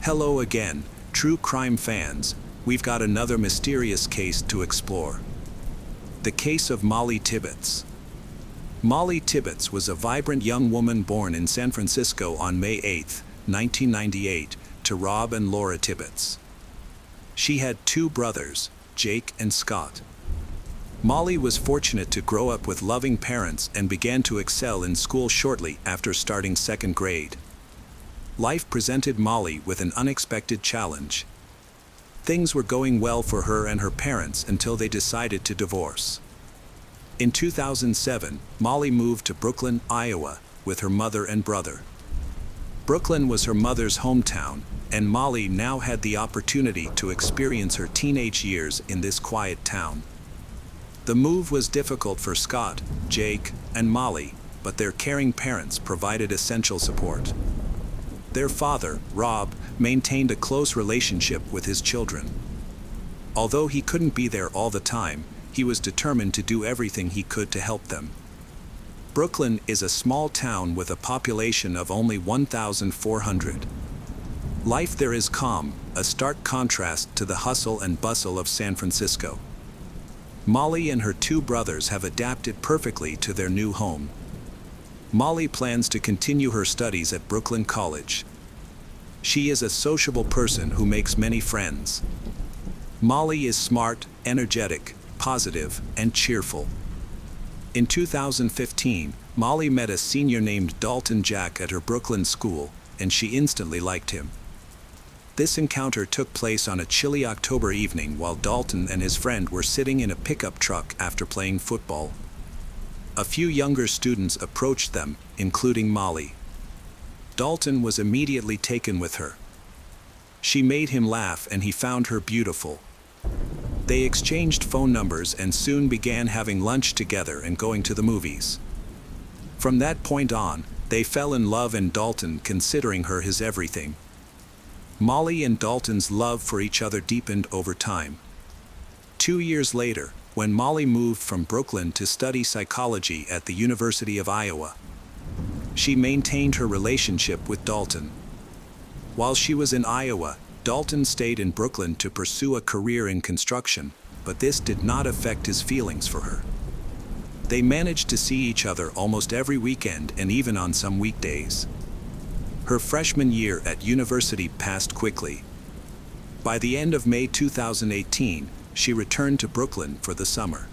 Hello again, true crime fans. We've got another mysterious case to explore. The case of Molly Tibbetts. Molly Tibbetts was a vibrant young woman born in San Francisco on May 8, 1998, to Rob and Laura Tibbetts. She had two brothers, Jake and Scott. Molly was fortunate to grow up with loving parents and began to excel in school shortly after starting second grade. Life presented Molly with an unexpected challenge. Things were going well for her and her parents until they decided to divorce. In 2007, Molly moved to Brooklyn, Iowa, with her mother and brother. Brooklyn was her mother's hometown, and Molly now had the opportunity to experience her teenage years in this quiet town. The move was difficult for Scott, Jake, and Molly, but their caring parents provided essential support. Their father, Rob, maintained a close relationship with his children. Although he couldn't be there all the time, he was determined to do everything he could to help them. Brooklyn is a small town with a population of only 1,400. Life there is calm, a stark contrast to the hustle and bustle of San Francisco. Molly and her two brothers have adapted perfectly to their new home. Molly plans to continue her studies at Brooklyn College. She is a sociable person who makes many friends. Molly is smart, energetic, positive, and cheerful. In 2015, Molly met a senior named Dalton Jack at her Brooklyn school, and she instantly liked him. This encounter took place on a chilly October evening while Dalton and his friend were sitting in a pickup truck after playing football. A few younger students approached them, including Molly. Dalton was immediately taken with her. She made him laugh and he found her beautiful. They exchanged phone numbers and soon began having lunch together and going to the movies. From that point on, they fell in love and Dalton considering her his everything. Molly and Dalton's love for each other deepened over time. 2 years later, when Molly moved from Brooklyn to study psychology at the University of Iowa, she maintained her relationship with Dalton. While she was in Iowa, Dalton stayed in Brooklyn to pursue a career in construction, but this did not affect his feelings for her. They managed to see each other almost every weekend and even on some weekdays. Her freshman year at university passed quickly. By the end of May 2018, she returned to Brooklyn for the summer.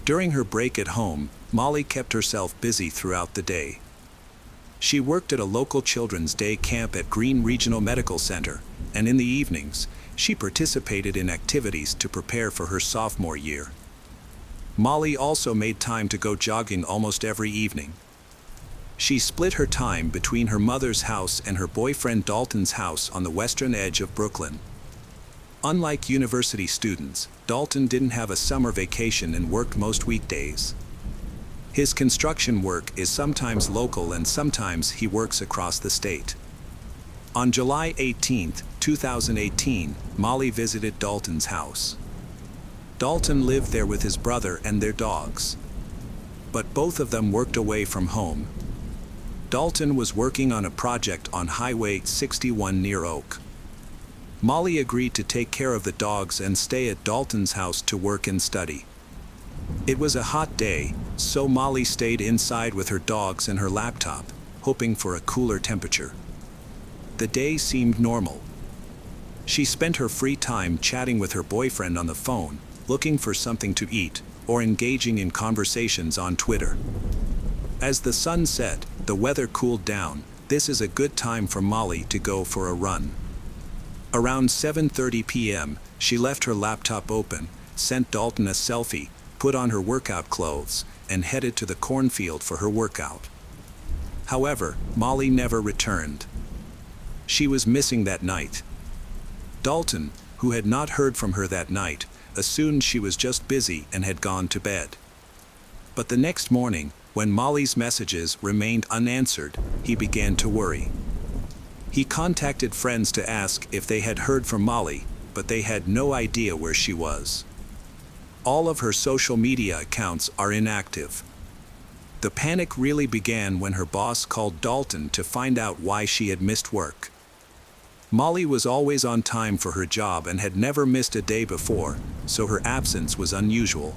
During her break at home, Molly kept herself busy throughout the day. She worked at a local children's day camp at Green Regional Medical Center, and in the evenings, she participated in activities to prepare for her sophomore year. Molly also made time to go jogging almost every evening. She split her time between her mother's house and her boyfriend Dalton's house on the western edge of Brooklyn. Unlike university students, Dalton didn't have a summer vacation and worked most weekdays. His construction work is sometimes local and sometimes he works across the state. On July 18, 2018, Molly visited Dalton's house. Dalton lived there with his brother and their dogs. But both of them worked away from home. Dalton was working on a project on Highway 61 near Oak. Molly agreed to take care of the dogs and stay at Dalton's house to work and study. It was a hot day, so Molly stayed inside with her dogs and her laptop, hoping for a cooler temperature. The day seemed normal. She spent her free time chatting with her boyfriend on the phone, looking for something to eat, or engaging in conversations on Twitter. As the sun set, the weather cooled down. This is a good time for Molly to go for a run. Around 7:30 p.m., she left her laptop open, sent Dalton a selfie, put on her workout clothes, and headed to the cornfield for her workout. However, Molly never returned. She was missing that night. Dalton, who had not heard from her that night, assumed she was just busy and had gone to bed. But the next morning, when Molly's messages remained unanswered, he began to worry. He contacted friends to ask if they had heard from Molly, but they had no idea where she was. All of her social media accounts are inactive. The panic really began when her boss called Dalton to find out why she had missed work. Molly was always on time for her job and had never missed a day before, so her absence was unusual.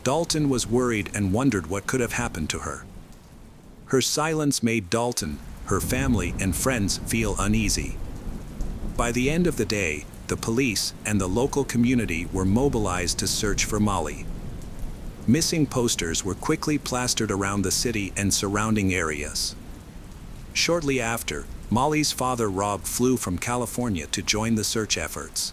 Dalton was worried and wondered what could have happened to her. Her silence made Dalton, her family, and friends feel uneasy. By the end of the day, the police and the local community were mobilized to search for Molly. Missing posters were quickly plastered around the city and surrounding areas. Shortly after, Molly's father Rob flew from California to join the search efforts.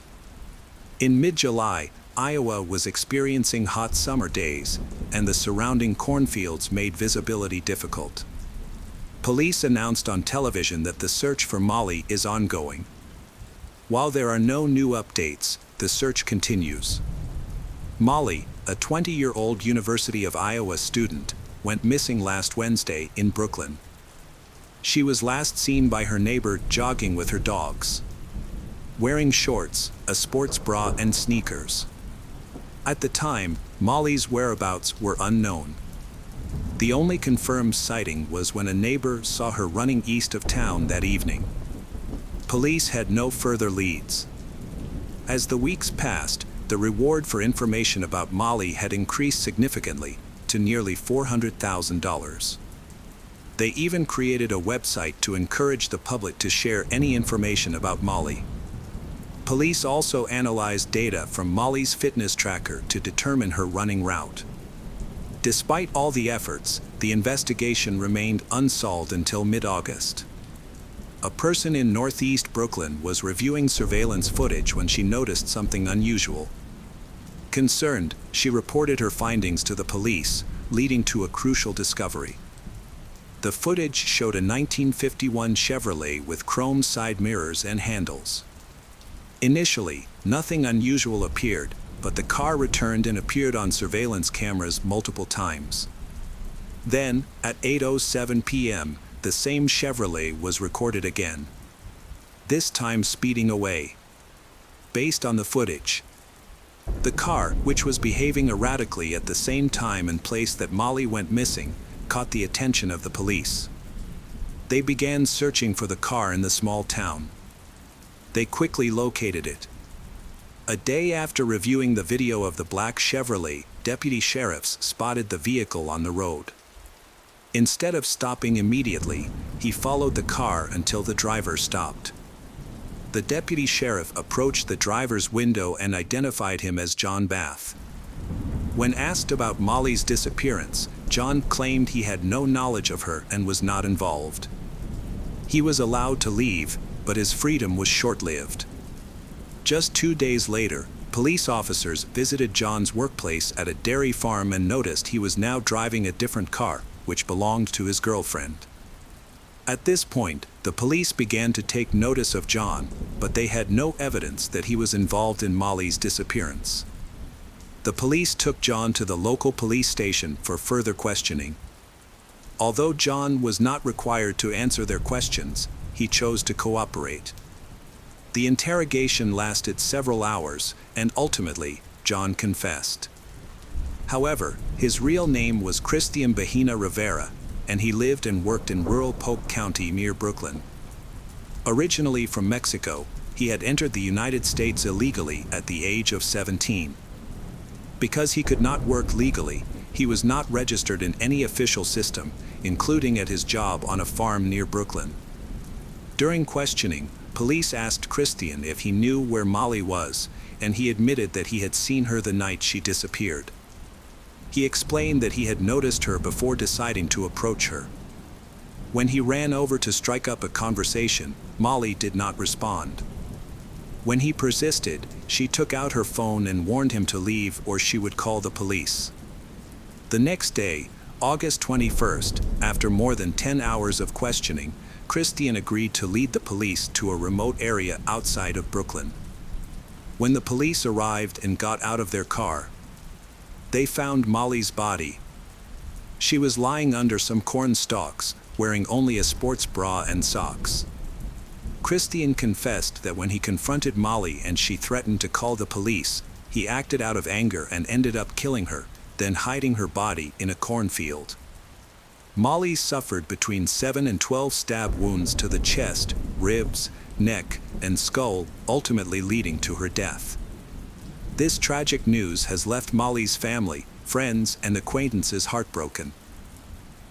In mid-July, Iowa was experiencing hot summer days, and the surrounding cornfields made visibility difficult. Police announced on television that the search for Molly is ongoing. While there are no new updates, the search continues. Molly, a 20-year-old University of Iowa student, went missing last Wednesday in Brooklyn. She was last seen by her neighbor jogging with her dogs, wearing shorts, a sports bra, and sneakers. At the time, Molly's whereabouts were unknown. The only confirmed sighting was when a neighbor saw her running east of town that evening. Police had no further leads. As the weeks passed, the reward for information about Molly had increased significantly to nearly $400,000. They even created a website to encourage the public to share any information about Molly. Police also analyzed data from Molly's fitness tracker to determine her running route. Despite all the efforts, the investigation remained unsolved until mid-August. A person in northeast Brooklyn was reviewing surveillance footage when she noticed something unusual. Concerned, she reported her findings to the police, leading to a crucial discovery. The footage showed a 1951 Chevrolet with chrome side mirrors and handles. Initially, nothing unusual appeared, but the car returned and appeared on surveillance cameras multiple times. Then, at 8:07 p.m., the same Chevrolet was recorded again, this time speeding away. Based on the footage, the car, which was behaving erratically at the same time and place that Molly went missing, caught the attention of the police. They began searching for the car in the small town. They quickly located it. A day after reviewing the video of the black Chevrolet, deputy sheriffs spotted the vehicle on the road. Instead of stopping immediately, he followed the car until the driver stopped. The deputy sheriff approached the driver's window and identified him as John Bath. When asked about Molly's disappearance, John claimed he had no knowledge of her and was not involved. He was allowed to leave, but his freedom was short-lived. Just 2 days later, police officers visited John's workplace at a dairy farm and noticed he was now driving a different car, which belonged to his girlfriend. At this point, the police began to take notice of John, but they had no evidence that he was involved in Molly's disappearance. The police took John to the local police station for further questioning. Although John was not required to answer their questions, he chose to cooperate. The interrogation lasted several hours, and ultimately, John confessed. However, his real name was Christian Bahina Rivera, and he lived and worked in rural Polk County near Brooklyn. Originally from Mexico, he had entered the United States illegally at the age of 17. Because he could not work legally, he was not registered in any official system, including at his job on a farm near Brooklyn. During questioning, police asked Christian if he knew where Molly was, and he admitted that he had seen her the night she disappeared. He explained that he had noticed her before deciding to approach her. When he ran over to strike up a conversation, Molly did not respond. When he persisted, she took out her phone and warned him to leave or she would call the police. The next day, August 21st, after more than 10 hours of questioning, Christian agreed to lead the police to a remote area outside of Brooklyn. When the police arrived and got out of their car, they found Molly's body. She was lying under some corn stalks, wearing only a sports bra and socks. Christian confessed that when he confronted Molly and she threatened to call the police, he acted out of anger and ended up killing her, then hiding her body in a cornfield. Molly suffered between 7 and 12 stab wounds to the chest, ribs, neck, and skull, ultimately leading to her death. This tragic news has left Molly's family, friends, and acquaintances heartbroken.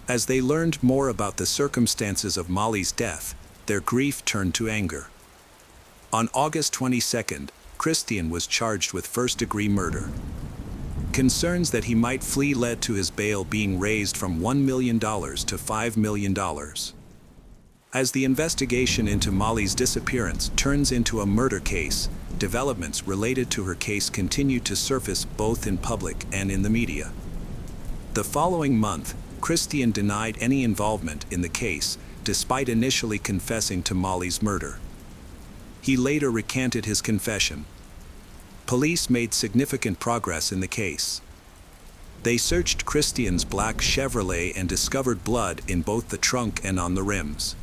As they learned more about the circumstances of Molly's death, their grief turned to anger. On August 22nd, Christian was charged with first-degree murder. Concerns that he might flee led to his bail being raised from $1 million to $5 million. As the investigation into Molly's disappearance turns into a murder case, developments related to her case continue to surface both in public and in the media. The following month, Christian denied any involvement in the case, despite initially confessing to Molly's murder. He later recanted his confession. Police made significant progress in the case. They searched Christian's black Chevrolet and discovered blood in both the trunk and on the rims.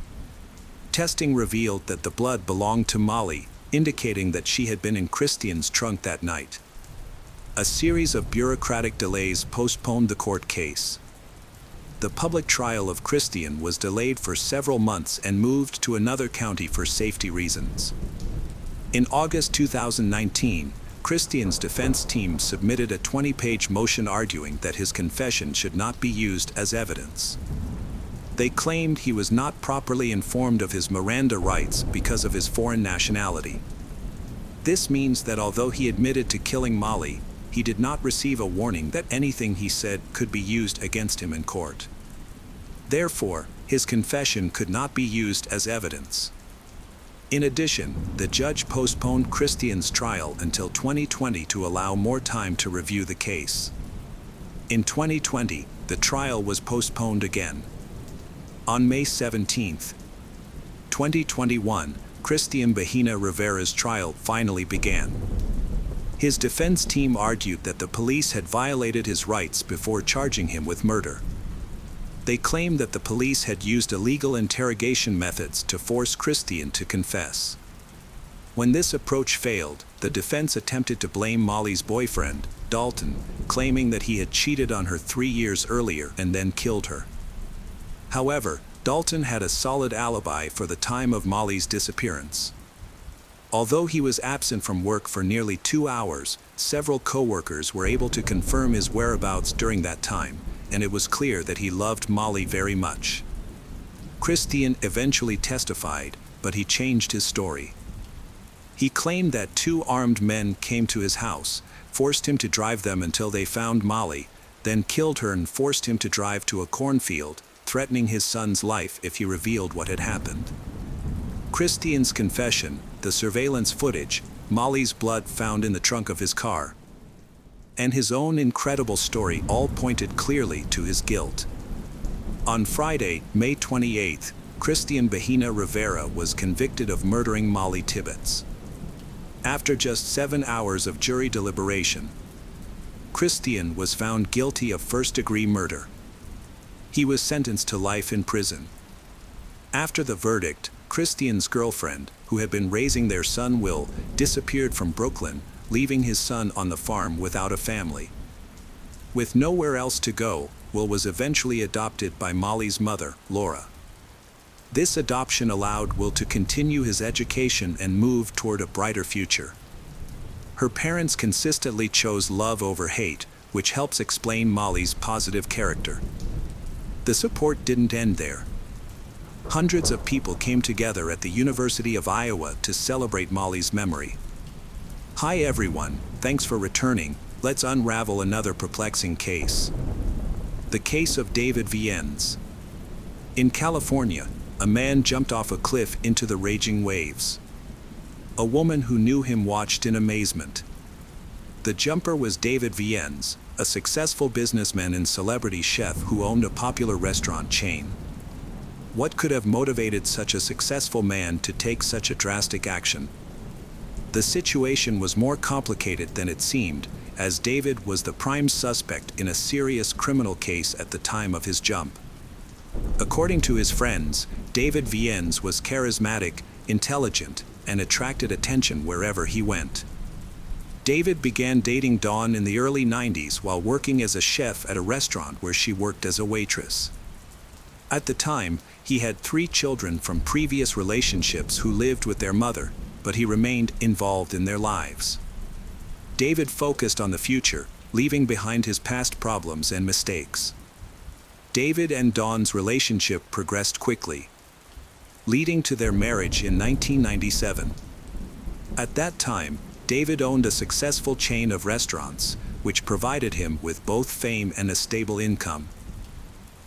Testing revealed that the blood belonged to Molly, indicating that she had been in Christian's trunk that night. A series of bureaucratic delays postponed the court case. The public trial of Christian was delayed for several months and moved to another county for safety reasons. In August 2019, Christian's defense team submitted a 20-page motion arguing that his confession should not be used as evidence. They claimed he was not properly informed of his Miranda rights because of his foreign nationality. This means that although he admitted to killing Molly, he did not receive a warning that anything he said could be used against him in court. Therefore, his confession could not be used as evidence. In addition, the judge postponed Christian's trial until 2020 to allow more time to review the case. In 2020, the trial was postponed again. On May 17, 2021, Christian Bahena Rivera's trial finally began. His defense team argued that the police had violated his rights before charging him with murder. They claimed that the police had used illegal interrogation methods to force Christian to confess. When this approach failed, the defense attempted to blame Molly's boyfriend, Dalton, claiming that he had cheated on her 3 years earlier and then killed her. However, Dalton had a solid alibi for the time of Molly's disappearance. Although he was absent from work for nearly 2 hours, several co-workers were able to confirm his whereabouts during that time, and it was clear that he loved Molly very much. Christian eventually testified, but he changed his story. He claimed that 2 armed men came to his house, forced him to drive them until they found Molly, then killed her and forced him to drive to a cornfield, threatening his son's life if he revealed what had happened. Christian's confession, the surveillance footage, Molly's blood found in the trunk of his car, and his own incredible story all pointed clearly to his guilt. On Friday, May 28, Christian Bahena Rivera was convicted of murdering Molly Tibbetts. After just 7 hours of jury deliberation, Christian was found guilty of first-degree murder. He was sentenced to life in prison. After the verdict, Christian's girlfriend, who had been raising their son Will, disappeared from Brooklyn, leaving his son on the farm without a family. With nowhere else to go, Will was eventually adopted by Molly's mother, Laura. This adoption allowed Will to continue his education and move toward a brighter future. Her parents consistently chose love over hate, which helps explain Molly's positive character. The support didn't end there. Hundreds of people came together at the University of Iowa to celebrate Molly's memory. Hi everyone, thanks for returning. Let's unravel another perplexing case. The case of David Viennes. In California, a man jumped off a cliff into the raging waves. A woman who knew him watched in amazement. The jumper was David Viennes, a successful businessman and celebrity chef who owned a popular restaurant chain. What could have motivated such a successful man to take such a drastic action? The situation was more complicated than it seemed, as David was the prime suspect in a serious criminal case at the time of his jump. According to his friends, David Viennes was charismatic, intelligent, and attracted attention wherever he went. David began dating Dawn in the early 90s while working as a chef at a restaurant where she worked as a waitress. At the time, he had 3 children from previous relationships who lived with their mother, but he remained involved in their lives. David focused on the future, leaving behind his past problems and mistakes. David and Dawn's relationship progressed quickly, leading to their marriage in 1997. At that time, David owned a successful chain of restaurants, which provided him with both fame and a stable income.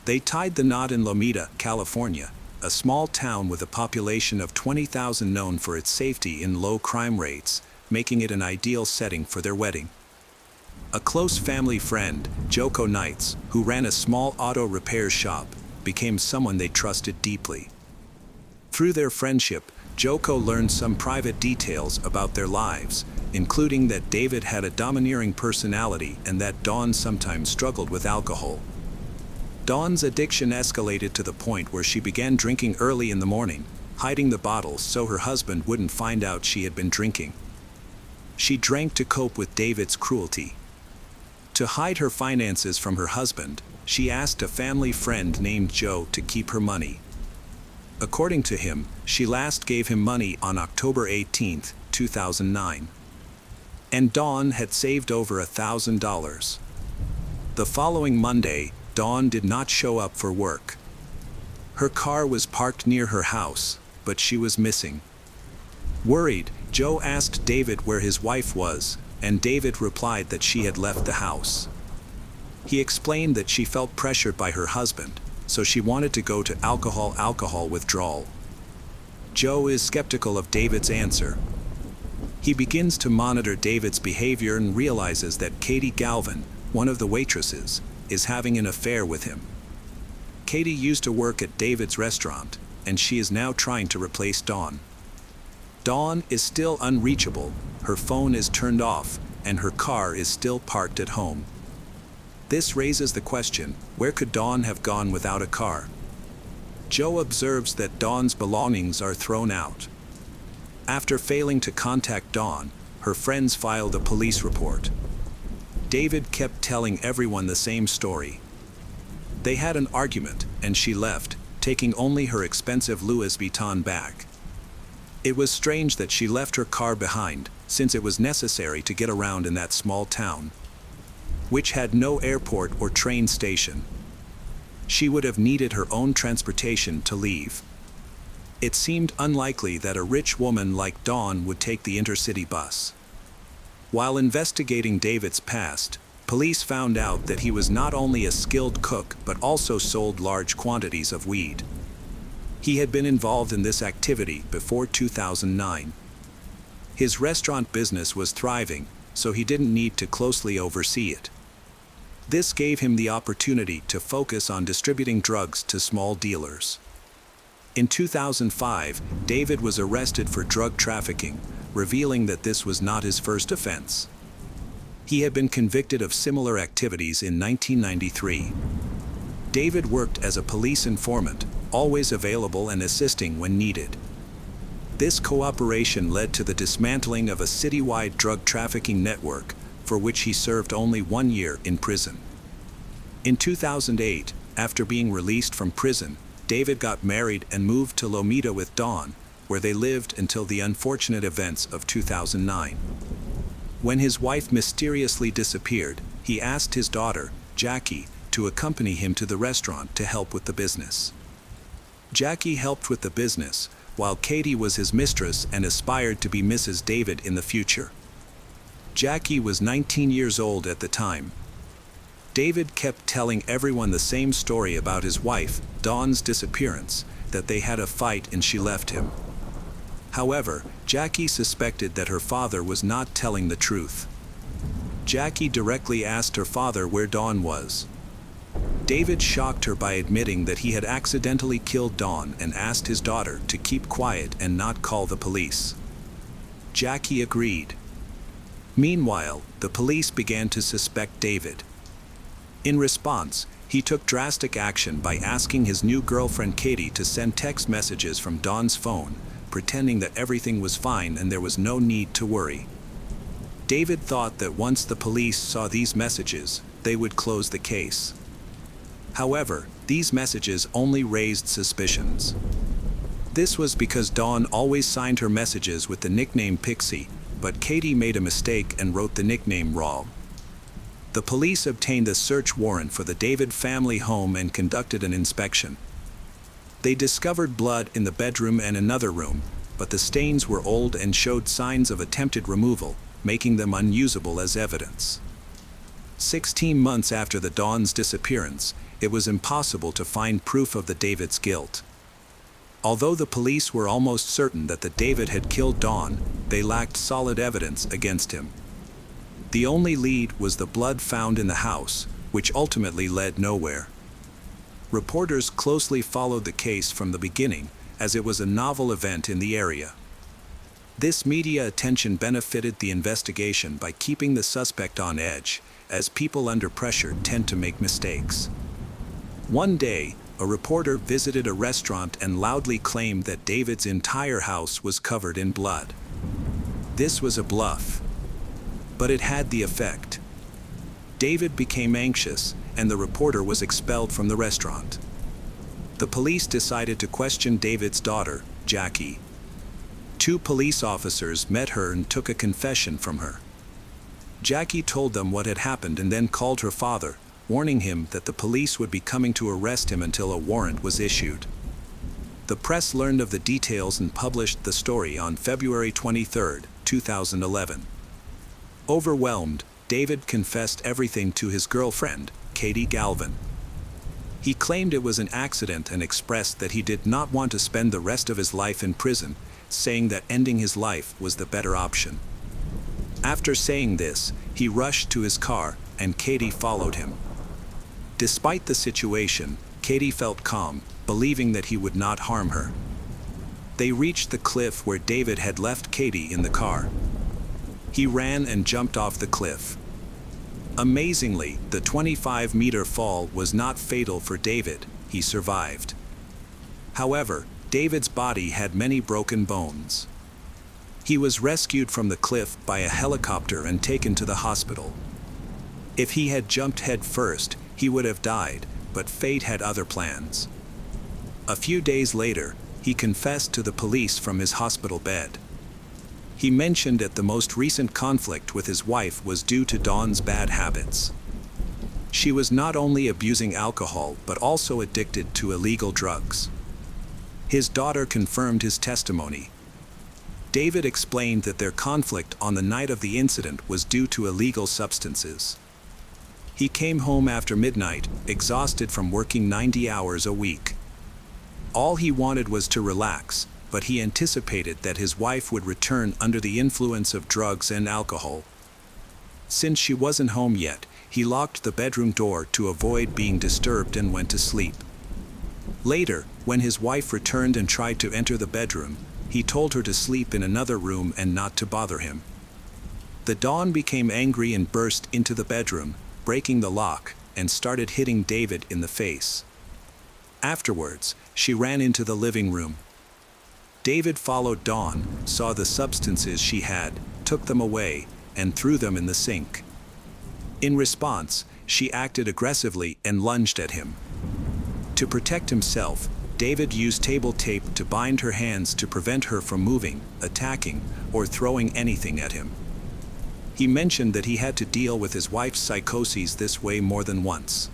They tied the knot in Lomita, California, a small town with a population of 20,000 known for its safety and low crime rates, making it an ideal setting for their wedding. A close family friend, Joko Knights, who ran a small auto repair shop, became someone they trusted deeply. Through their friendship, Joko learned some private details about their lives, including that David had a domineering personality and that Dawn sometimes struggled with alcohol. Dawn's addiction escalated to the point where she began drinking early in the morning, hiding the bottles so her husband wouldn't find out she had been drinking. She drank to cope with David's cruelty. To hide her finances from her husband, she asked a family friend named Joe to keep her money. According to him, she last gave him money on October 18, 2009. And Dawn had saved over $1,000. The following Monday, Dawn did not show up for work. Her car was parked near her house, but she was missing. Worried, Joe asked David where his wife was, and David replied that she had left the house. He explained that she felt pressured by her husband, so she wanted to go to alcohol withdrawal. Joe is skeptical of David's answer. He begins to monitor David's behavior and realizes that Katie Galvin, one of the waitresses, is having an affair with him. Katie used to work at David's restaurant, and she is now trying to replace Dawn. Dawn is still unreachable, her phone is turned off, and her car is still parked at home. This raises the question, where could Dawn have gone without a car? Joe observes that Dawn's belongings are thrown out. After failing to contact Dawn, her friends filed a police report. David kept telling everyone the same story. They had an argument, and she left, taking only her expensive Louis Vuitton bag. It was strange that she left her car behind, since it was necessary to get around in that small town, which had no airport or train station. She would have needed her own transportation to leave. It seemed unlikely that a rich woman like Dawn would take the intercity bus. While investigating David's past, police found out that he was not only a skilled cook but also sold large quantities of weed. He had been involved in this activity before 2009. His restaurant business was thriving, so he didn't need to closely oversee it. This gave him the opportunity to focus on distributing drugs to small dealers. In 2005, David was arrested for drug trafficking, revealing that this was not his first offense. He had been convicted of similar activities in 1993. David worked as a police informant, always available and assisting when needed. This cooperation led to the dismantling of a citywide drug trafficking network, for which he served only 1 year in prison. In 2008, after being released from prison, David got married and moved to Lomita with Dawn, where they lived until the unfortunate events of 2009. When his wife mysteriously disappeared, he asked his daughter, Jackie, to accompany him to the restaurant to help with the business. Jackie helped with the business, while Katie was his mistress and aspired to be Mrs. David in the future. Jackie was 19 years old at the time. David kept telling everyone the same story about his wife, Dawn's disappearance, that they had a fight and she left him. However, Jackie suspected that her father was not telling the truth. Jackie directly asked her father where Dawn was. David shocked her by admitting that he had accidentally killed Dawn and asked his daughter to keep quiet and not call the police. Jackie agreed. Meanwhile, the police began to suspect David. In response, he took drastic action by asking his new girlfriend Katie to send text messages from Dawn's phone, pretending that everything was fine and there was no need to worry. David thought that once the police saw these messages, they would close the case. However, these messages only raised suspicions. This was because Dawn always signed her messages with the nickname Pixie, but Katie made a mistake and wrote the nickname wrong. The police obtained a search warrant for the David family home and conducted an inspection. They discovered blood in the bedroom and another room, but the stains were old and showed signs of attempted removal, making them unusable as evidence. 16 months after the Dawn's disappearance, it was impossible to find proof of the David's guilt. Although the police were almost certain that the David had killed Dawn, they lacked solid evidence against him. The only lead was the blood found in the house, which ultimately led nowhere. Reporters closely followed the case from the beginning, as it was a novel event in the area. This media attention benefited the investigation by keeping the suspect on edge, as people under pressure tend to make mistakes. One day, a reporter visited a restaurant and loudly claimed that David's entire house was covered in blood. This was a bluff, but it had the effect. David became anxious, and the reporter was expelled from the restaurant. The police decided to question David's daughter, Jackie. 2 police officers met her and took a confession from her. Jackie told them what had happened and then called her father, warning him that the police would be coming to arrest him until a warrant was issued. The press learned of the details and published the story on February 23, 2011. Overwhelmed, David confessed everything to his girlfriend, Katie Galvin. He claimed it was an accident and expressed that he did not want to spend the rest of his life in prison, saying that ending his life was the better option. After saying this, he rushed to his car, and Katie followed him. Despite the situation, Katie felt calm, believing that he would not harm her. They reached the cliff where David had left Katie in the car. He ran and jumped off the cliff. Amazingly, the 25-meter fall was not fatal for David. He survived. However, David's body had many broken bones. He was rescued from the cliff by a helicopter and taken to the hospital. If he had jumped head first, he would have died, but fate had other plans. A few days later, he confessed to the police from his hospital bed. He mentioned that the most recent conflict with his wife was due to Dawn's bad habits. She was not only abusing alcohol but also addicted to illegal drugs. His daughter confirmed his testimony. David explained that their conflict on the night of the incident was due to illegal substances. He came home after midnight, exhausted from working 90 hours a week. All he wanted was to relax, but he anticipated that his wife would return under the influence of drugs and alcohol. Since she wasn't home yet, he locked the bedroom door to avoid being disturbed and went to sleep. Later, when his wife returned and tried to enter the bedroom, he told her to sleep in another room and not to bother him. The Dawn became angry and burst into the bedroom, breaking the lock, and started hitting David in the face. Afterwards, she ran into the living room. David followed Dawn, saw the substances she had, took them away, and threw them in the sink. In response, she acted aggressively and lunged at him. To protect himself, David used table tape to bind her hands to prevent her from moving, attacking, or throwing anything at him. He mentioned that he had to deal with his wife's psychoses this way more than once.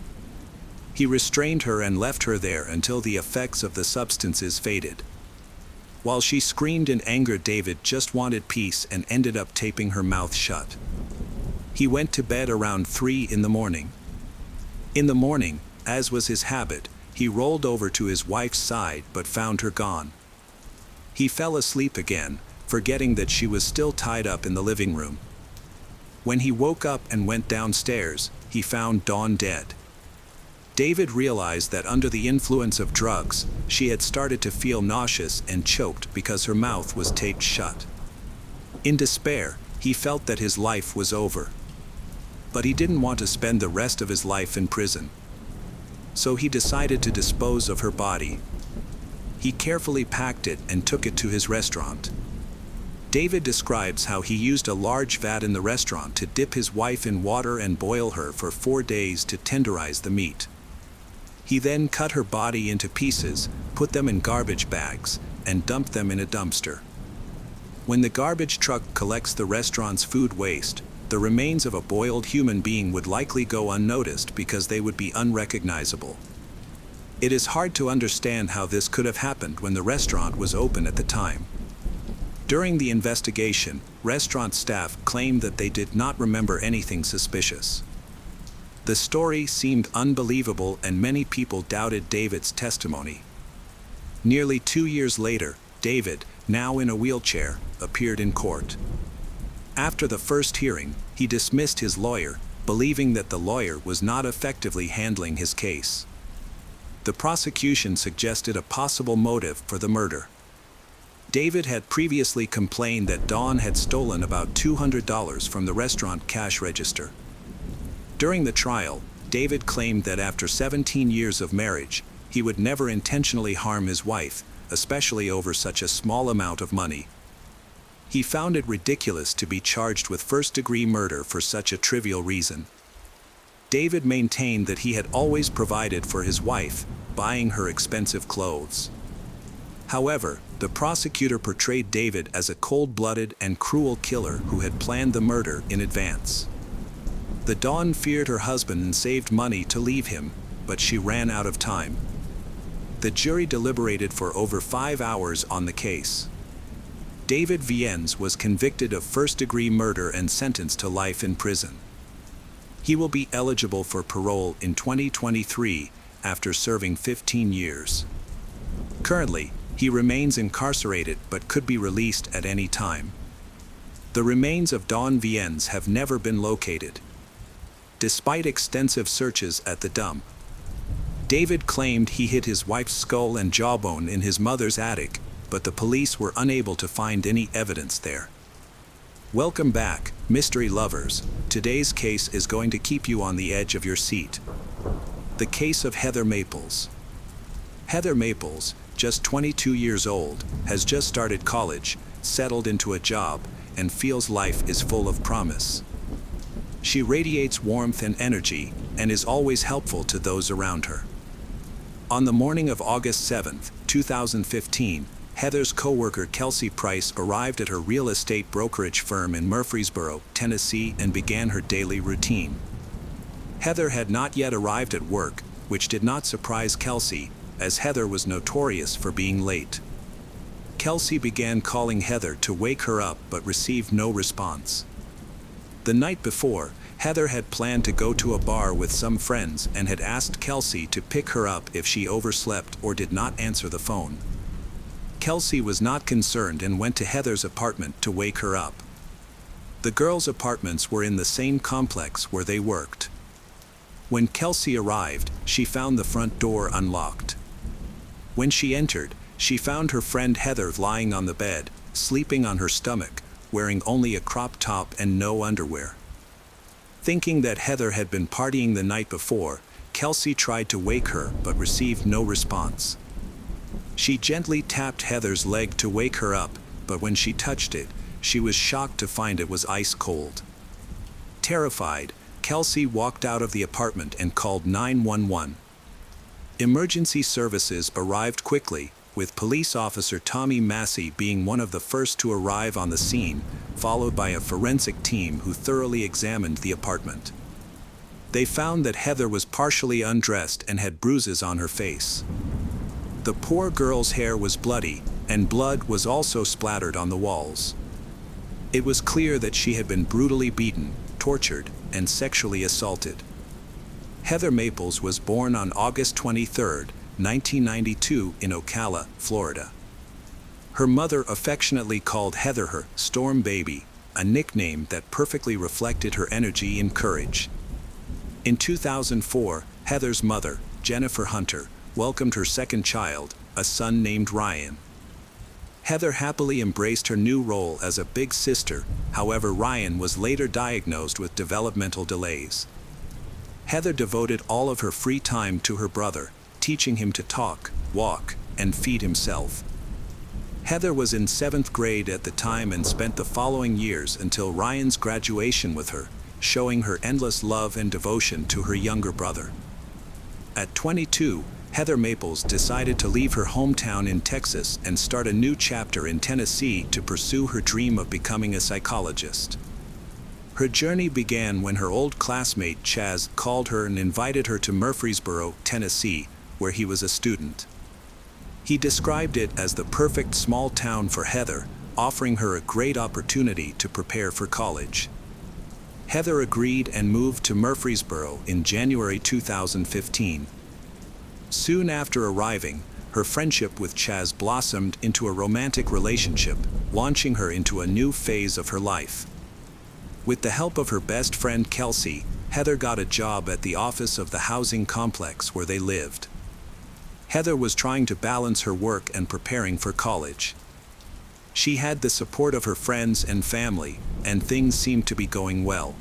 He restrained her and left her there until the effects of the substances faded. While she screamed in anger, David just wanted peace and ended up taping her mouth shut. He went to bed around 3 in the morning. In the morning, as was his habit, he rolled over to his wife's side but found her gone. He fell asleep again, forgetting that she was still tied up in the living room. When he woke up and went downstairs, he found Dawn dead. David realized that under the influence of drugs, she had started to feel nauseous and choked because her mouth was taped shut. In despair, he felt that his life was over. But he didn't want to spend the rest of his life in prison. So he decided to dispose of her body. He carefully packed it and took it to his restaurant. David describes how he used a large vat in the restaurant to dip his wife in water and boil her for 4 days to tenderize the meat. He then cut her body into pieces, put them in garbage bags, and dumped them in a dumpster. When the garbage truck collects the restaurant's food waste, the remains of a boiled human being would likely go unnoticed because they would be unrecognizable. It is hard to understand how this could have happened when the restaurant was open at the time. During the investigation, restaurant staff claimed that they did not remember anything suspicious. The story seemed unbelievable and many people doubted David's testimony. Nearly 2 years later, David, now in a wheelchair, appeared in court. After the first hearing, he dismissed his lawyer, believing that the lawyer was not effectively handling his case. The prosecution suggested a possible motive for the murder. David had previously complained that Dawn had stolen about $200 from the restaurant cash register. During the trial, David claimed that after 17 years of marriage, he would never intentionally harm his wife, especially over such a small amount of money. He found it ridiculous to be charged with first-degree murder for such a trivial reason. David maintained that he had always provided for his wife, buying her expensive clothes. However, the prosecutor portrayed David as a cold-blooded and cruel killer who had planned the murder in advance. The Dawn feared her husband and saved money to leave him, but she ran out of time. The jury deliberated for over 5 hours on the case. David Viennes was convicted of first-degree murder and sentenced to life in prison. He will be eligible for parole in 2023 after serving 15 years. Currently, he remains incarcerated but could be released at any time. The remains of Dawn Viennes have never been located. Despite extensive searches at the dump, David claimed he hid his wife's skull and jawbone in his mother's attic, but the police were unable to find any evidence there. Welcome back, mystery lovers. Today's case is going to keep you on the edge of your seat. The case of Heather Maples. Heather Maples, just 22 years old, has just started college, settled into a job, and feels life is full of promise. She radiates warmth and energy, and is always helpful to those around her. On the morning of August 7, 2015, Heather's co-worker Kelsey Price arrived at her real estate brokerage firm in Murfreesboro, Tennessee, and began her daily routine. Heather had not yet arrived at work, which did not surprise Kelsey, as Heather was notorious for being late. Kelsey began calling Heather to wake her up but received no response. The night before, Heather had planned to go to a bar with some friends and had asked Kelsey to pick her up if she overslept or did not answer the phone. Kelsey was not concerned and went to Heather's apartment to wake her up. The girls' apartments were in the same complex where they worked. When Kelsey arrived, she found the front door unlocked. When she entered, she found her friend Heather lying on the bed, sleeping on her stomach, wearing only a crop top and no underwear. Thinking that Heather had been partying the night before, Kelsey tried to wake her but received no response. She gently tapped Heather's leg to wake her up, but when she touched it, she was shocked to find it was ice cold. Terrified, Kelsey walked out of the apartment and called 911. Emergency services arrived quickly, with police officer Tommy Massey being one of the first to arrive on the scene, followed by a forensic team who thoroughly examined the apartment. They found that Heather was partially undressed and had bruises on her face. The poor girl's hair was bloody, and blood was also splattered on the walls. It was clear that she had been brutally beaten, tortured, and sexually assaulted. Heather Maples was born on August 23, 1992 in Ocala, Florida. Her mother affectionately called Heather her Storm Baby, a nickname that perfectly reflected her energy and courage. In 2004, Heather's mother, Jennifer Hunter, welcomed her second child, a son named Ryan. Heather happily embraced her new role as a big sister, however Ryan was later diagnosed with developmental delays. Heather devoted all of her free time to her brother, teaching him to talk, walk, and feed himself. Heather was in 7th grade at the time and spent the following years until Ryan's graduation with her, showing her endless love and devotion to her younger brother. At 22, Heather Maples decided to leave her hometown in Texas and start a new chapter in Tennessee to pursue her dream of becoming a psychologist. Her journey began when her old classmate Chaz called her and invited her to Murfreesboro, Tennessee, where he was a student. He described it as the perfect small town for Heather, offering her a great opportunity to prepare for college. Heather agreed and moved to Murfreesboro in January 2015. Soon after arriving, her friendship with Chaz blossomed into a romantic relationship, launching her into a new phase of her life. With the help of her best friend Kelsey, Heather got a job at the office of the housing complex where they lived. Heather was trying to balance her work and preparing for college. She had the support of her friends and family, and things seemed to be going well.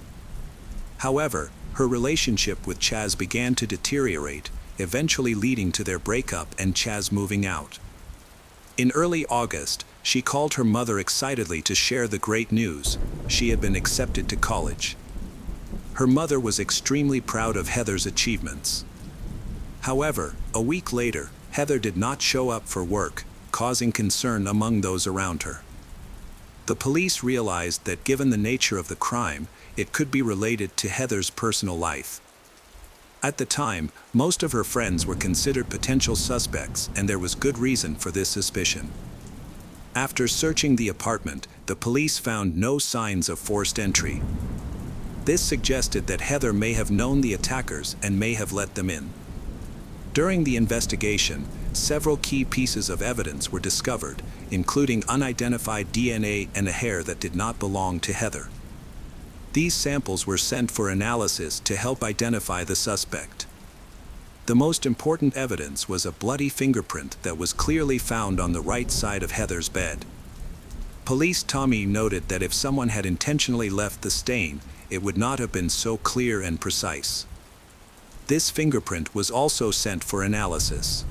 However, her relationship with Chaz began to deteriorate, eventually leading to their breakup and Chaz moving out. In early August, she called her mother excitedly to share the great news: she had been accepted to college. Her mother was extremely proud of Heather's achievements. However, a week later, Heather did not show up for work, causing concern among those around her. The police realized that given the nature of the crime, it could be related to Heather's personal life. At the time, most of her friends were considered potential suspects, and there was good reason for this suspicion. After searching the apartment, the police found no signs of forced entry. This suggested that Heather may have known the attackers and may have let them in. During the investigation, several key pieces of evidence were discovered, including unidentified DNA and a hair that did not belong to Heather. These samples were sent for analysis to help identify the suspect. The most important evidence was a bloody fingerprint that was clearly found on the right side of Heather's bed. Police Tommy noted that if someone had intentionally left the stain, it would not have been so clear and precise. This fingerprint was also sent for analysis.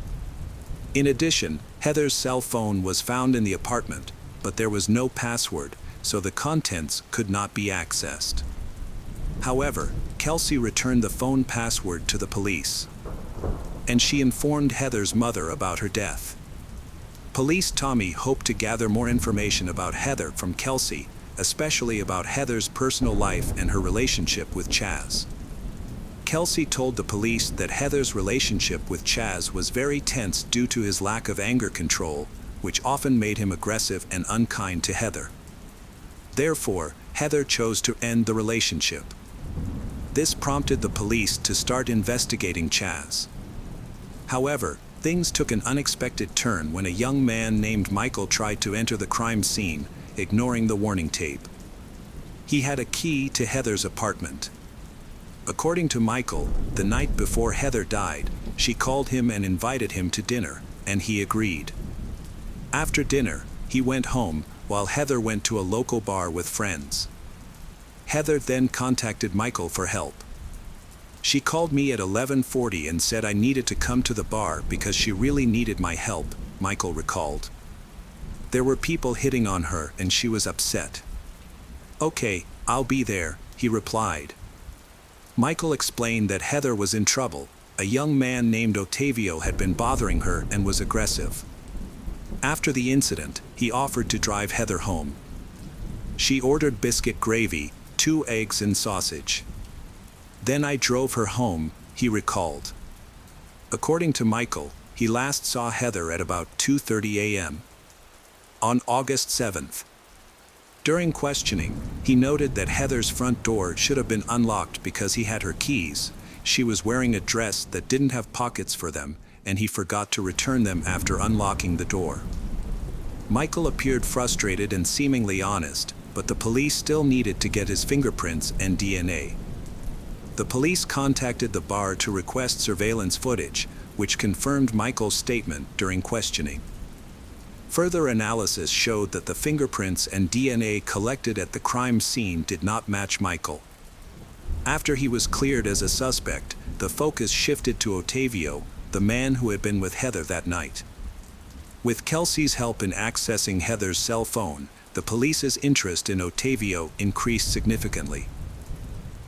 In addition, Heather's cell phone was found in the apartment, but there was no password, so the contents could not be accessed. However, Kelsey returned the phone password to the police, and she informed Heather's mother about her death. Police Tommy hoped to gather more information about Heather from Kelsey, especially about Heather's personal life and her relationship with Chaz. Kelsey told the police that Heather's relationship with Chaz was very tense due to his lack of anger control, which often made him aggressive and unkind to Heather. Therefore, Heather chose to end the relationship. This prompted the police to start investigating Chaz. However, things took an unexpected turn when a young man named Michael tried to enter the crime scene, ignoring the warning tape. He had a key to Heather's apartment. According to Michael, the night before Heather died, she called him and invited him to dinner, and he agreed. After dinner, he went home, while Heather went to a local bar with friends. Heather then contacted Michael for help. She called me at 11:40 and said I needed to come to the bar because she really needed my help, Michael recalled. There were people hitting on her and she was upset. "Okay, I'll be there," he replied. Michael explained that Heather was in trouble. A young man named Otavio had been bothering her and was aggressive. After the incident, he offered to drive Heather home. She ordered biscuit gravy, 2 eggs and sausage. Then I drove her home, he recalled. According to Michael, he last saw Heather at about 2:30 a.m. on August 7th. During questioning, he noted that Heather's front door should have been unlocked because he had her keys. She was wearing a dress that didn't have pockets for them, and he forgot to return them after unlocking the door. Michael appeared frustrated and seemingly honest, but the police still needed to get his fingerprints and DNA. The police contacted the bar to request surveillance footage, which confirmed Michael's statement during questioning. Further analysis showed that the fingerprints and DNA collected at the crime scene did not match Michael. After he was cleared as a suspect, the focus shifted to Otavio, the man who had been with Heather that night. With Kelsey's help in accessing Heather's cell phone, the police's interest in Otavio increased significantly.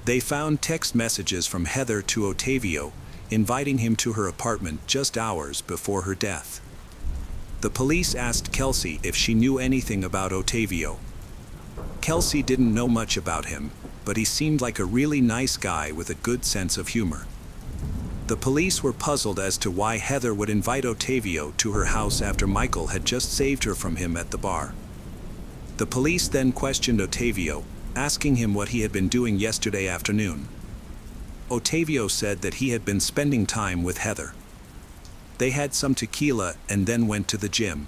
They found text messages from Heather to Otavio, inviting him to her apartment just hours before her death. The police asked Kelsey if she knew anything about Ottavio. Kelsey didn't know much about him, but he seemed like a really nice guy with a good sense of humor. The police were puzzled as to why Heather would invite Ottavio to her house after Michael had just saved her from him at the bar. The police then questioned Ottavio, asking him what he had been doing yesterday afternoon. Ottavio said that he had been spending time with Heather. They had some tequila and then went to the gym.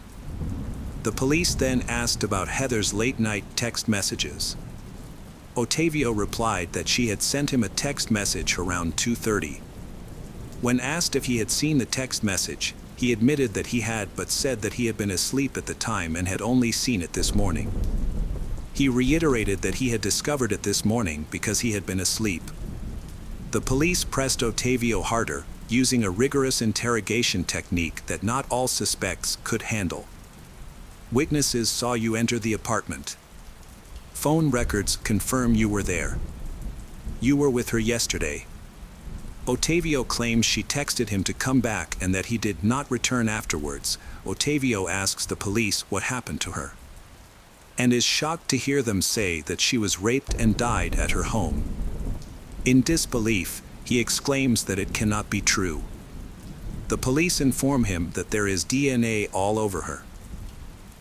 The police then asked about Heather's late-night text messages. Ottavio replied that she had sent him a text message around 2:30. When asked if he had seen the text message, he admitted that he had, but said that he had been asleep at the time and had only seen it this morning. He reiterated that he had discovered it this morning because he had been asleep. The police pressed Ottavio harder, using a rigorous interrogation technique that not all suspects could handle. Witnesses saw you enter the apartment. Phone records confirm you were there. You were with her yesterday. Ottavio claims she texted him to come back and that he did not return afterwards. Ottavio asks the police what happened to her, and is shocked to hear them say that she was raped and died at her home. In disbelief, he exclaims that it cannot be true. The police inform him that there is DNA all over her.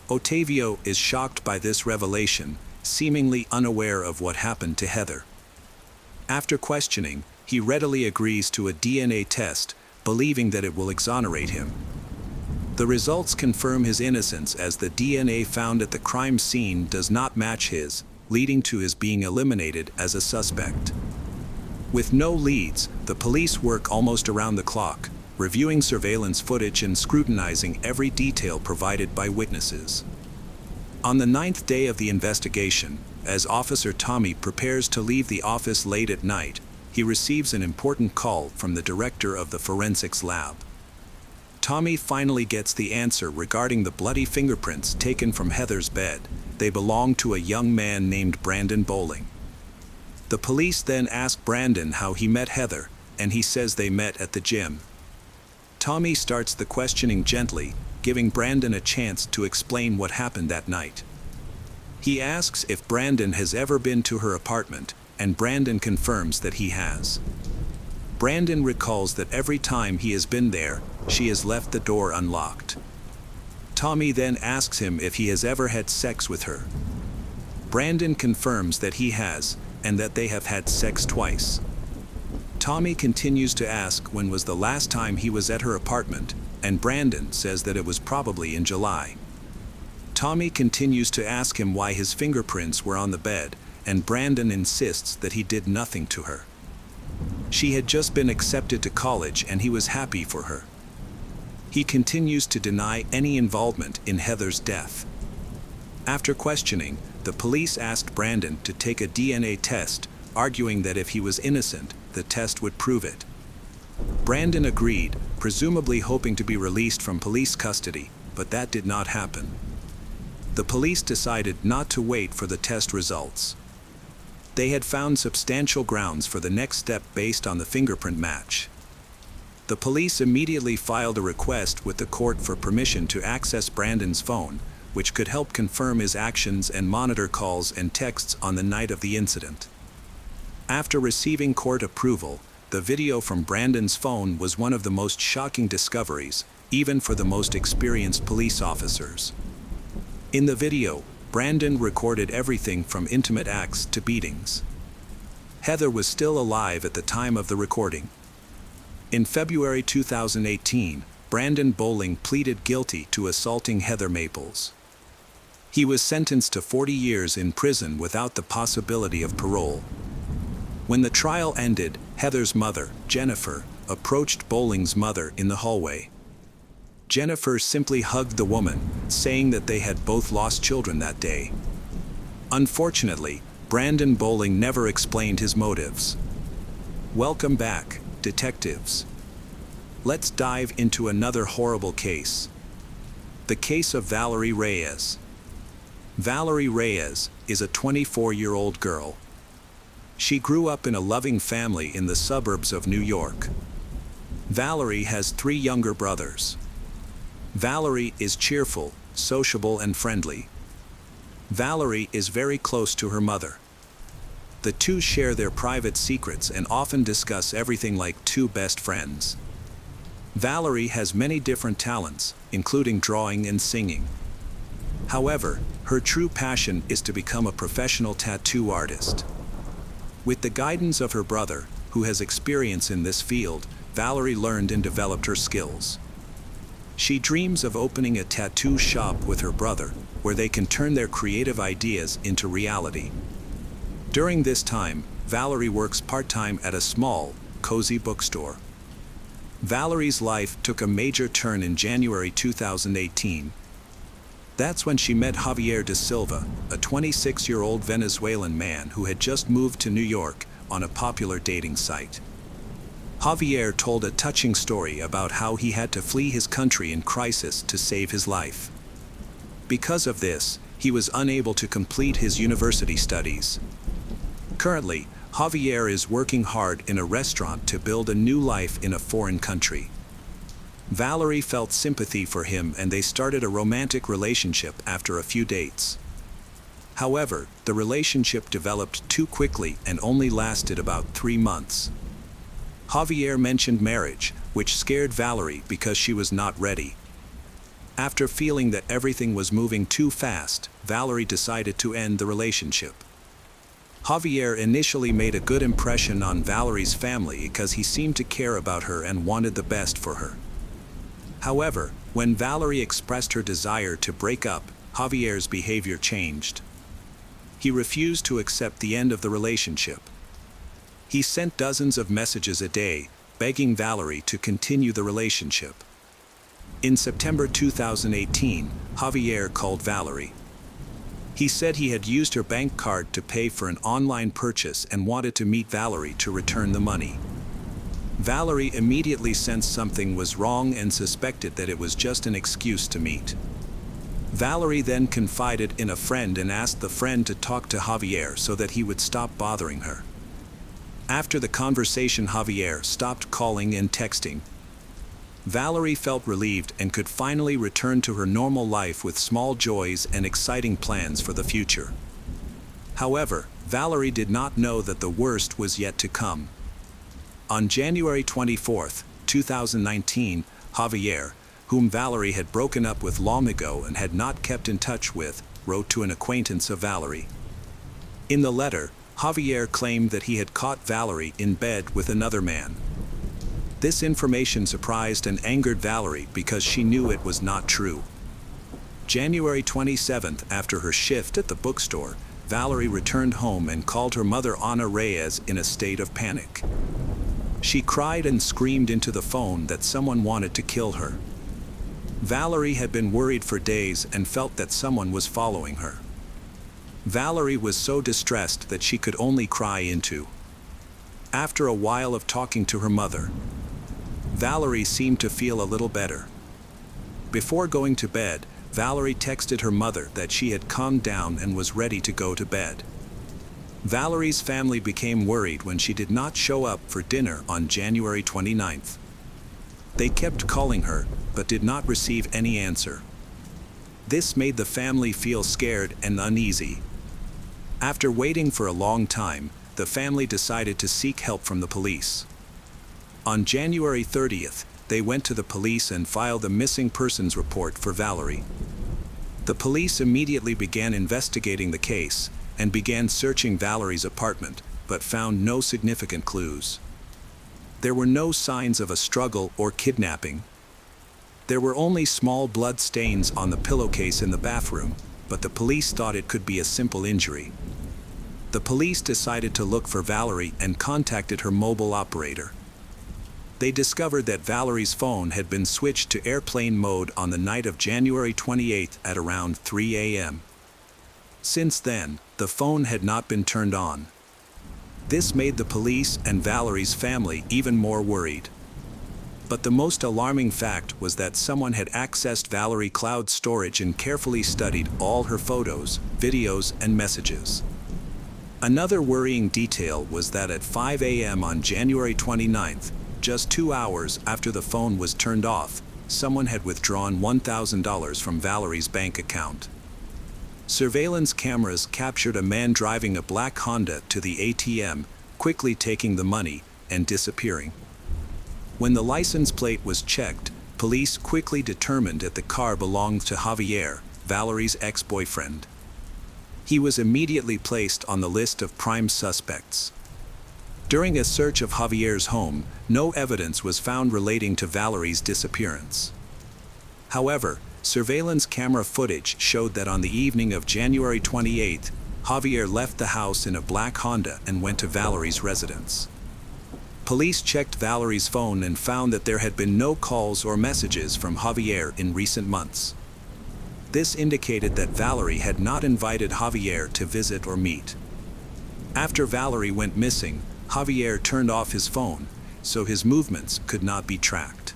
Ottavio is shocked by this revelation, seemingly unaware of what happened to Heather. After questioning, he readily agrees to a DNA test, believing that it will exonerate him. The results confirm his innocence, as the DNA found at the crime scene does not match his, leading to his being eliminated as a suspect. With no leads, the police work almost around the clock, reviewing surveillance footage and scrutinizing every detail provided by witnesses. On the 9th day of the investigation, as Officer Tommy prepares to leave the office late at night, he receives an important call from the director of the forensics lab. Tommy finally gets the answer regarding the bloody fingerprints taken from Heather's bed. They belong to a young man named Brandon Bowling. The police then ask Brandon how he met Heather, and he says they met at the gym. Tommy starts the questioning gently, giving Brandon a chance to explain what happened that night. He asks if Brandon has ever been to her apartment, and Brandon confirms that he has. Brandon recalls that every time he has been there, she has left the door unlocked. Tommy then asks him if he has ever had sex with her. Brandon confirms that he has, and that they have had sex twice. Tommy continues to ask when was the last time he was at her apartment, and Brandon says that it was probably in July. Tommy continues to ask him why his fingerprints were on the bed, and Brandon insists that he did nothing to her. She had just been accepted to college and he was happy for her. He continues to deny any involvement in Heather's death. After questioning, the police asked Brandon to take a DNA test, arguing that if he was innocent, the test would prove it. Brandon agreed, presumably hoping to be released from police custody, but that did not happen. The police decided not to wait for the test results. They had found substantial grounds for the next step based on the fingerprint match. The police immediately filed a request with the court for permission to access Brandon's phone, which could help confirm his actions and monitor calls and texts on the night of the incident. After receiving court approval, the video from Brandon's phone was one of the most shocking discoveries, even for the most experienced police officers. In the video, Brandon recorded everything from intimate acts to beatings. Heather was still alive at the time of the recording. In February 2018, Brandon Bowling pleaded guilty to assaulting Heather Maples. He was sentenced to 40 years in prison without the possibility of parole. When the trial ended, Heather's mother, Jennifer, approached Bowling's mother in the hallway. Jennifer simply hugged the woman, saying that they had both lost children that day. Unfortunately, Brandon Bowling never explained his motives. Welcome back, detectives. Let's dive into another horrible case. The case of Valerie Reyes. Valerie Reyes is a 24-year-old girl. She grew up in a loving family in the suburbs of New York. Valerie has 3 younger brothers. Valerie is cheerful, sociable, and friendly. Valerie is very close to her mother. The two share their private secrets and often discuss everything like 2 best friends. Valerie has many different talents, including drawing and singing. However, her true passion is to become a professional tattoo artist. With the guidance of her brother, who has experience in this field, Valerie learned and developed her skills. She dreams of opening a tattoo shop with her brother, where they can turn their creative ideas into reality. During this time, Valerie works part-time at a small, cozy bookstore. Valerie's life took a major turn in January 2018. That's when she met Javier da Silva, a 26-year-old Venezuelan man who had just moved to New York on a popular dating site. Javier told a touching story about how he had to flee his country in crisis to save his life. Because of this, he was unable to complete his university studies. Currently, Javier is working hard in a restaurant to build a new life in a foreign country. Valerie felt sympathy for him and they started a romantic relationship after a few dates. However, the relationship developed too quickly and only lasted about 3 months. Javier mentioned marriage, which scared Valerie because she was not ready. After feeling that everything was moving too fast, Valerie decided to end the relationship. Javier initially made a good impression on Valerie's family because he seemed to care about her and wanted the best for her. However, when Valerie expressed her desire to break up, Javier's behavior changed. He refused to accept the end of the relationship. He sent dozens of messages a day, begging Valerie to continue the relationship. In September 2018, Javier called Valerie. He said he had used her bank card to pay for an online purchase and wanted to meet Valerie to return the money. Valerie immediately sensed something was wrong and suspected that it was just an excuse to meet. Valerie then confided in a friend and asked the friend to talk to Javier so that he would stop bothering her. After the conversation, Javier stopped calling and texting. Valerie felt relieved and could finally return to her normal life with small joys and exciting plans for the future. However, Valerie did not know that the worst was yet to come. On January 24, 2019, Javier, whom Valerie had broken up with long ago and had not kept in touch with, wrote to an acquaintance of Valerie. In the letter, Javier claimed that he had caught Valerie in bed with another man. This information surprised and angered Valerie because she knew it was not true. January 27th, after her shift at the bookstore, Valerie returned home and called her mother Ana Reyes in a state of panic. She cried and screamed into the phone that someone wanted to kill her. Valerie had been worried for days and felt that someone was following her. Valerie was so distressed that she could only cry into. After a while of talking to her mother, Valerie seemed to feel a little better. Before going to bed, Valerie texted her mother that she had calmed down and was ready to go to bed. Valerie's family became worried when she did not show up for dinner on January 29th. They kept calling her, but did not receive any answer. This made the family feel scared and uneasy. After waiting for a long time, the family decided to seek help from the police. On January 30th, they went to the police and filed a missing persons report for Valerie. The police immediately began investigating the case and began searching Valerie's apartment, but found no significant clues. There were no signs of a struggle or kidnapping. There were only small blood stains on the pillowcase in the bathroom, but the police thought it could be a simple injury. The police decided to look for Valerie and contacted her mobile operator. They discovered that Valerie's phone had been switched to airplane mode on the night of January 28th at around 3 a.m. Since then, the phone had not been turned on. This made the police and Valerie's family even more worried. But the most alarming fact was that someone had accessed Valerie's cloud storage and carefully studied all her photos, videos, and messages. Another worrying detail was that at 5 a.m. on January 29th, Just 2 hours after the phone was turned off, someone had withdrawn $1,000 from Valerie's bank account. Surveillance cameras captured a man driving a black Honda to the ATM, quickly taking the money and disappearing. When the license plate was checked, police quickly determined that the car belonged to Javier, Valerie's ex-boyfriend. He was immediately placed on the list of prime suspects. During a search of Javier's home, no evidence was found relating to Valerie's disappearance. However, surveillance camera footage showed that on the evening of January 28, Javier left the house in a black Honda and went to Valerie's residence. Police checked Valerie's phone and found that there had been no calls or messages from Javier in recent months. This indicated that Valerie had not invited Javier to visit or meet. After Valerie went missing, Javier turned off his phone, so his movements could not be tracked.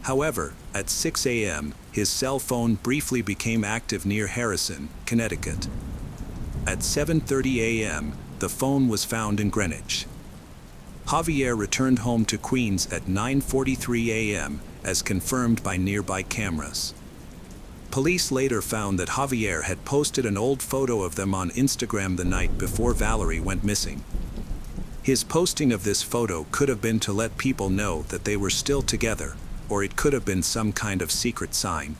However, at 6 a.m., his cell phone briefly became active near Harrison, Connecticut. At 7:30 a.m., the phone was found in Greenwich. Javier returned home to Queens at 9:43 a.m., as confirmed by nearby cameras. Police later found that Javier had posted an old photo of them on Instagram the night before Valerie went missing. His posting of this photo could have been to let people know that they were still together, or it could have been some kind of secret sign.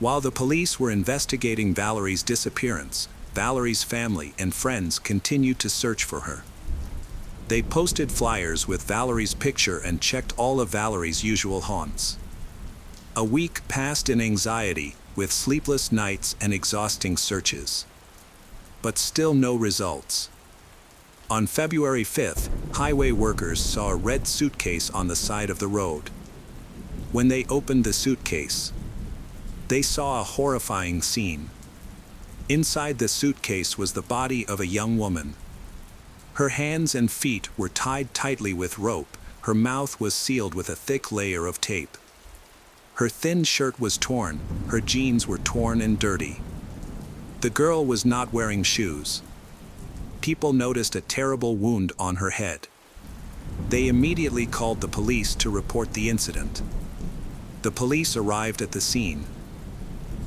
While the police were investigating Valerie's disappearance, Valerie's family and friends continued to search for her. They posted flyers with Valerie's picture and checked all of Valerie's usual haunts. A week passed in anxiety, with sleepless nights and exhausting searches. But still no results. On February 5th, highway workers saw a red suitcase on the side of the road. When they opened the suitcase, they saw a horrifying scene. Inside the suitcase was the body of a young woman. Her hands and feet were tied tightly with rope, her mouth was sealed with a thick layer of tape. Her thin shirt was torn, her jeans were torn and dirty. The girl was not wearing shoes. People noticed a terrible wound on her head. They immediately called the police to report the incident. The police arrived at the scene.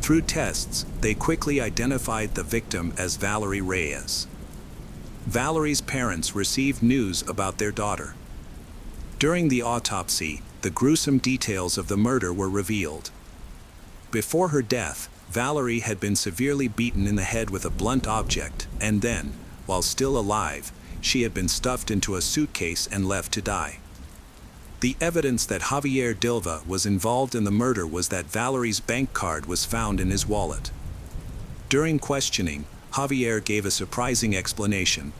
Through tests, they quickly identified the victim as Valerie Reyes. Valerie's parents received news about their daughter. During the autopsy, the gruesome details of the murder were revealed. Before her death, Valerie had been severely beaten in the head with a blunt object, and then, while still alive, she had been stuffed into a suitcase and left to die. The evidence that Javier Dilva was involved in the murder was that Valerie's bank card was found in his wallet. During questioning, Javier gave a surprising explanation.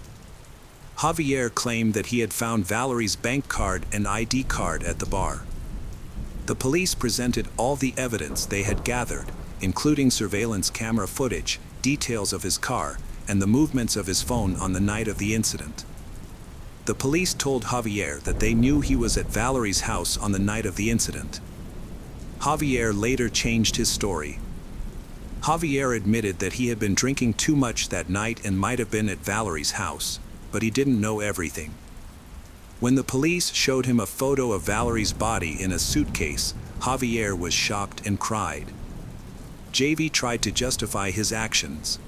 Javier claimed that he had found Valerie's bank card and ID card at the bar. The police presented all the evidence they had gathered, including surveillance camera footage, details of his car, and the movements of his phone on the night of the incident. The police told Javier that they knew he was at Valerie's house on the night of the incident. Javier later changed his story. Javier admitted that he had been drinking too much that night and might have been at Valerie's house, but he didn't know everything. When the police showed him a photo of Valerie's body in a suitcase, Javier was shocked and cried. JV tried to justify his actions.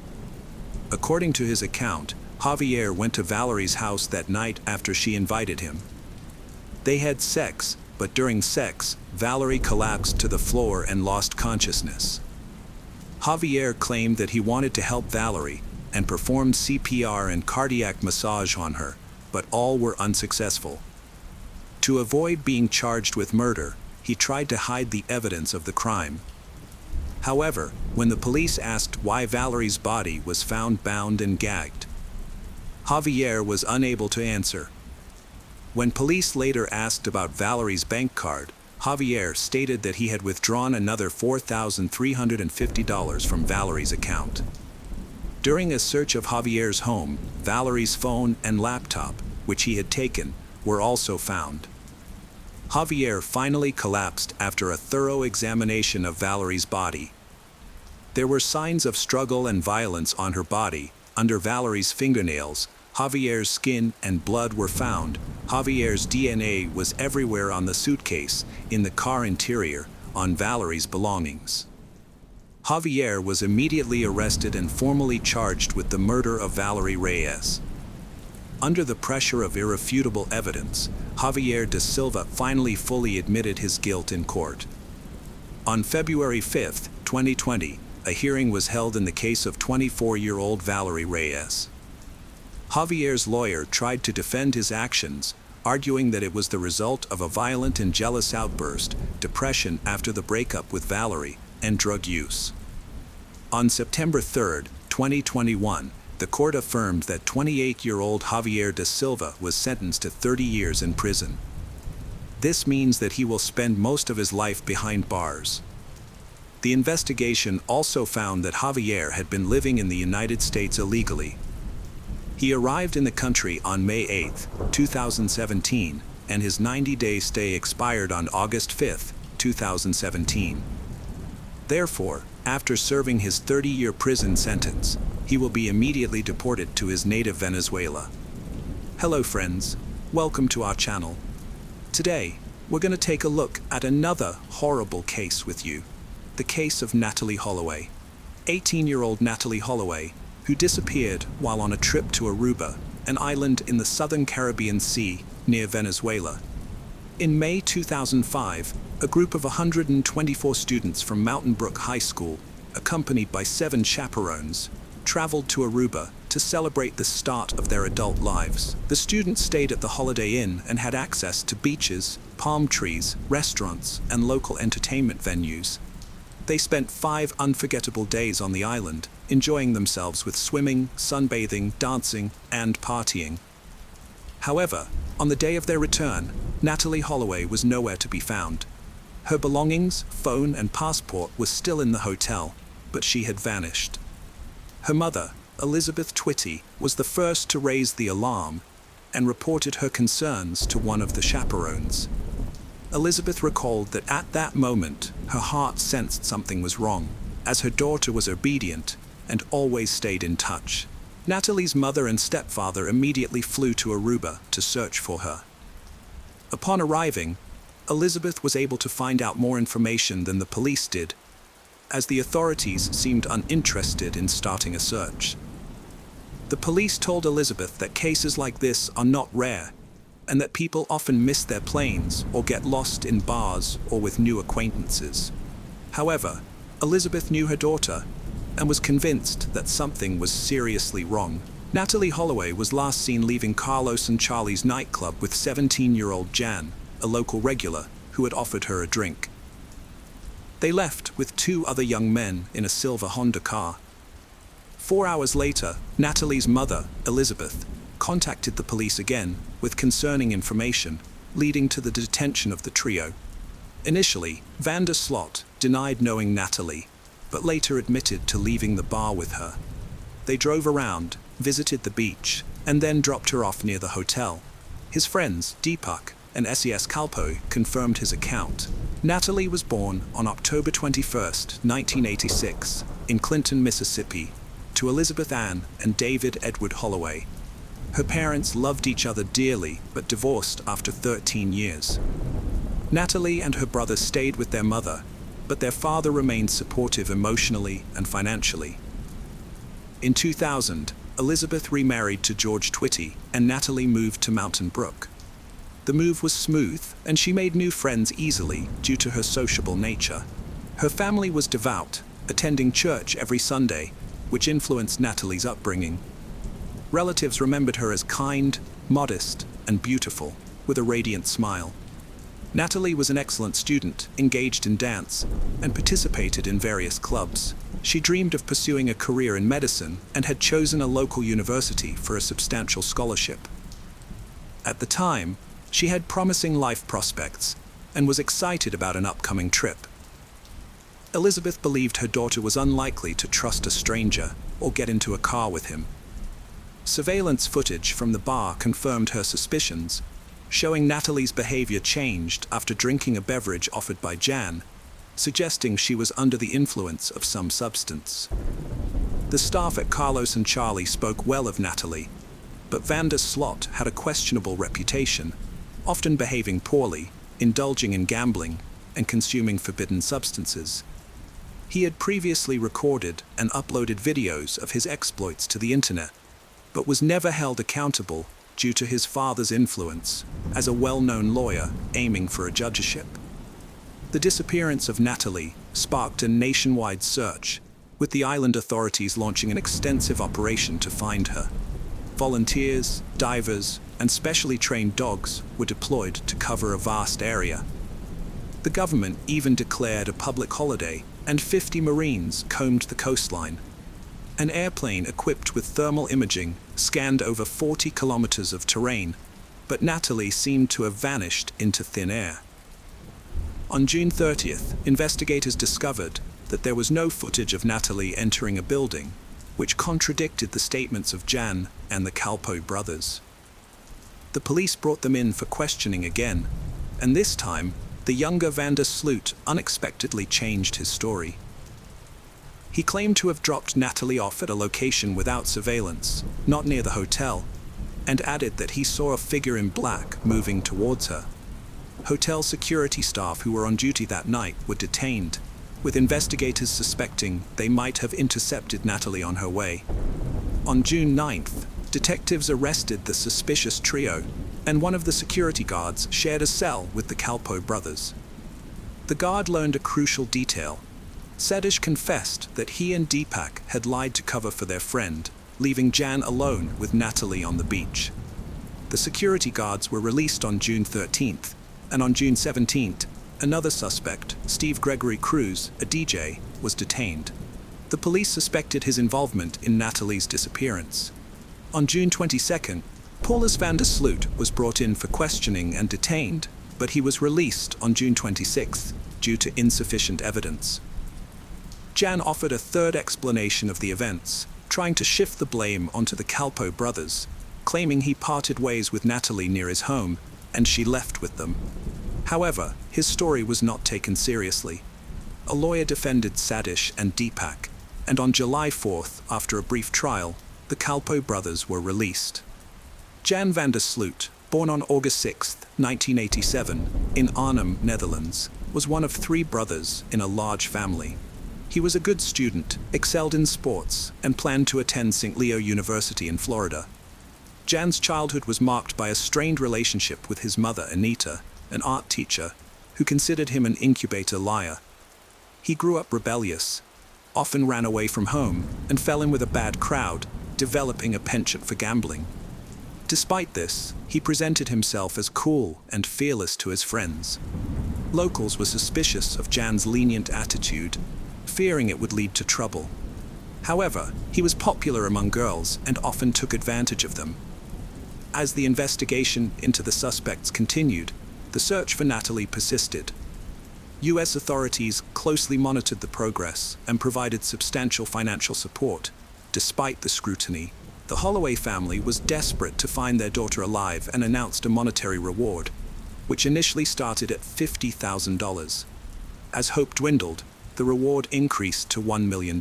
According to his account, Javier went to Valerie's house that night after she invited him. They had sex, but during sex, Valerie collapsed to the floor and lost consciousness. Javier claimed that he wanted to help Valerie and performed CPR and cardiac massage on her, but all were unsuccessful. To avoid being charged with murder, he tried to hide the evidence of the crime. However, when the police asked why Valerie's body was found bound and gagged, Javier was unable to answer. When police later asked about Valerie's bank card, Javier stated that he had withdrawn another $4,350 from Valerie's account. During a search of Javier's home, Valerie's phone and laptop, which he had taken, were also found. Javier finally collapsed after a thorough examination of Valerie's body. There were signs of struggle and violence on her body, under Valerie's fingernails, Javier's skin and blood were found. Javier's DNA was everywhere on the suitcase, in the car interior, on Valerie's belongings. Javier was immediately arrested and formally charged with the murder of Valerie Reyes. Under the pressure of irrefutable evidence, Javier da Silva finally fully admitted his guilt in court. On February 5, 2020, a hearing was held in the case of 24-year-old Valerie Reyes. Javier's lawyer tried to defend his actions, arguing that it was the result of a violent and jealous outburst, depression after the breakup with Valerie, and drug use. On September 3, 2021, the court affirmed that 28-year-old Javier da Silva was sentenced to 30 years in prison. This means that he will spend most of his life behind bars. The investigation also found that Javier had been living in the United States illegally. He arrived in the country on May 8, 2017, and his 90-day stay expired on August 5, 2017. Therefore, after serving his 30-year prison sentence, he will be immediately deported to his native Venezuela. Hello friends, welcome to our channel. Today, we're going to take a look at another horrible case with you. The case of Natalee Holloway. 18-year-old Natalee Holloway, who disappeared while on a trip to Aruba, an island in the southern Caribbean Sea near Venezuela. In May 2005, a group of 124 students from Mountain Brook High School, accompanied by 7 chaperones, traveled to Aruba to celebrate the start of their adult lives. The students stayed at the Holiday Inn and had access to beaches, palm trees, restaurants, and local entertainment venues. They spent 5 unforgettable days on the island, enjoying themselves with swimming, sunbathing, dancing, and partying. However, on the day of their return, Natalee Holloway was nowhere to be found. Her belongings, phone, and passport were still in the hotel, but she had vanished. Her mother, Elizabeth Twitty, was the first to raise the alarm and reported her concerns to one of the chaperones. Elizabeth recalled that at that moment, her heart sensed something was wrong, as her daughter was obedient and always stayed in touch. Natalee's mother and stepfather immediately flew to Aruba to search for her. Upon arriving, Elizabeth was able to find out more information than the police did, as the authorities seemed uninterested in starting a search. The police told Elizabeth that cases like this are not rare, and that people often miss their planes or get lost in bars or with new acquaintances. However, Elizabeth knew her daughter and was convinced that something was seriously wrong. Natalee Holloway was last seen leaving Carlos and Charlie's nightclub with 17-year-old Jan, a local regular, who had offered her a drink. They left with 2 other young men in a silver Honda car. 4 hours later, Natalee's mother, Elizabeth, contacted the police again with concerning information, leading to the detention of the trio. Initially, Van der Slot denied knowing Natalee, but later admitted to leaving the bar with her. They drove around, visited the beach, and then dropped her off near the hotel. His friends, Deepak and SES Kalpo, confirmed his account. Natalee was born on October 21, 1986, in Clinton, Mississippi, to Elizabeth Ann and David Edward Holloway. Her parents loved each other dearly, but divorced after 13 years. Natalee and her brother stayed with their mother, but their father remained supportive emotionally and financially. In 2000, Elizabeth remarried to George Twitty, and Natalee moved to Mountain Brook. The move was smooth, and she made new friends easily due to her sociable nature. Her family was devout, attending church every Sunday, which influenced Natalee's upbringing. Relatives remembered her as kind, modest, and beautiful, with a radiant smile. Natalee was an excellent student, engaged in dance, and participated in various clubs. She dreamed of pursuing a career in medicine and had chosen a local university for a substantial scholarship. At the time, she had promising life prospects and was excited about an upcoming trip. Elizabeth believed her daughter was unlikely to trust a stranger or get into a car with him. Surveillance footage from the bar confirmed her suspicions, showing Natalee's behavior changed after drinking a beverage offered by Jan, suggesting she was under the influence of some substance. The staff at Carlos and Charlie spoke well of Natalee, but van der Slot had a questionable reputation, often behaving poorly, indulging in gambling, and consuming forbidden substances. He had previously recorded and uploaded videos of his exploits to the internet, but was never held accountable due to his father's influence as a well-known lawyer aiming for a judgeship. The disappearance of Natalie sparked a nationwide search, with the island authorities launching an extensive operation to find her. Volunteers, divers, and specially trained dogs were deployed to cover a vast area. The government even declared a public holiday, and 50 Marines combed the coastline. An airplane equipped with thermal imaging scanned over 40 kilometers of terrain, but Natalie seemed to have vanished into thin air. On June 30th, investigators discovered that there was no footage of Natalie entering a building, which contradicted the statements of Jan and the Kalpoe brothers. The police brought them in for questioning again, and this time, the younger van der Sloot unexpectedly changed his story. He claimed to have dropped Natalie off at a location without surveillance, not near the hotel, and added that he saw a figure in black moving towards her. Hotel security staff who were on duty that night were detained, with investigators suspecting they might have intercepted Natalie on her way. On June 9th, detectives arrested the suspicious trio, and one of the security guards shared a cell with the Kalpoe brothers. The guard learned a crucial detail. Sadish confessed that he and Deepak had lied to cover for their friend, leaving Jan alone with Natalie on the beach. The security guards were released on June 13th, and on June 17th, another suspect, Steve Gregory Cruz, a DJ, was detained. The police suspected his involvement in Natalie's disappearance. On June 22nd, Paulus van der Sloot was brought in for questioning and detained, but he was released on June 26th due to insufficient evidence. Jan offered a third explanation of the events, trying to shift the blame onto the Kalpoe brothers, claiming he parted ways with Natalie near his home and she left with them. However, his story was not taken seriously. A lawyer defended Sadish and Deepak, and on July 4th, after a brief trial, the Kalpoe brothers were released. Jan van der Sloot, born on August 6, 1987, in Arnhem, Netherlands, was one of 3 brothers in a large family. He was a good student, excelled in sports, and planned to attend St. Leo University in Florida. Jan's childhood was marked by a strained relationship with his mother, Anita, an art teacher, who considered him an incubator liar. He grew up rebellious, often ran away from home, and fell in with a bad crowd, developing a penchant for gambling. Despite this, he presented himself as cool and fearless to his friends. Locals were suspicious of Jan's lenient attitude, fearing it would lead to trouble. However, he was popular among girls and often took advantage of them. As the investigation into the suspects continued, the search for Natalie persisted. U.S. authorities closely monitored the progress and provided substantial financial support. Despite the scrutiny, the Holloway family was desperate to find their daughter alive and announced a monetary reward, which initially started at $50,000. As hope dwindled, the reward increased to $1 million.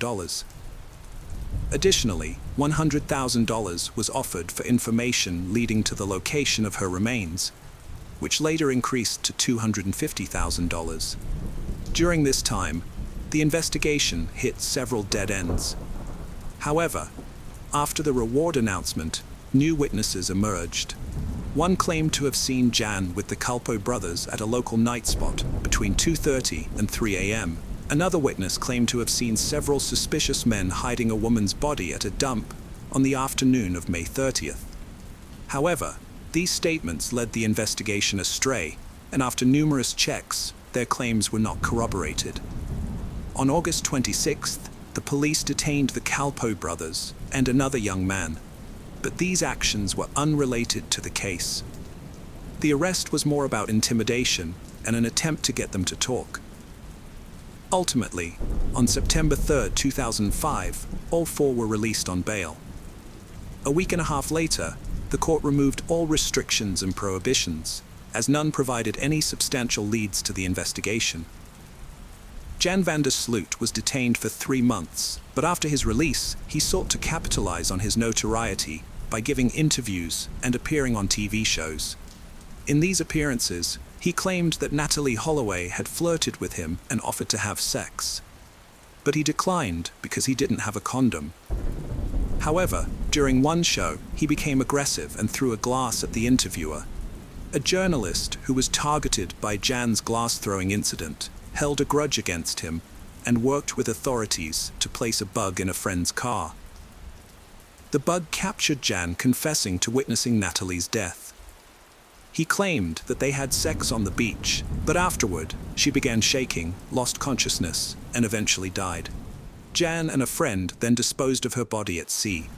Additionally, $100,000 was offered for information leading to the location of her remains, which later increased to $250,000. During this time, the investigation hit several dead ends. However, after the reward announcement, new witnesses emerged. One claimed to have seen Jan with the Kalpoe brothers at a local night spot between 2:30 and 3 a.m. Another witness claimed to have seen several suspicious men hiding a woman's body at a dump on the afternoon of May 30th. However, these statements led the investigation astray, and after numerous checks, their claims were not corroborated. On August 26th, the police detained the Kalpoe brothers and another young man, but these actions were unrelated to the case. The arrest was more about intimidation and an attempt to get them to talk. Ultimately, on September 3, 2005, all 4 were released on bail. A week and a half later, the court removed all restrictions and prohibitions, as none provided any substantial leads to the investigation. Jan van der Sloot was detained for 3 months, but after his release, he sought to capitalize on his notoriety by giving interviews and appearing on TV shows. In these appearances, he claimed that Natalee Holloway had flirted with him and offered to have sex. But he declined because he didn't have a condom. However, during one show, he became aggressive and threw a glass at the interviewer. A journalist who was targeted by Jan's glass-throwing incident held a grudge against him and worked with authorities to place a bug in a friend's car. The bug captured Jan confessing to witnessing Natalee's death. He claimed that they had sex on the beach, but afterward, she began shaking, lost consciousness, and eventually died. Jan and a friend then disposed of her body at sea.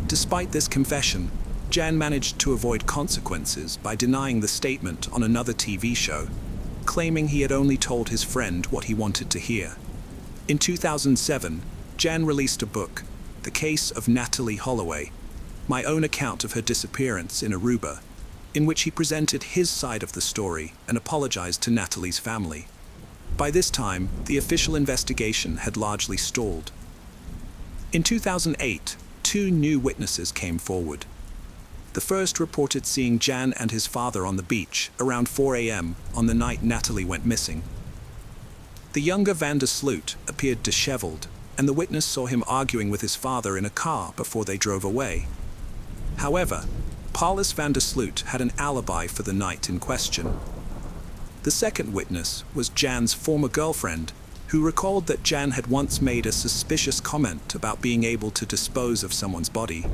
Despite this confession, Jan managed to avoid consequences by denying the statement on another TV show, claiming he had only told his friend what he wanted to hear. In 2007, Jan released a book, The Case of Natalee Holloway, My Own Account of Her Disappearance in Aruba, in which he presented his side of the story and apologized to Natalee's family. By this time, the official investigation had largely stalled. In 2008, 2 new witnesses came forward. The first reported seeing Jan and his father on the beach around 4 a.m. on the night Natalee went missing. The younger Van der Sloot appeared disheveled, and the witness saw him arguing with his father in a car before they drove away. However, Paulus Van der Sloot had an alibi for the night in question. The second witness was Jan's former girlfriend, who recalled that Jan had once made a suspicious comment about being able to dispose of someone's body.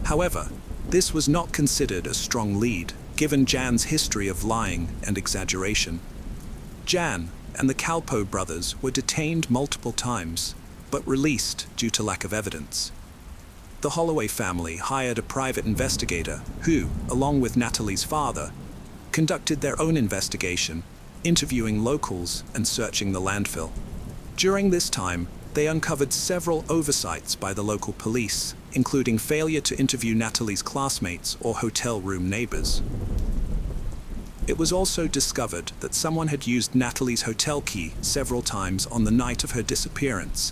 However, this was not considered a strong lead, given Jan's history of lying and exaggeration. Jan and the Kalpoe brothers were detained multiple times, but released due to lack of evidence. The Holloway family hired a private investigator who, along with Natalee's father, conducted their own investigation, interviewing locals and searching the landfill. During this time, they uncovered several oversights by the local police, including failure to interview Natalee's classmates or hotel room neighbors. It was also discovered that someone had used Natalee's hotel key several times on the night of her disappearance,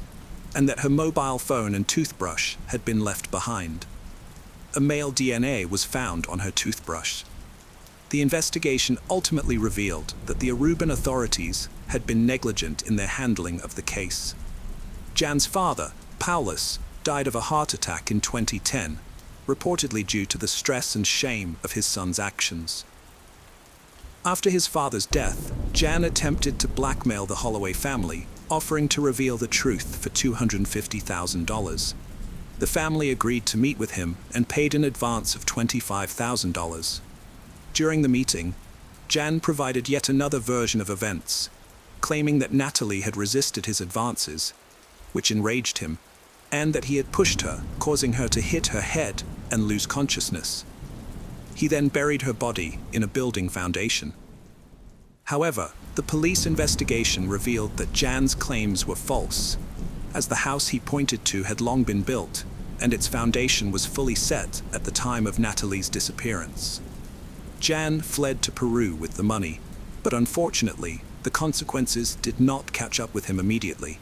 and that her mobile phone and toothbrush had been left behind. A male DNA was found on her toothbrush. The investigation ultimately revealed that the Aruban authorities had been negligent in their handling of the case. Jan's father, Paulus, died of a heart attack in 2010, reportedly due to the stress and shame of his son's actions. After his father's death, Jan attempted to blackmail the Holloway family, offering to reveal the truth for $250,000. The family agreed to meet with him and paid an advance of $25,000. During the meeting, Jan provided yet another version of events, claiming that Natalee had resisted his advances, which enraged him, and that he had pushed her, causing her to hit her head and lose consciousness. He then buried her body in a building foundation. However, the police investigation revealed that Jan's claims were false, as the house he pointed to had long been built, and its foundation was fully set at the time of Natalee's disappearance. Jan fled to Peru with the money, but unfortunately, the consequences did not catch up with him immediately.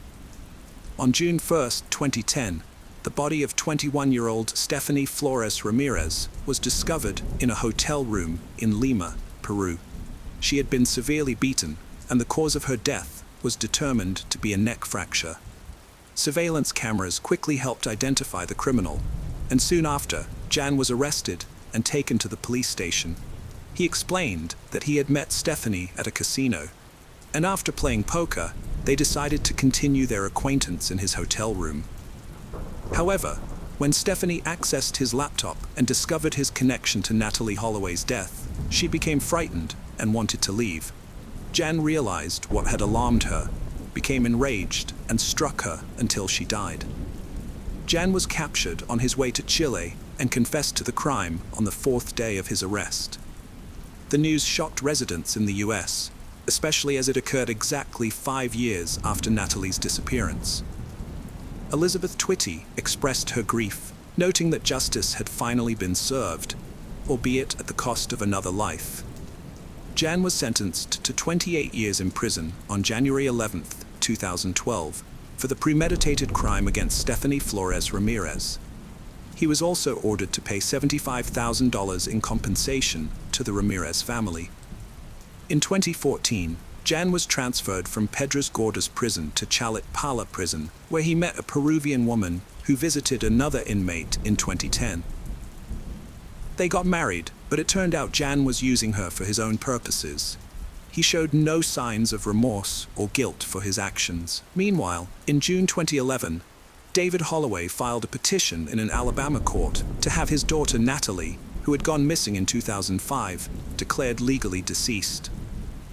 On June 1, 2010, the body of 21-year-old Stephanie Flores Ramirez was discovered in a hotel room in Lima, Peru. She had been severely beaten, and the cause of her death was determined to be a neck fracture. Surveillance cameras quickly helped identify the criminal, and soon after, Jan was arrested and taken to the police station. He explained that he had met Stephanie at a casino, and after playing poker, they decided to continue their acquaintance in his hotel room. However, when Stephanie accessed his laptop and discovered his connection to Natalee Holloway's death, she became frightened and wanted to leave. Jan realized what had alarmed her, became enraged, and struck her until she died. Jan was captured on his way to Chile and confessed to the crime on the 4th day of his arrest. The news shocked residents in the US, especially as it occurred exactly 5 years after Natalee's disappearance. Elizabeth Twitty expressed her grief, noting that justice had finally been served, albeit at the cost of another life. Jan was sentenced to 28 years in prison on January 11, 2012, for the premeditated crime against Stephanie Flores Ramirez. He was also ordered to pay $75,000 in compensation to the Ramirez family. In 2014, Jan was transferred from Pedras Gordas prison to Chalit-Pala prison, where he met a Peruvian woman who visited another inmate in 2010. They got married, but it turned out Jan was using her for his own purposes. He showed no signs of remorse or guilt for his actions. Meanwhile, in June 2011, David Holloway filed a petition in an Alabama court to have his daughter Natalie, who had gone missing in 2005, declared legally deceased.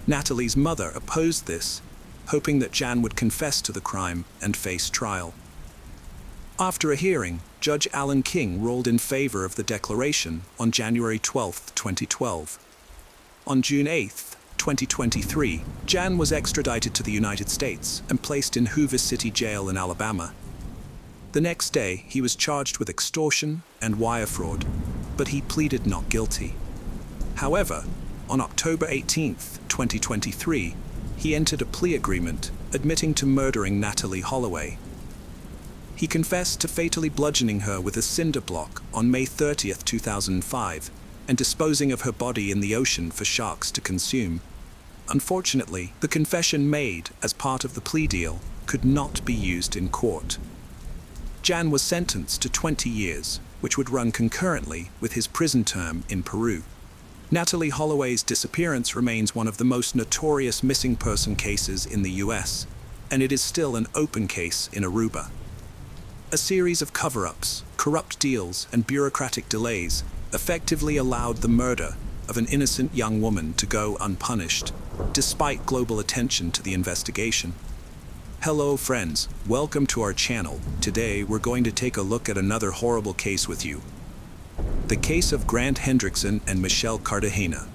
Natalie's mother opposed this, hoping that Jan would confess to the crime and face trial. After a hearing, Judge Alan King ruled in favor of the declaration on January 12, 2012. On June 8, 2023, Jan was extradited to the United States and placed in Hoover City Jail in Alabama. The next day, he was charged with extortion and wire fraud, but he pleaded not guilty. However, on October 18, 2023, he entered a plea agreement admitting to murdering Natalie Holloway. He confessed to fatally bludgeoning her with a cinder block on May 30, 2005, and disposing of her body in the ocean for sharks to consume. Unfortunately, the confession made as part of the plea deal could not be used in court. Jan was sentenced to 20 years, which would run concurrently with his prison term in Peru. Natalie Holloway's disappearance remains one of the most notorious missing person cases in the US, and it is still an open case in Aruba. A series of cover-ups, corrupt deals, and bureaucratic delays effectively allowed the murder of an innocent young woman to go unpunished, despite global attention to the investigation. Hello friends, welcome to our channel. Today we're going to take a look at another horrible case with you. The case of Grant Hendrickson and Michelle Cartagena.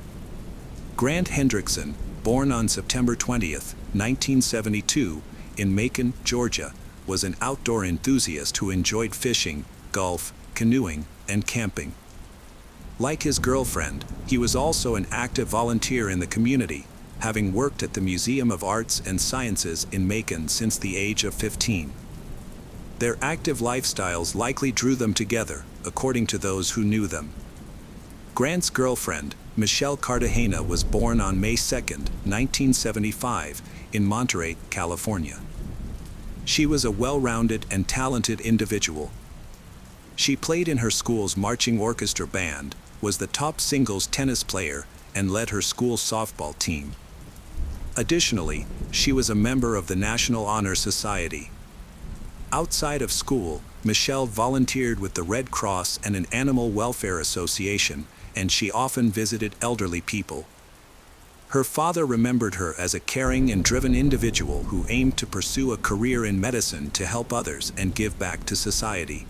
Grant Hendrickson, born on September 20th, 1972, in Macon, Georgia, was an outdoor enthusiast who enjoyed fishing, golf, canoeing, and camping. Like his girlfriend, he was also an active volunteer in the community, having worked at the Museum of Arts and Sciences in Macon since the age of 15. Their active lifestyles likely drew them together, according to those who knew them. Grant's girlfriend, Michelle Cartagena, was born on May 2, 1975, in Monterey, California. She was a well-rounded and talented individual. She played in her school's marching orchestra band, was the top singles tennis player, and led her school softball team. Additionally, she was a member of the National Honor Society. Outside of school, Michelle volunteered with the Red Cross and an animal welfare association, and she often visited elderly people. Her father remembered her as a caring and driven individual who aimed to pursue a career in medicine to help others and give back to society.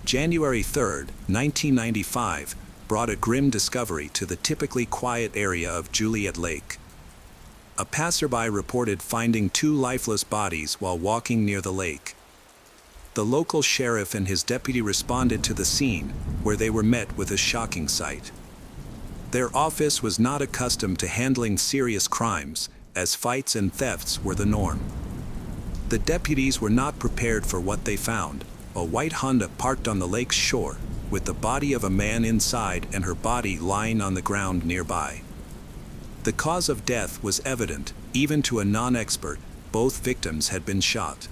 January 3, 1995, brought a grim discovery to the typically quiet area of Juliet Lake. A passerby reported finding two lifeless bodies while walking near the lake. The local sheriff and his deputy responded to the scene, where they were met with a shocking sight. Their office was not accustomed to handling serious crimes, as fights and thefts were the norm. The deputies were not prepared for what they found: a white Honda parked on the lake's shore, with the body of a man inside and her body lying on the ground nearby. The cause of death was evident, even to a non-expert. Both victims had been shot.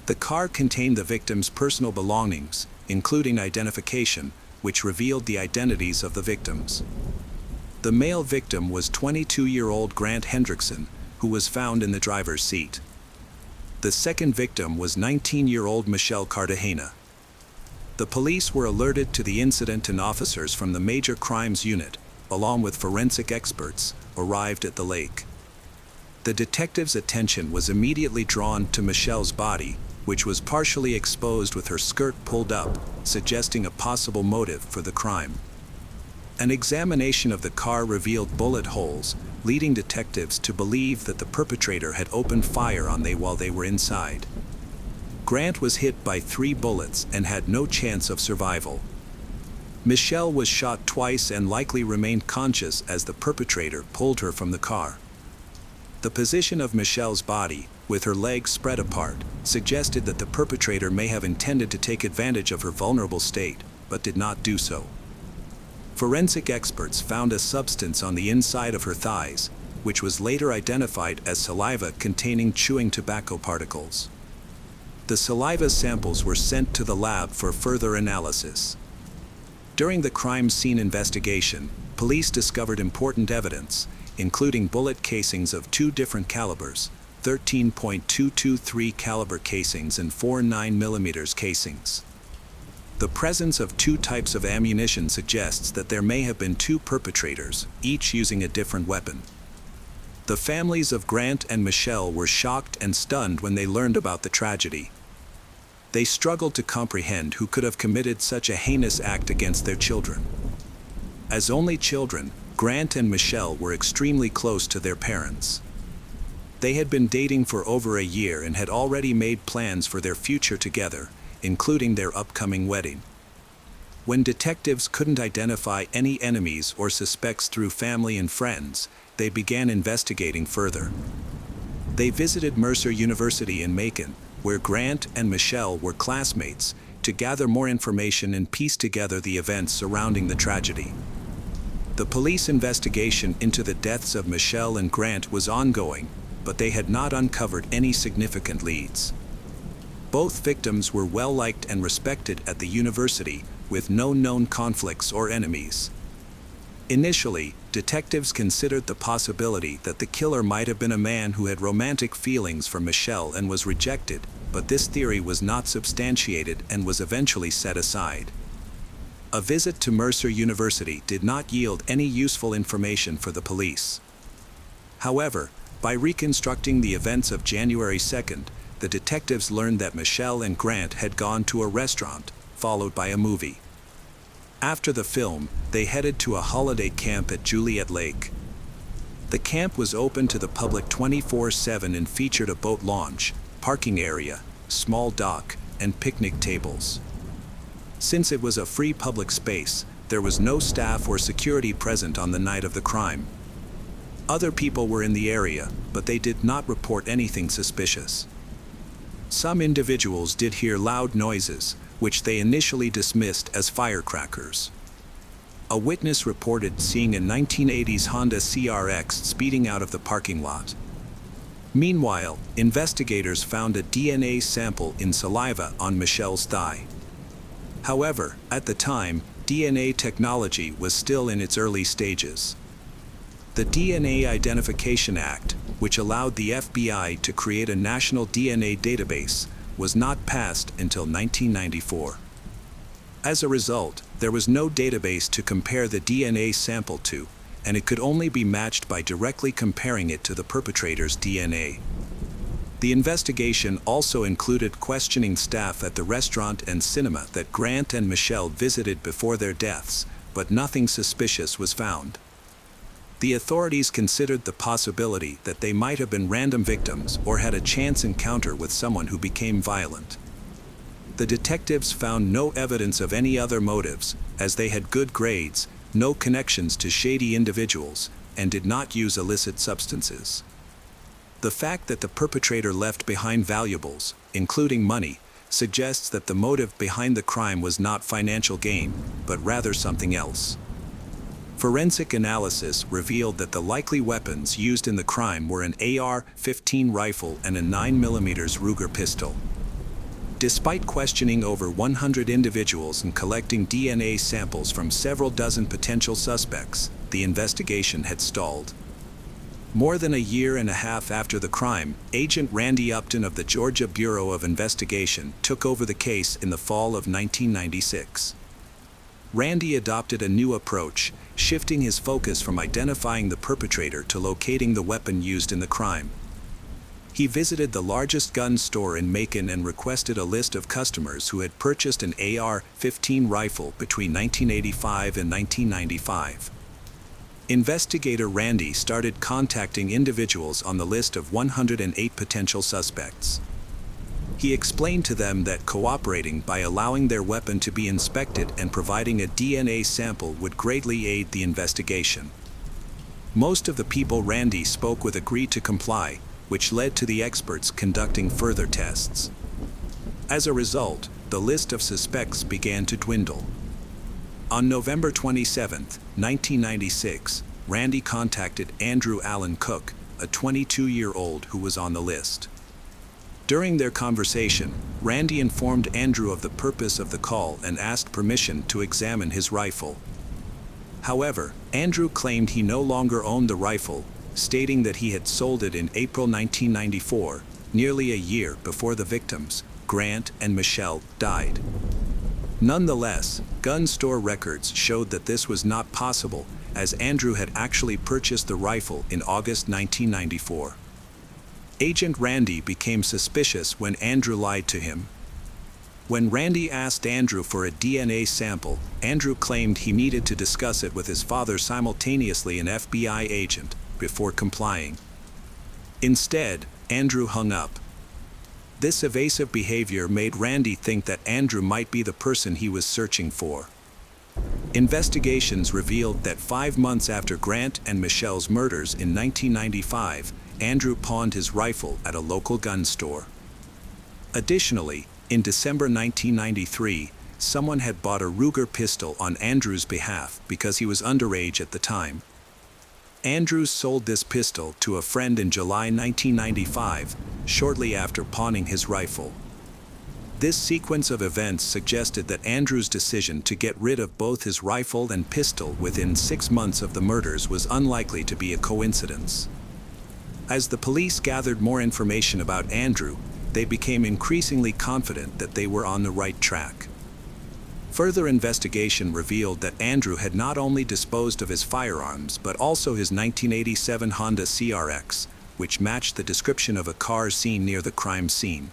The car contained the victims' personal belongings, including identification, which revealed the identities of the victims. The male victim was 22-year-old Grant Hendrickson, who was found in the driver's seat. The second victim was 19-year-old Michelle Cartagena. The police were alerted to the incident, and officers from the Major Crimes Unit, along with forensic experts, arrived at the lake. The detectives' attention was immediately drawn to Michelle's body, which was partially exposed with her skirt pulled up, suggesting a possible motive for the crime. An examination of the car revealed bullet holes, leading detectives to believe that the perpetrator had opened fire on them while they were inside. Grant was hit by 3 bullets and had no chance of survival. Michelle was shot twice and likely remained conscious as the perpetrator pulled her from the car. The position of Michelle's body with her legs spread apart, suggested that the perpetrator may have intended to take advantage of her vulnerable state, but did not do so. Forensic experts found a substance on the inside of her thighs, which was later identified as saliva containing chewing tobacco particles. The saliva samples were sent to the lab for further analysis. During the crime scene investigation, police discovered important evidence, including bullet casings of 2 different calibers, 13.223 caliber casings and 4 9mm casings. The presence of 2 types of ammunition suggests that there may have been 2 perpetrators, each using a different weapon. The families of Grant and Michelle were shocked and stunned when they learned about the tragedy. They struggled to comprehend who could have committed such a heinous act against their children. As only children, Grant and Michelle were extremely close to their parents. They had been dating for over a year and had already made plans for their future together, including their upcoming wedding. When detectives couldn't identify any enemies or suspects through family and friends, they began investigating further. They visited Mercer University in Macon, where Grant and Michelle were classmates, to gather more information and piece together the events surrounding the tragedy. The police investigation into the deaths of Michelle and Grant was ongoing, but they had not uncovered any significant leads. Both victims were well liked and respected at the university, with no known conflicts or enemies. Initially, detectives considered the possibility that the killer might have been a man who had romantic feelings for Michelle and was rejected, but this theory was not substantiated and was eventually set aside. A visit to Mercer University did not yield any useful information for the police. However, by reconstructing the events of January 2nd, the detectives learned that Michelle and Grant had gone to a restaurant, followed by a movie. After the film, they headed to a holiday camp at Juliet Lake. The camp was open to the public 24/7 and featured a boat launch, parking area, small dock, and picnic tables. Since it was a free public space, there was no staff or security present on the night of the crime. Other people were in the area, but they did not report anything suspicious. Some individuals did hear loud noises, which they initially dismissed as firecrackers. A witness reported seeing a 1980s Honda CRX speeding out of the parking lot. Meanwhile, investigators found a DNA sample in saliva on Michelle's thigh. However, at the time, DNA technology was still in its early stages. The DNA Identification Act, which allowed the FBI to create a national DNA database, was not passed until 1994. As a result, there was no database to compare the DNA sample to, and it could only be matched by directly comparing it to the perpetrator's DNA. The investigation also included questioning staff at the restaurant and cinema that Grant and Michelle visited before their deaths, but nothing suspicious was found. The authorities considered the possibility that they might have been random victims or had a chance encounter with someone who became violent. The detectives found no evidence of any other motives, as they had good grades, no connections to shady individuals, and did not use illicit substances. The fact that the perpetrator left behind valuables, including money, suggests that the motive behind the crime was not financial gain, but rather something else. Forensic analysis revealed that the likely weapons used in the crime were an AR-15 rifle and a 9mm Ruger pistol. Despite questioning over 100 individuals and collecting DNA samples from several dozen potential suspects, the investigation had stalled. More than a year and a half after the crime, Agent Randy Upton of the Georgia Bureau of Investigation took over the case in the fall of 1996. Randy adopted a new approach, shifting his focus from identifying the perpetrator to locating the weapon used in the crime. He visited the largest gun store in Macon and requested a list of customers who had purchased an AR-15 rifle between 1985 and 1995. Investigator Randy started contacting individuals on the list of 108 potential suspects. He explained to them that cooperating by allowing their weapon to be inspected and providing a DNA sample would greatly aid the investigation. Most of the people Randy spoke with agreed to comply, which led to the experts conducting further tests. As a result, the list of suspects began to dwindle. On November 27, 1996, Randy contacted Andrew Allen Cook, a 22-year-old who was on the list. During their conversation, Randy informed Andrew of the purpose of the call and asked permission to examine his rifle. However, Andrew claimed he no longer owned the rifle, stating that he had sold it in April 1994, nearly a year before the victims, Grant and Michelle, died. Nonetheless, gun store records showed that this was not possible, as Andrew had actually purchased the rifle in August 1994. Agent Randy became suspicious when Andrew lied to him. When Randy asked Andrew for a DNA sample, Andrew claimed he needed to discuss it with his father, simultaneously an FBI agent, before complying. Instead, Andrew hung up. This evasive behavior made Randy think that Andrew might be the person he was searching for. Investigations revealed that 5 months after Grant and Michelle's murders in 1995, Andrew pawned his rifle at a local gun store. Additionally, in December 1993, someone had bought a Ruger pistol on Andrew's behalf because he was underage at the time. Andrews sold this pistol to a friend in July 1995, shortly after pawning his rifle. This sequence of events suggested that Andrews' decision to get rid of both his rifle and pistol within 6 months of the murders was unlikely to be a coincidence. As the police gathered more information about Andrew, they became increasingly confident that they were on the right track. Further investigation revealed that Andrew had not only disposed of his firearms but also his 1987 Honda CRX, which matched the description of a car seen near the crime scene.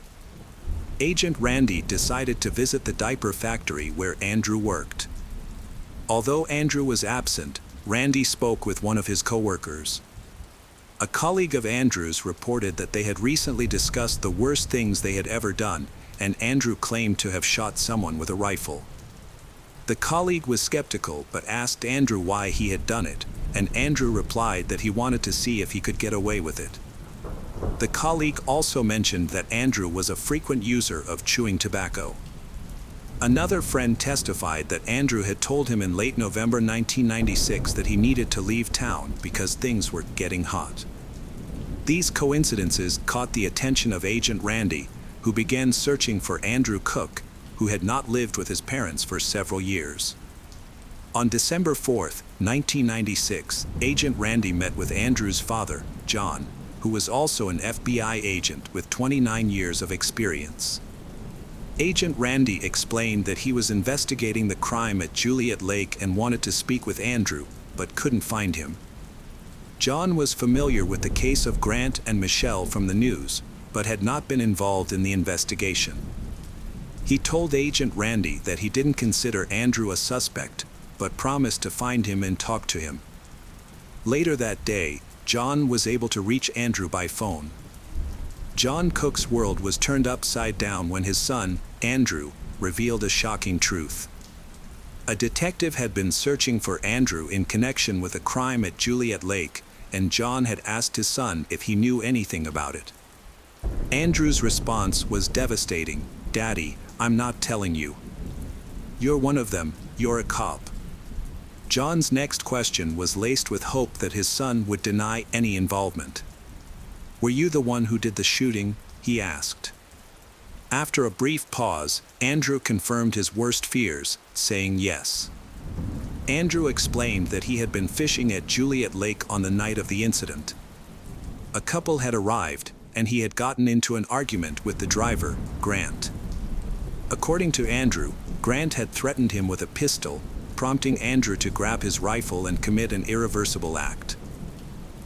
Agent Randy decided to visit the diaper factory where Andrew worked. Although Andrew was absent, Randy spoke with one of his coworkers. A colleague of Andrew's reported that they had recently discussed the worst things they had ever done, and Andrew claimed to have shot someone with a rifle. The colleague was skeptical but asked Andrew why he had done it, and Andrew replied that he wanted to see if he could get away with it. The colleague also mentioned that Andrew was a frequent user of chewing tobacco. Another friend testified that Andrew had told him in late November 1996 that he needed to leave town because things were getting hot. These coincidences caught the attention of Agent Randy, who began searching for Andrew Cook, who had not lived with his parents for several years. On December 4, 1996, Agent Randy met with Andrew's father, John, who was also an FBI agent with 29 years of experience. Agent Randy explained that he was investigating the crime at Juliet Lake and wanted to speak with Andrew, but couldn't find him. John was familiar with the case of Grant and Michelle from the news, but had not been involved in the investigation. He told Agent Randy that he didn't consider Andrew a suspect, but promised to find him and talk to him. Later that day, John was able to reach Andrew by phone. John Cook's world was turned upside down when his son, Andrew, revealed a shocking truth. A detective had been searching for Andrew in connection with a crime at Juliet Lake, and John had asked his son if he knew anything about it. Andrew's response was devastating. "Daddy, I'm not telling you. You're one of them, you're a cop." John's next question was laced with hope that his son would deny any involvement. "Were you the one who did the shooting?" he asked. After a brief pause, Andrew confirmed his worst fears, saying yes. Andrew explained that he had been fishing at Juliet Lake on the night of the incident. A couple had arrived, and he had gotten into an argument with the driver, Grant. According to Andrew, Grant had threatened him with a pistol, prompting Andrew to grab his rifle and commit an irreversible act.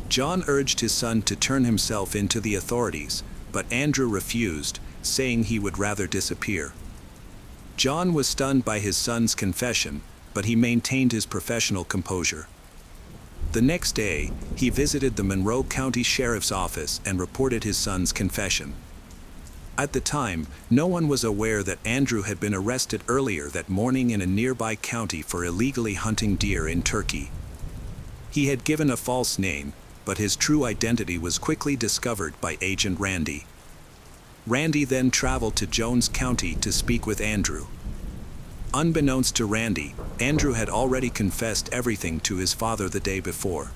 John urged his son to turn himself in to the authorities, but Andrew refused, saying he would rather disappear. John was stunned by his son's confession, but he maintained his professional composure. The next day, he visited the Monroe County Sheriff's Office and reported his son's confession. At the time, no one was aware that Andrew had been arrested earlier that morning in a nearby county for illegally hunting deer in Turkey. He had given a false name, but his true identity was quickly discovered by Agent Randy. Randy then traveled to Jones County to speak with Andrew. Unbeknownst to Randy, Andrew had already confessed everything to his father the day before.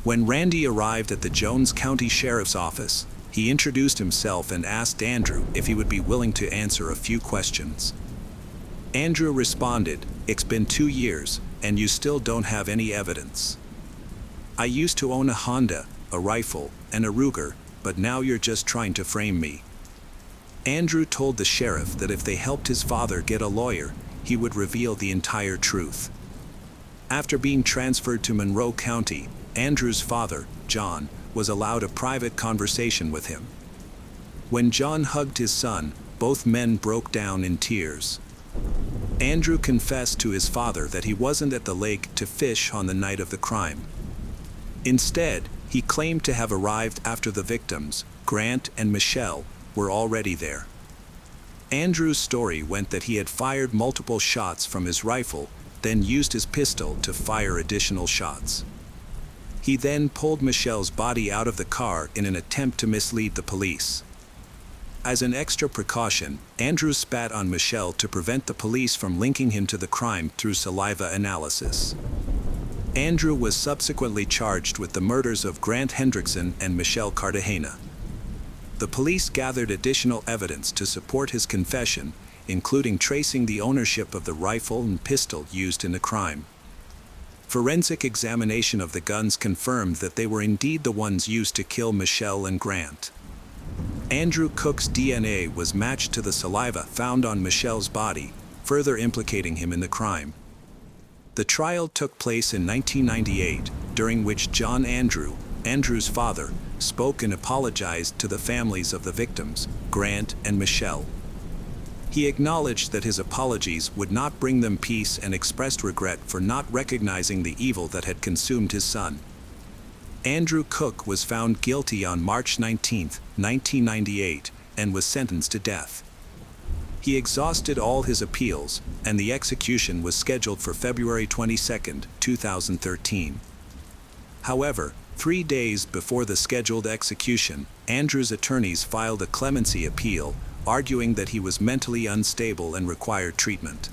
When Randy arrived at the Jones County Sheriff's Office, he introduced himself and asked Andrew if he would be willing to answer a few questions. Andrew responded, "It's been 2 years, and you still don't have any evidence. I used to own a Honda, a rifle, and a Ruger, but now you're just trying to frame me." Andrew told the sheriff that if they helped his father get a lawyer, he would reveal the entire truth. After being transferred to Monroe County, Andrew's father, John, was allowed a private conversation with him. When John hugged his son, both men broke down in tears. Andrew confessed to his father that he wasn't at the lake to fish on the night of the crime. Instead, he claimed to have arrived after the victims, Grant and Michelle, were already there. Andrew's story went that he had fired multiple shots from his rifle, then used his pistol to fire additional shots. He then pulled Michelle's body out of the car in an attempt to mislead the police. As an extra precaution, Andrew spat on Michelle to prevent the police from linking him to the crime through saliva analysis. Andrew was subsequently charged with the murders of Grant Hendrickson and Michelle Cartagena. The police gathered additional evidence to support his confession, including tracing the ownership of the rifle and pistol used in the crime. Forensic examination of the guns confirmed that they were indeed the ones used to kill Michelle and Grant. Andrew Cook's DNA was matched to the saliva found on Michelle's body, further implicating him in the crime. The trial took place in 1998, during which John Andrew, Andrew's father, spoke and apologized to the families of the victims, Grant and Michelle. He acknowledged that his apologies would not bring them peace and expressed regret for not recognizing the evil that had consumed his son. Andrew Cook was found guilty on March 19, 1998, and was sentenced to death. He exhausted all his appeals, and the execution was scheduled for February 22, 2013. However, 3 days before the scheduled execution, Andrew's attorneys filed a clemency appeal, arguing that he was mentally unstable and required treatment.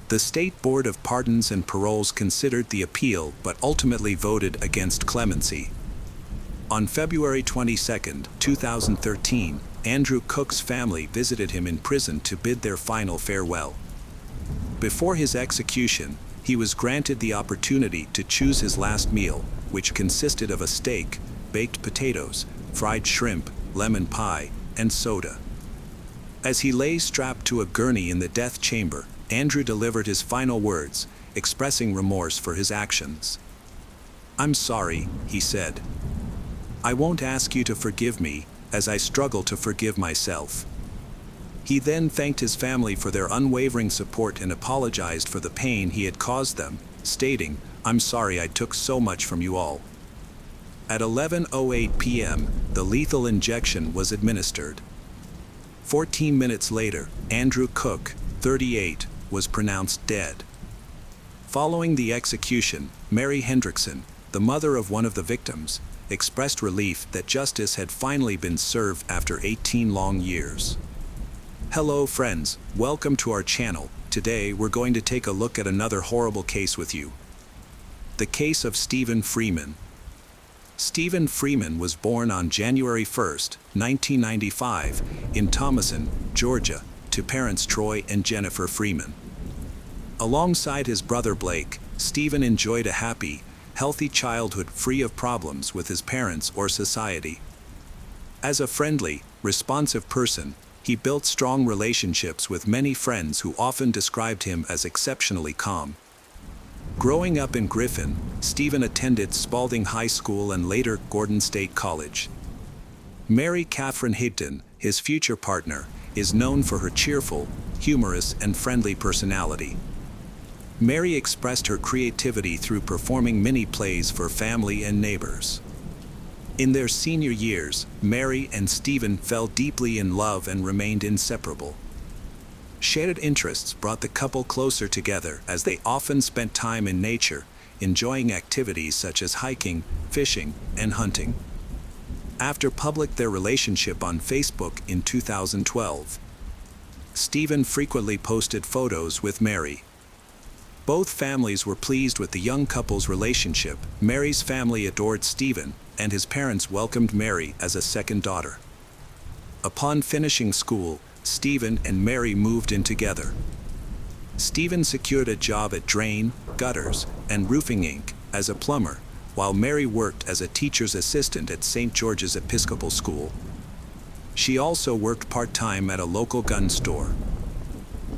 The State Board of Pardons and Paroles considered the appeal but ultimately voted against clemency. On February 22, 2013, Andrew Cook's family visited him in prison to bid their final farewell. Before his execution, he was granted the opportunity to choose his last meal, which consisted of a steak, baked potatoes, fried shrimp, lemon pie, and soda. As he lay strapped to a gurney in the death chamber, Andrew delivered his final words, expressing remorse for his actions. "I'm sorry," he said. "I won't ask you to forgive me, as I struggle to forgive myself." He then thanked his family for their unwavering support and apologized for the pain he had caused them, stating, "I'm sorry I took so much from you all." At 11:08 p.m., the lethal injection was administered. 14 minutes later, Andrew Cook, 38, was pronounced dead. Following the execution, Mary Hendrickson, the mother of one of the victims, expressed relief that justice had finally been served after 18 long years. Hello friends, welcome to our channel. Today we're going to take a look at another horrible case with you. The case of Stephen Freeman. Stephen Freeman was born on January 1, 1995, in Thomason, Georgia, to parents Troy and Jennifer Freeman. Alongside his brother Blake, Stephen enjoyed a happy, healthy childhood free of problems with his parents or society. As a friendly, responsive person, he built strong relationships with many friends who often described him as exceptionally calm. Growing up in Griffin, Stephen attended Spalding High School and later Gordon State College. Mary Catherine Higdon, his future partner, is known for her cheerful, humorous, and friendly personality. Mary expressed her creativity through performing mini-plays for family and neighbors. In their senior years, Mary and Stephen fell deeply in love and remained inseparable. Shared interests brought the couple closer together as they often spent time in nature, enjoying activities such as hiking, fishing, and hunting. After public their relationship on Facebook in 2012, Stephen frequently posted photos with Mary. Both families were pleased with the young couple's relationship. Mary's family adored Stephen, and his parents welcomed Mary as a second daughter. Upon finishing school, Stephen and Mary moved in together. Stephen secured a job at Drain, Gutters, and Roofing Inc. as a plumber, while Mary worked as a teacher's assistant at St. George's Episcopal School. She also worked part-time at a local gun store.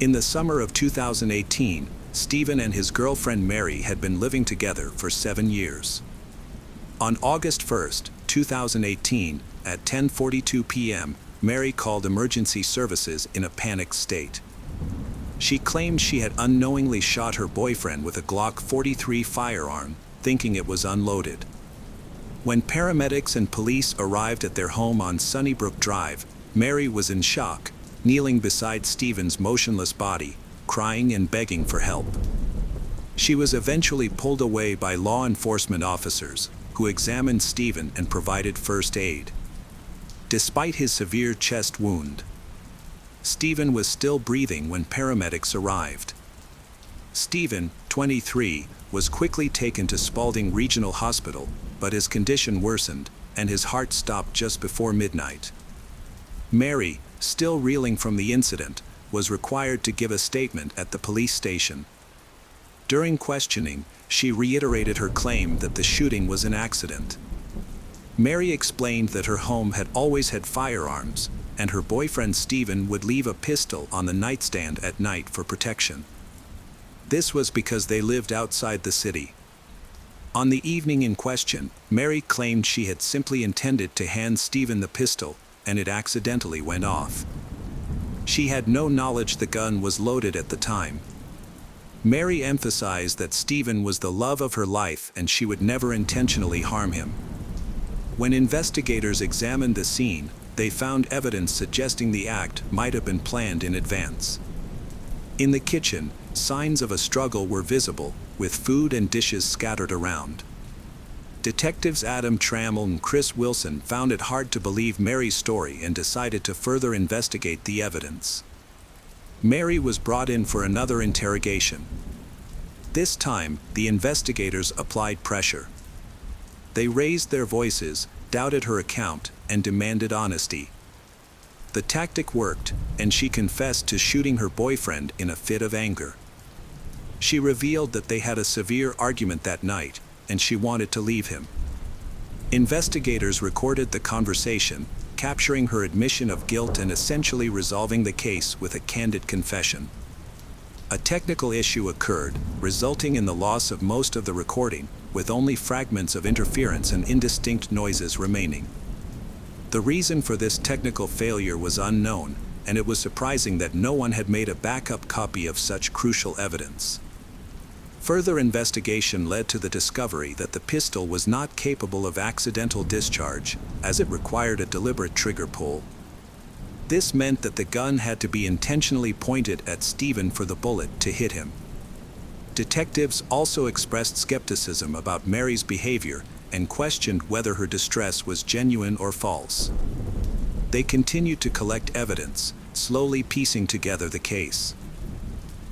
In the summer of 2018, Stephen and his girlfriend Mary had been living together for 7 years. On August 1, 2018, at 10:42 p.m., Mary called emergency services in a panicked state. She claimed she had unknowingly shot her boyfriend with a Glock 43 firearm, thinking it was unloaded. When paramedics and police arrived at their home on Sunnybrook Drive, Mary was in shock, kneeling beside Stephen's motionless body, crying and begging for help. She was eventually pulled away by law enforcement officers, who examined Stephen and provided first aid. Despite his severe chest wound, Stephen was still breathing when paramedics arrived. Stephen, 23, was quickly taken to Spalding Regional Hospital, but his condition worsened, and his heart stopped just before midnight. Mary, still reeling from the incident, was required to give a statement at the police station. During questioning, she reiterated her claim that the shooting was an accident. Mary explained that her home had always had firearms, and her boyfriend Stephen would leave a pistol on the nightstand at night for protection. This was because they lived outside the city. On the evening in question, Mary claimed she had simply intended to hand Stephen the pistol, and it accidentally went off. She had no knowledge the gun was loaded at the time. Mary emphasized that Stephen was the love of her life and she would never intentionally harm him. When investigators examined the scene, they found evidence suggesting the act might have been planned in advance. In the kitchen, signs of a struggle were visible, with food and dishes scattered around. Detectives Adam Trammell and Chris Wilson found it hard to believe Mary's story and decided to further investigate the evidence. Mary was brought in for another interrogation. This time, the investigators applied pressure. They raised their voices, doubted her account, and demanded honesty. The tactic worked, and she confessed to shooting her boyfriend in a fit of anger. She revealed that they had a severe argument that night, and she wanted to leave him. Investigators recorded the conversation, capturing her admission of guilt and essentially resolving the case with a candid confession. A technical issue occurred, resulting in the loss of most of the recording, with only fragments of interference and indistinct noises remaining. The reason for this technical failure was unknown, and it was surprising that no one had made a backup copy of such crucial evidence. Further investigation led to the discovery that the pistol was not capable of accidental discharge, as it required a deliberate trigger pull. This meant that the gun had to be intentionally pointed at Stephen for the bullet to hit him. Detectives also expressed skepticism about Mary's behavior and questioned whether her distress was genuine or false. They continued to collect evidence, slowly piecing together the case.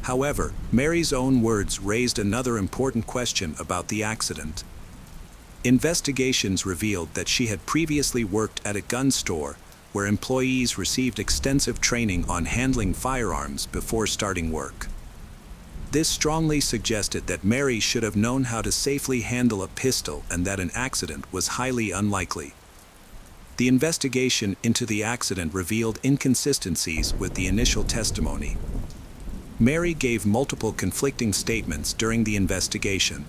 However, Mary's own words raised another important question about the accident. Investigations revealed that she had previously worked at a gun store, where employees received extensive training on handling firearms before starting work. This strongly suggested that Mary should have known how to safely handle a pistol and that an accident was highly unlikely. The investigation into the accident revealed inconsistencies with the initial testimony. Mary gave multiple conflicting statements during the investigation.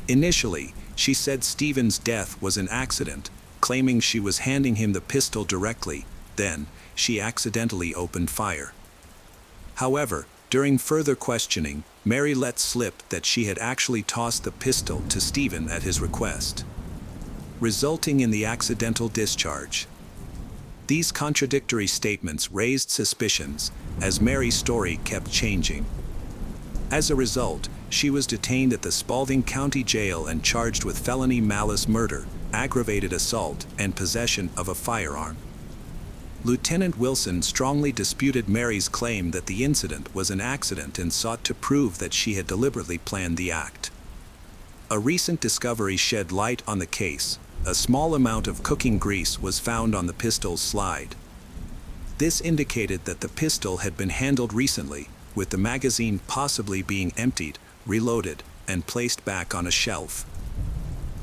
Initially, she said Stephen's death was an accident, claiming she was handing him the pistol directly. Then, she accidentally opened fire. However, during further questioning, Mary let slip that she had actually tossed the pistol to Stephen at his request, resulting in the accidental discharge. These contradictory statements raised suspicions, as Mary's story kept changing. As a result, she was detained at the Spalding County Jail and charged with felony malice murder, aggravated assault, and possession of a firearm. Lieutenant Wilson strongly disputed Mary's claim that the incident was an accident and sought to prove that she had deliberately planned the act. A recent discovery shed light on the case. A small amount of cooking grease was found on the pistol's slide. This indicated that the pistol had been handled recently, with the magazine possibly being emptied, reloaded, and placed back on a shelf.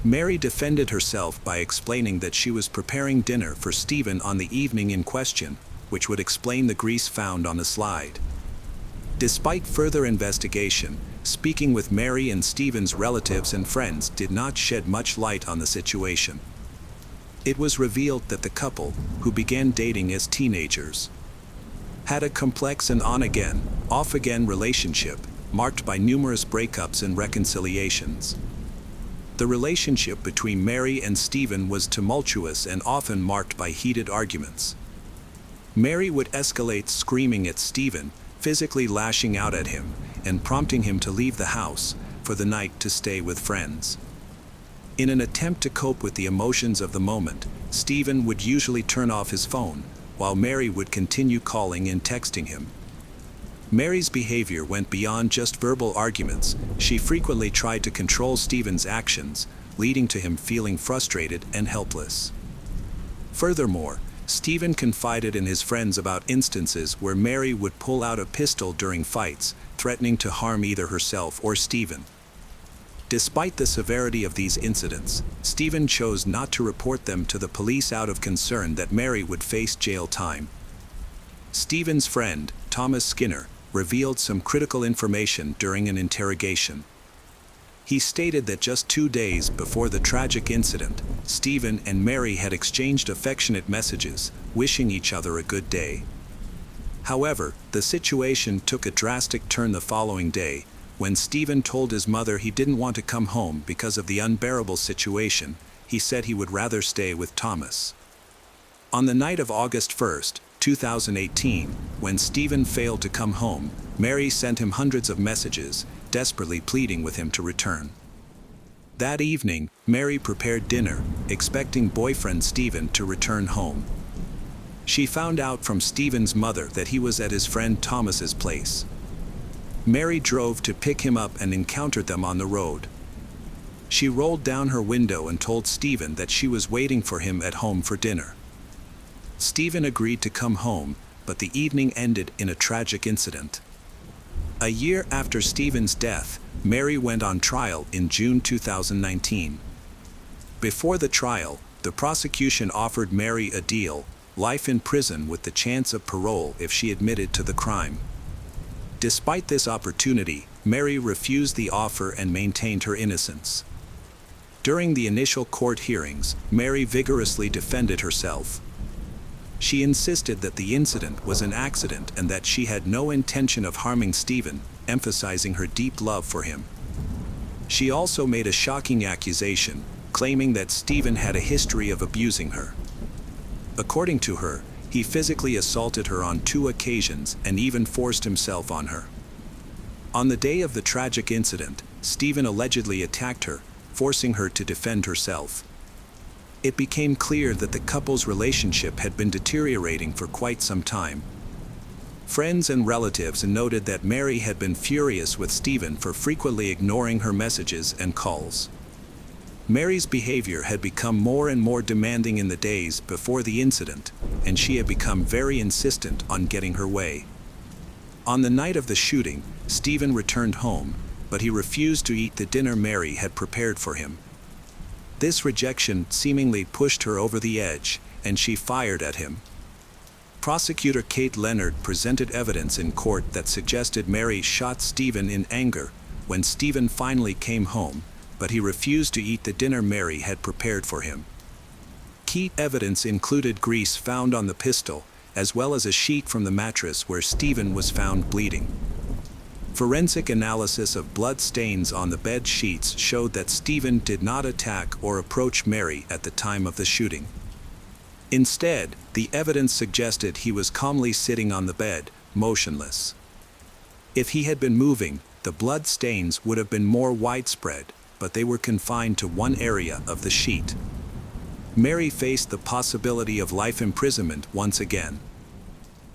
Mary defended herself by explaining that she was preparing dinner for Stephen on the evening in question, which would explain the grease found on the slide. Despite further investigation, speaking with Mary and Stephen's relatives and friends did not shed much light on the situation. It was revealed that the couple, who began dating as teenagers, had a complex and on-again, off-again relationship, marked by numerous breakups and reconciliations. The relationship between Mary and Stephen was tumultuous and often marked by heated arguments. Mary would escalate, screaming at Stephen, physically lashing out at him, and prompting him to leave the house for the night to stay with friends. In an attempt to cope with the emotions of the moment, Stephen would usually turn off his phone, while Mary would continue calling and texting him. Mary's behavior went beyond just verbal arguments. She frequently tried to control Stephen's actions, leading to him feeling frustrated and helpless. Furthermore, Stephen confided in his friends about instances where Mary would pull out a pistol during fights, threatening to harm either herself or Stephen. Despite the severity of these incidents, Stephen chose not to report them to the police out of concern that Mary would face jail time. Stephen's friend, Thomas Skinner, revealed some critical information during an interrogation. He stated that just 2 days before the tragic incident, Stephen and Mary had exchanged affectionate messages, wishing each other a good day. However, the situation took a drastic turn the following day, when Stephen told his mother he didn't want to come home because of the unbearable situation. He said he would rather stay with Thomas. On the night of August 1st, 2018, when Stephen failed to come home, Mary sent him hundreds of messages, desperately pleading with him to return. That evening, Mary prepared dinner, expecting boyfriend Stephen to return home. She found out from Stephen's mother that he was at his friend Thomas's place. Mary drove to pick him up and encountered them on the road. She rolled down her window and told Stephen that she was waiting for him at home for dinner. Stephen agreed to come home, but the evening ended in a tragic incident. A year after Stephen's death, Mary went on trial in June 2019. Before the trial, the prosecution offered Mary a deal: life in prison with the chance of parole if she admitted to the crime. Despite this opportunity, Mary refused the offer and maintained her innocence. During the initial court hearings, Mary vigorously defended herself. She insisted that the incident was an accident and that she had no intention of harming Stephen, emphasizing her deep love for him. She also made a shocking accusation, claiming that Stephen had a history of abusing her. According to her, he physically assaulted her on 2 occasions and even forced himself on her. On the day of the tragic incident, Stephen allegedly attacked her, forcing her to defend herself. It became clear that the couple's relationship had been deteriorating for quite some time. Friends and relatives noted that Mary had been furious with Stephen for frequently ignoring her messages and calls. Mary's behavior had become more and more demanding in the days before the incident, and she had become very insistent on getting her way. On the night of the shooting, Stephen returned home, but he refused to eat the dinner Mary had prepared for him. This rejection seemingly pushed her over the edge, and she fired at him. Prosecutor Kate Leonard presented evidence in court that suggested Mary shot Stephen in anger when Stephen finally came home, but he refused to eat the dinner Mary had prepared for him. Key evidence included grease found on the pistol, as well as a sheet from the mattress where Stephen was found bleeding. Forensic analysis of blood stains on the bed sheets showed that Stephen did not attack or approach Mary at the time of the shooting. Instead, the evidence suggested he was calmly sitting on the bed, motionless. If he had been moving, The blood stains would have been more widespread, but they were confined to one area of the sheet. Mary faced the possibility of life imprisonment once again.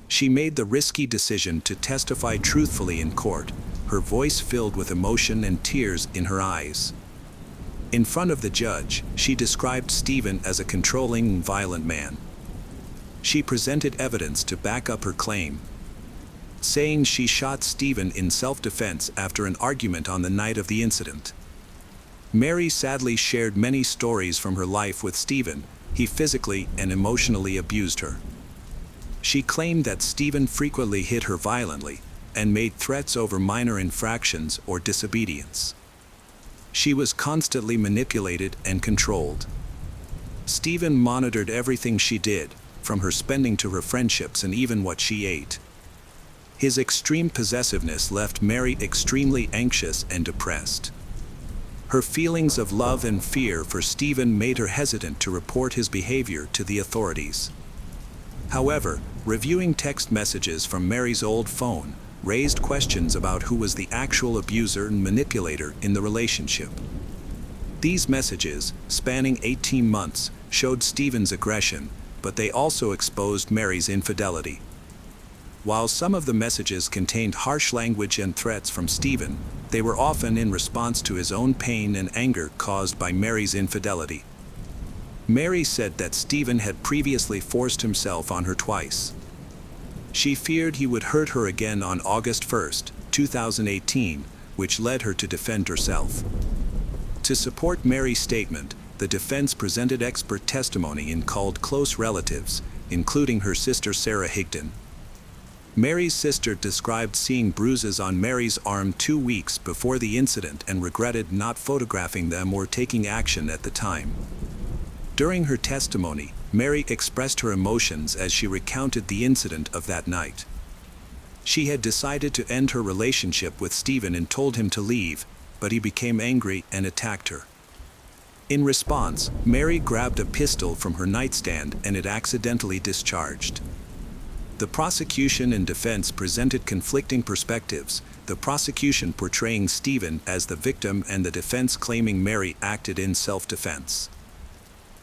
She made the risky decision to testify truthfully in court, her voice filled with emotion and tears in her eyes. In front of the judge, she described Stephen as a controlling and violent man. She presented evidence to back up her claim, saying she shot Stephen in self-defense after an argument on the night of the incident. Mary sadly shared many stories from her life with Stephen. He physically and emotionally abused her. She claimed that Stephen frequently hit her violently and made threats over minor infractions or disobedience. She was constantly manipulated and controlled. Stephen monitored everything she did, from her spending to her friendships and even what she ate. His extreme possessiveness left Mary extremely anxious and depressed. Her feelings of love and fear for Stephen made her hesitant to report his behavior to the authorities. However, reviewing text messages from Mary's old phone raised questions about who was the actual abuser and manipulator in the relationship. These messages, spanning 18 months, showed Stephen's aggression, but they also exposed Mary's infidelity. While some of the messages contained harsh language and threats from Stephen, they were often in response to his own pain and anger caused by Mary's infidelity. Mary said that Stephen had previously forced himself on her twice. She feared he would hurt her again on August 1, 2018, which led her to defend herself. To support Mary's statement, the defense presented expert testimony and called close relatives, including her sister Sarah Higdon. Mary's sister described seeing bruises on Mary's arm 2 weeks before the incident and regretted not photographing them or taking action at the time. During her testimony, Mary expressed her emotions as she recounted the incident of that night. She had decided to end her relationship with Stephen and told him to leave, but he became angry and attacked her. In response, Mary grabbed a pistol from her nightstand and it accidentally discharged. The prosecution and defense presented conflicting perspectives, the prosecution portraying Stephen as the victim and the defense claiming Mary acted in self-defense.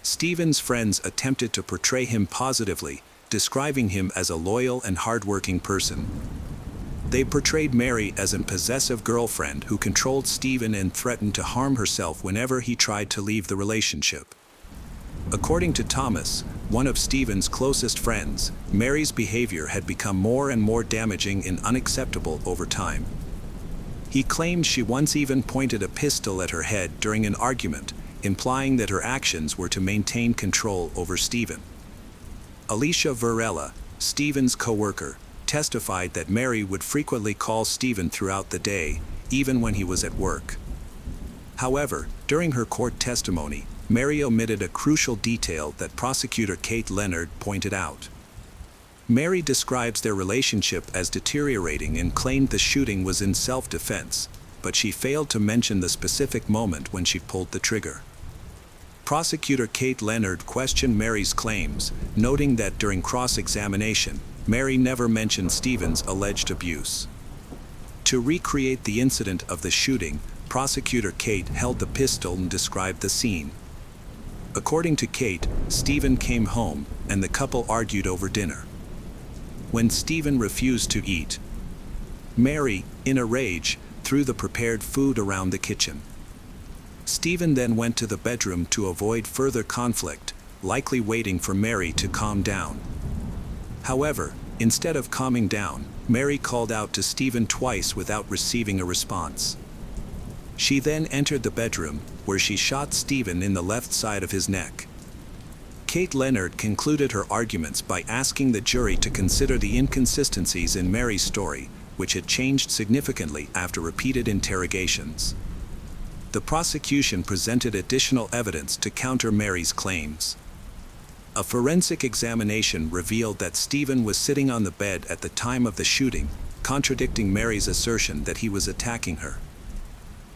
Stephen's friends attempted to portray him positively, describing him as a loyal and hardworking person. They portrayed Mary as a possessive girlfriend who controlled Stephen and threatened to harm herself whenever he tried to leave the relationship. According to Thomas, one of Stephen's closest friends, Mary's behavior had become more and more damaging and unacceptable over time. He claimed she once even pointed a pistol at her head during an argument, implying that her actions were to maintain control over Stephen. Alicia Varela, Stephen's co-worker, testified that Mary would frequently call Stephen throughout the day, even when he was at work. However, during her court testimony, Mary omitted a crucial detail that prosecutor Kate Leonard pointed out. Mary describes their relationship as deteriorating and claimed the shooting was in self-defense, but she failed to mention the specific moment when she pulled the trigger. Prosecutor Kate Leonard questioned Mary's claims, noting that during cross-examination, Mary never mentioned Stephen's alleged abuse. To recreate the incident of the shooting, prosecutor Kate held the pistol and described the scene. According to Kate, Stephen came home, and the couple argued over dinner. When Stephen refused to eat, Mary, in a rage, threw the prepared food around the kitchen. Stephen then went to the bedroom to avoid further conflict, likely waiting for Mary to calm down. However, instead of calming down, Mary called out to Stephen twice without receiving a response. She then entered the bedroom, where she shot Stephen in the left side of his neck. Kate Leonard concluded her arguments by asking the jury to consider the inconsistencies in Mary's story, which had changed significantly after repeated interrogations. The prosecution presented additional evidence to counter Mary's claims. A forensic examination revealed that Stephen was sitting on the bed at the time of the shooting, contradicting Mary's assertion that he was attacking her.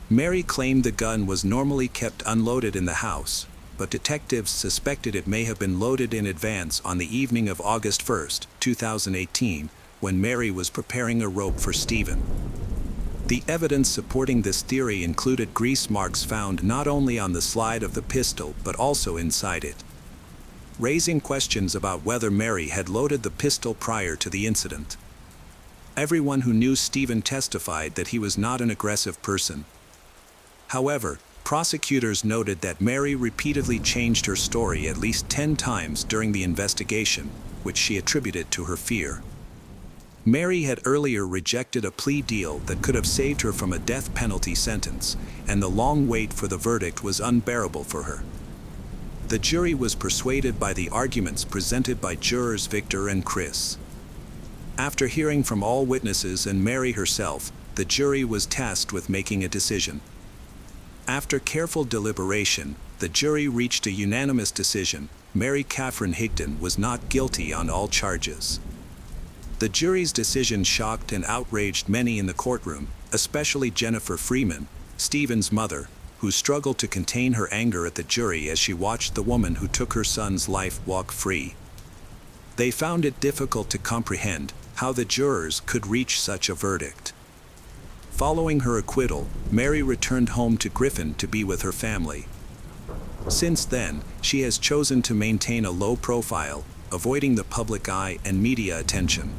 Mary claimed the gun was normally kept unloaded in the house, but detectives suspected it may have been loaded in advance on the evening of August 1, 2018, when Mary was preparing a rope for Stephen. The evidence supporting this theory included grease marks found not only on the slide of the pistol but also inside it, raising questions about whether Mary had loaded the pistol prior to the incident. Everyone who knew Stephen testified that he was not an aggressive person. However, prosecutors noted that Mary repeatedly changed her story at least 10 times during the investigation, which she attributed to her fear. Mary had earlier rejected a plea deal that could have saved her from a death penalty sentence, and the long wait for the verdict was unbearable for her. The jury was persuaded by the arguments presented by jurors Victor and Chris. After hearing from all witnesses and Mary herself, the jury was tasked with making a decision. After careful deliberation, the jury reached a unanimous decision: Mary Catherine Higdon was not guilty on all charges. The jury's decision shocked and outraged many in the courtroom, especially Jennifer Freeman, Stephen's mother, who struggled to contain her anger at the jury as she watched the woman who took her son's life walk free. They found it difficult to comprehend how the jurors could reach such a verdict. Following her acquittal, Mary returned home to Griffin to be with her family. Since then, she has chosen to maintain a low profile, avoiding the public eye and media attention.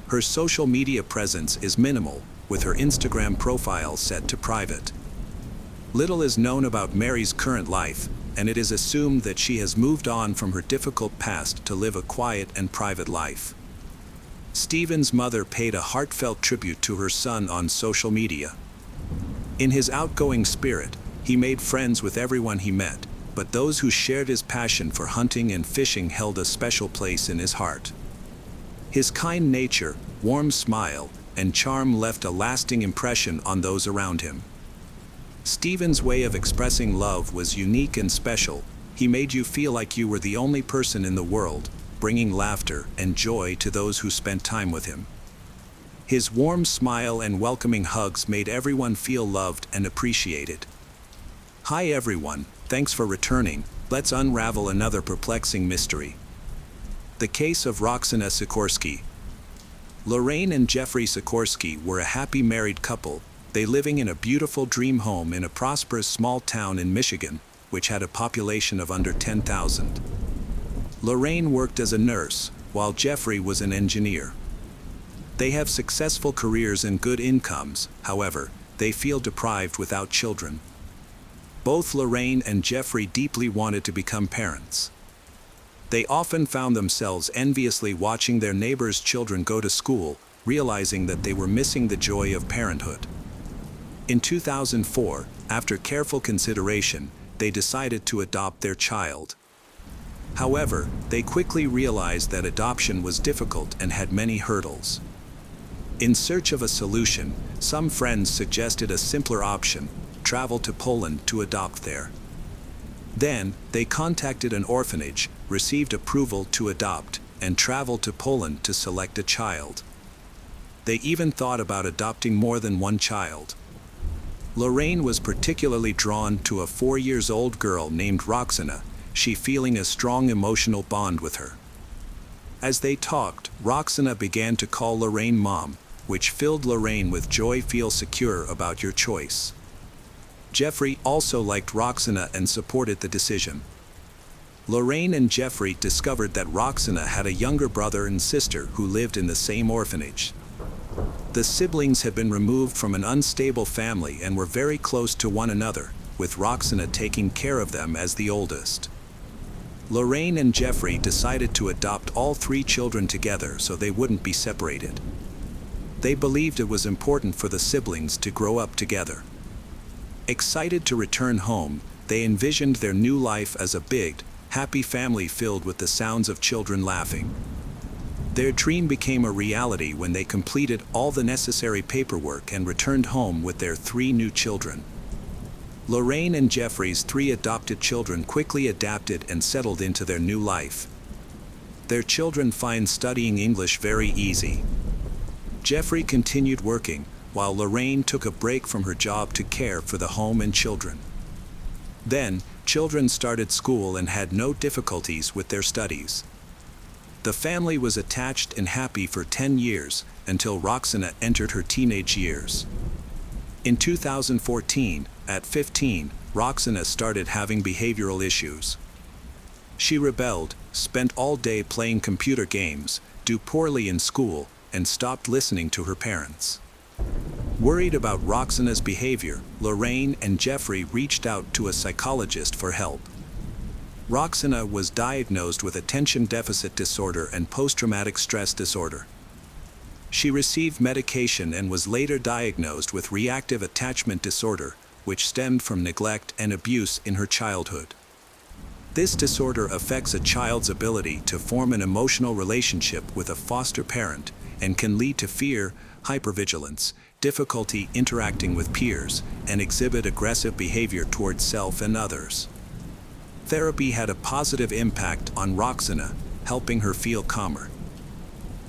Her social media presence is minimal, with her Instagram profile set to private. Little is known about Mary's current life, and it is assumed that she has moved on from her difficult past to live a quiet and private life. Stephen's mother paid a heartfelt tribute to her son on social media. In his outgoing spirit, he made friends with everyone he met, but those who shared his passion for hunting and fishing held a special place in his heart. His kind nature, warm smile, and charm left a lasting impression on those around him. Stephen's way of expressing love was unique and special. He made you feel like you were the only person in the world, bringing laughter and joy to those who spent time with him. His warm smile and welcoming hugs made everyone feel loved and appreciated. Hi everyone, thanks for returning. Let's unravel another perplexing mystery. The case of Roxana Sikorsky. Lorraine and Jeffrey Sikorsky were a happy married couple, they living in a beautiful dream home in a prosperous small town in Michigan, which had a population of under 10,000. Lorraine worked as a nurse, while Jeffrey was an engineer. They have successful careers and good incomes, however, they feel deprived without children. Both Lorraine and Jeffrey deeply wanted to become parents. They often found themselves enviously watching their neighbors' children go to school, realizing that they were missing the joy of parenthood. In 2004, after careful consideration, they decided to adopt their child. However, they quickly realized that adoption was difficult and had many hurdles. In search of a solution, some friends suggested a simpler option: travel to Poland to adopt there. Then, they contacted an orphanage, received approval to adopt, and traveled to Poland to select a child. They even thought about adopting more than one child. Lorraine was particularly drawn to a 4-year-old girl named Roxana, she feeling a strong emotional bond with her. As they talked, Roxana began to call Lorraine Mom, which filled Lorraine with joy. Feel secure about your choice. Jeffrey also liked Roxana and supported the decision. Lorraine and Jeffrey discovered that Roxana had a younger brother and sister who lived in the same orphanage. The siblings had been removed from an unstable family and were very close to one another, with Roxana taking care of them as the oldest. Lorraine and Jeffrey decided to adopt all 3 children together so they wouldn't be separated. They believed it was important for the siblings to grow up together. Excited to return home, they envisioned their new life as a big, happy family filled with the sounds of children laughing. Their dream became a reality when they completed all the necessary paperwork and returned home with their 3 new children. Lorraine and Jeffrey's 3 adopted children quickly adapted and settled into their new life. Their children find studying English very easy. Jeffrey continued working, while Lorraine took a break from her job to care for the home and children. Then, children started school and had no difficulties with their studies. The family was attached and happy for 10 years, until Roxana entered her teenage years. In 2014, at 15, Roxana started having behavioral issues. She rebelled, spent all day playing computer games, do poorly in school, and stopped listening to her parents. Worried about Roxana's behavior, Lorraine and Jeffrey reached out to a psychologist for help. Roxana was diagnosed with attention deficit disorder and post-traumatic stress disorder. She received medication and was later diagnosed with reactive attachment disorder, which stemmed from neglect and abuse in her childhood. This disorder affects a child's ability to form an emotional relationship with a foster parent and can lead to fear, hypervigilance, difficulty interacting with peers, and exhibit aggressive behavior towards self and others. Therapy had a positive impact on Roxana, helping her feel calmer.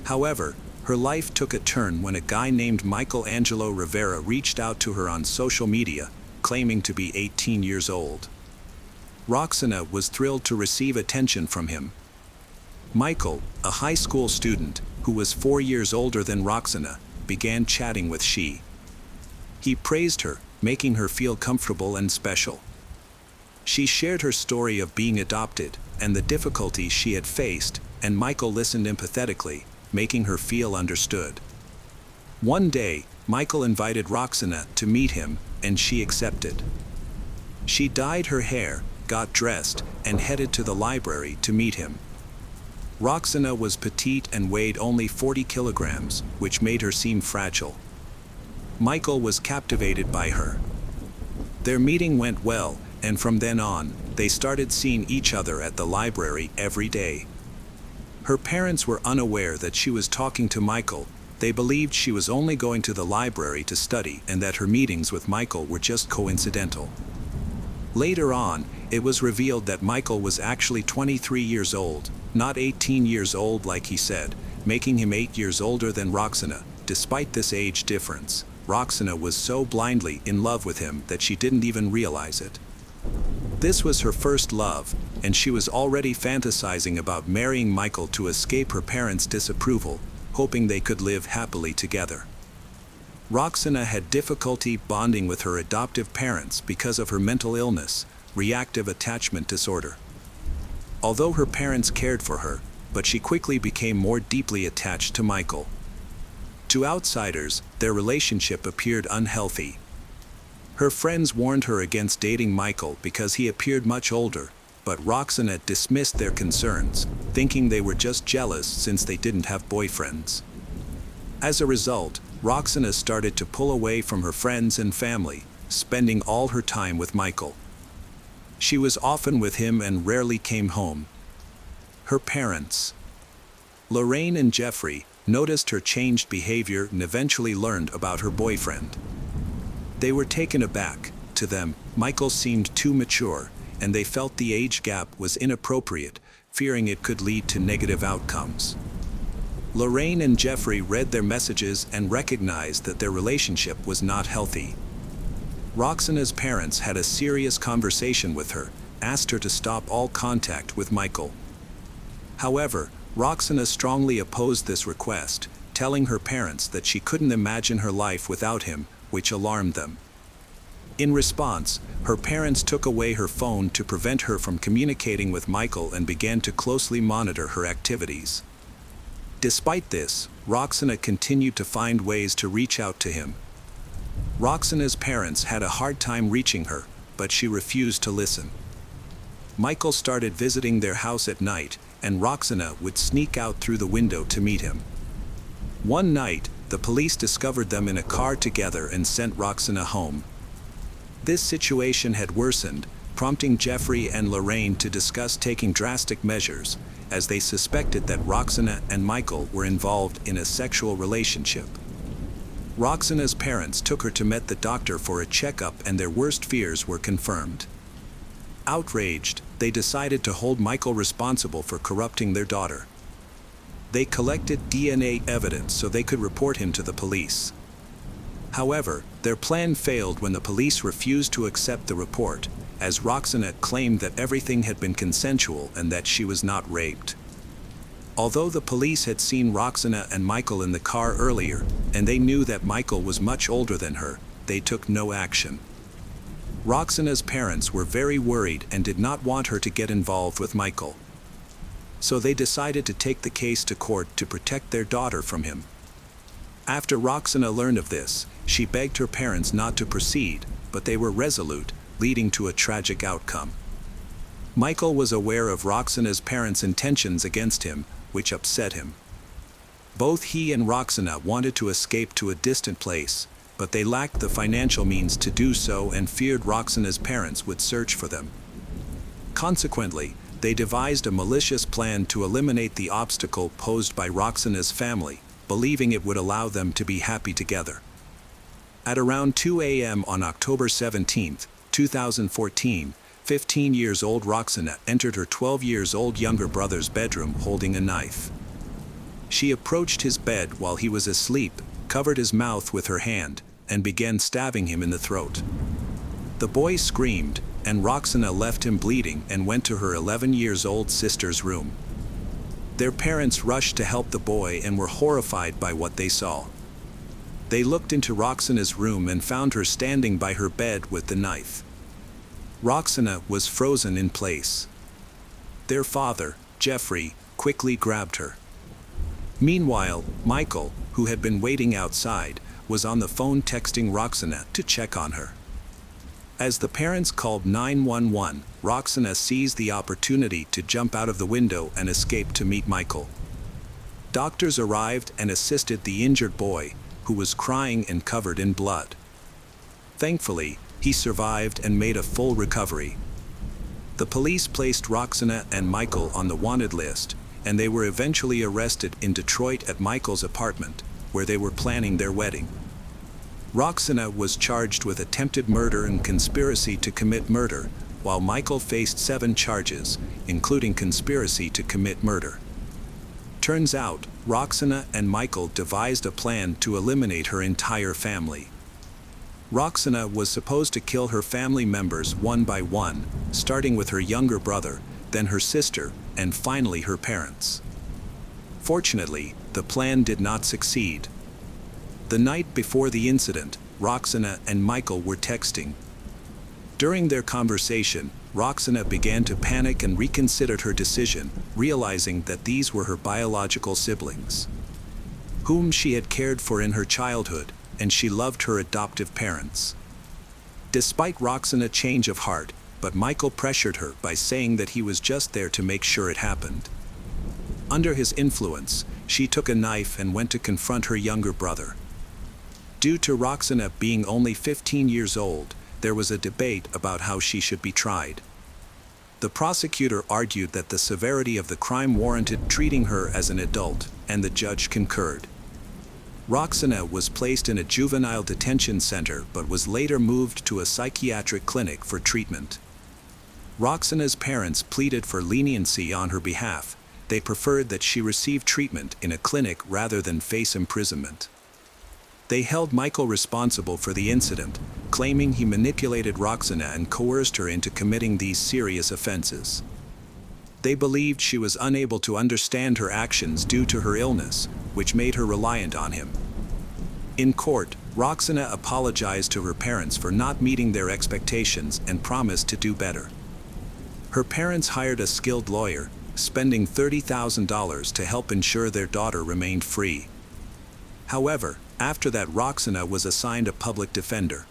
However, her life took a turn when a guy named Michelangelo Rivera reached out to her on social media, claiming to be 18 years old. Roxana was thrilled to receive attention from him. Michael, a high school student who was 4 years older than Roxana, began chatting with she. He praised her, making her feel comfortable and special. She shared her story of being adopted and the difficulties she had faced, and Michael listened empathetically, making her feel understood. One day, Michael invited Roxana to meet him, and she accepted. She dyed her hair, got dressed, and headed to the library to meet him. Roxana was petite and weighed only 40 kilograms, which made her seem fragile. Michael was captivated by her. Their meeting went well, and from then on, they started seeing each other at the library every day. Her parents were unaware that she was talking to Michael. They believed she was only going to the library to study and that her meetings with Michael were just coincidental. Later on, it was revealed that Michael was actually 23 years old, not 18 years old like he said, making him 8 years older than Roxana. Despite this age difference, Roxana was so blindly in love with him that she didn't even realize it. This was her first love, and she was already fantasizing about marrying Michael to escape her parents' disapproval, hoping they could live happily together. Roxana had difficulty bonding with her adoptive parents because of her mental illness, reactive attachment disorder. Although her parents cared for her, but she quickly became more deeply attached to Michael. To outsiders, their relationship appeared unhealthy. Her friends warned her against dating Michael because he appeared much older, but Roxana dismissed their concerns, thinking they were just jealous since they didn't have boyfriends. As a result, Roxana started to pull away from her friends and family, spending all her time with Michael. She was often with him and rarely came home. Her parents, Lorraine and Jeffrey, noticed her changed behavior and eventually learned about her boyfriend. They were taken aback. To them, Michael seemed too mature, and they felt the age gap was inappropriate, fearing it could lead to negative outcomes. Lorraine and Jeffrey read their messages and recognized that their relationship was not healthy. Roxana's parents had a serious conversation with her, asked her to stop all contact with Michael. However, Roxana strongly opposed this request, telling her parents that she couldn't imagine her life without him, which alarmed them. In response, her parents took away her phone to prevent her from communicating with Michael and began to closely monitor her activities. Despite this, Roxana continued to find ways to reach out to him. Roxana's parents had a hard time reaching her, but she refused to listen. Michael started visiting their house at night, and Roxana would sneak out through the window to meet him. One night, the police discovered them in a car together and sent Roxana home. This situation had worsened, prompting Jeffrey and Lorraine to discuss taking drastic measures, as they suspected that Roxana and Michael were involved in a sexual relationship. Roxana's parents took her to meet the doctor for a checkup, and their worst fears were confirmed. Outraged, they decided to hold Michael responsible for corrupting their daughter. They collected DNA evidence so they could report him to the police. However, their plan failed when the police refused to accept the report, as Roxana claimed that everything had been consensual and that she was not raped. Although the police had seen Roxana and Michael in the car earlier, and they knew that Michael was much older than her, they took no action. Roxana's parents were very worried and did not want her to get involved with Michael. So they decided to take the case to court to protect their daughter from him. After Roxana learned of this, she begged her parents not to proceed, but they were resolute, leading to a tragic outcome. Michael was aware of Roxana's parents' intentions against him, which upset him. Both he and Roxana wanted to escape to a distant place, but they lacked the financial means to do so and feared Roxana's parents would search for them. Consequently, they devised a malicious plan to eliminate the obstacle posed by Roxana's family, believing it would allow them to be happy together. At around 2 a.m. on October 17, 2014, 15-year-old Roxana entered her 12-year-old younger brother's bedroom holding a knife. She approached his bed while he was asleep, covered his mouth with her hand, and began stabbing him in the throat. The boy screamed, and Roxana left him bleeding and went to her 11-year-old sister's room. Their parents rushed to help the boy and were horrified by what they saw. They looked into Roxana's room and found her standing by her bed with the knife. Roxana was frozen in place. Their father, Jeffrey, quickly grabbed her. Meanwhile, Michael, who had been waiting outside, was on the phone texting Roxana to check on her. As the parents called 911, Roxana seized the opportunity to jump out of the window and escape to meet Michael. Doctors arrived and assisted the injured boy, who was crying and covered in blood. Thankfully, he survived and made a full recovery. The police placed Roxana and Michael on the wanted list, and they were eventually arrested in Detroit at Michael's apartment, where they were planning their wedding. Roxana was charged with attempted murder and conspiracy to commit murder, while Michael faced 7 charges, including conspiracy to commit murder. Turns out, Roxana and Michael devised a plan to eliminate her entire family. Roxana was supposed to kill her family members one by one, starting with her younger brother, then her sister, and finally her parents. Fortunately, the plan did not succeed. The night before the incident, Roxana and Michael were texting. During their conversation, Roxana began to panic and reconsidered her decision, realizing that these were her biological siblings, whom she had cared for in her childhood, and she loved her adoptive parents. Despite Roxana's change of heart, but Michael pressured her by saying that he was just there to make sure it happened. Under his influence, she took a knife and went to confront her younger brother. Due to Roxana being only 15 years old, there was a debate about how she should be tried. The prosecutor argued that the severity of the crime warranted treating her as an adult, and the judge concurred. Roxana was placed in a juvenile detention center but was later moved to a psychiatric clinic for treatment. Roxana's parents pleaded for leniency on her behalf. They preferred that she receive treatment in a clinic rather than face imprisonment. They held Michael responsible for the incident, claiming he manipulated Roxana and coerced her into committing these serious offenses. They believed she was unable to understand her actions due to her illness, which made her reliant on him. In court, Roxana apologized to her parents for not meeting their expectations and promised to do better. Her parents hired a skilled lawyer, spending $30,000 to help ensure their daughter remained free. However, after that, Roxana was assigned a public defender.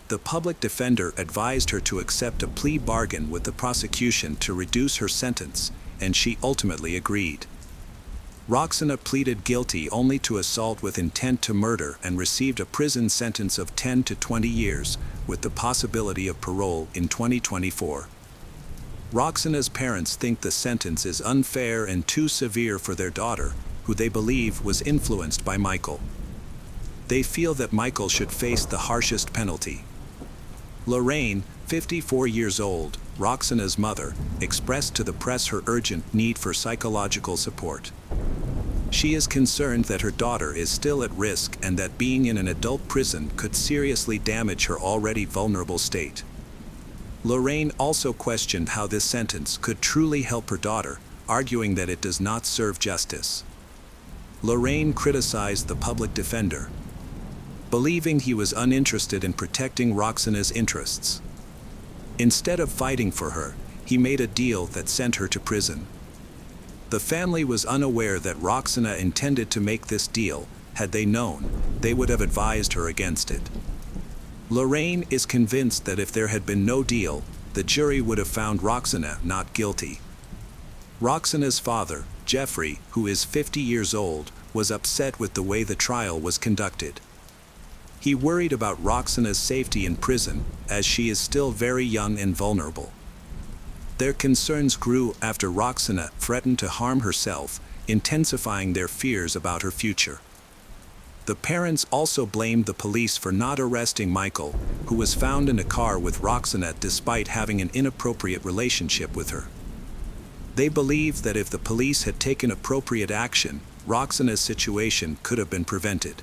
The public defender advised her to accept a plea bargain with the prosecution to reduce her sentence, and she ultimately agreed. Roxana pleaded guilty only to assault with intent to murder and received a prison sentence of 10 to 20 years, with the possibility of parole in 2024. Roxana's parents think the sentence is unfair and too severe for their daughter, who they believe was influenced by Michael. They feel that Michael should face the harshest penalty. Lorraine, 54 years old, Roxana's mother, expressed to the press her urgent need for psychological support. She is concerned that her daughter is still at risk and that being in an adult prison could seriously damage her already vulnerable state. Lorraine also questioned how this sentence could truly help her daughter, arguing that it does not serve justice. Lorraine criticized the public defender. believing he was uninterested in protecting Roxana's interests. Instead of fighting for her, he made a deal that sent her to prison. The family was unaware that Roxana intended to make this deal. Had they known, they would have advised her against it. Lorraine is convinced that if there had been no deal, the jury would have found Roxana not guilty. Roxana's father, Jeffrey, who is 50 years old, was upset with the way the trial was conducted. He worried about Roxana's safety in prison, as she is still very young and vulnerable. Their concerns grew after Roxana threatened to harm herself, intensifying their fears about her future. The parents also blamed the police for not arresting Michael, who was found in a car with Roxana despite having an inappropriate relationship with her. They believed that if the police had taken appropriate action, Roxana's situation could have been prevented.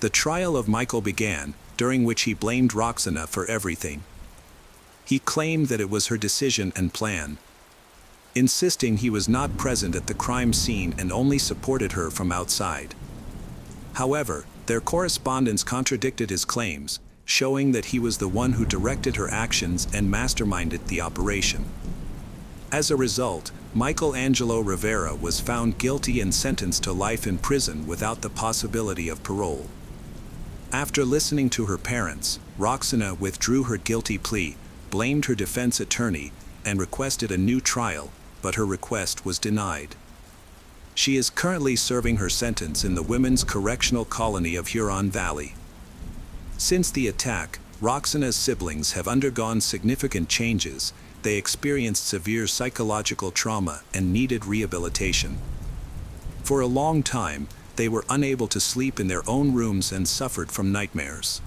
The trial of Michael began, during which he blamed Roxana for everything. He claimed that it was her decision and plan, insisting he was not present at the crime scene and only supported her from outside. However, their correspondence contradicted his claims, showing that he was the one who directed her actions and masterminded the operation. As a result, Michael Angelo Rivera was found guilty and sentenced to life in prison without the possibility of parole. After listening to her parents, Roxana withdrew her guilty plea, blamed her defense attorney, and requested a new trial, but her request was denied. She is currently serving her sentence in the Women's Correctional Colony of Huron Valley. Since the attack, Roxana's siblings have undergone significant changes. They experienced severe psychological trauma and needed rehabilitation. For a long time, they were unable to sleep in their own rooms and suffered from nightmares.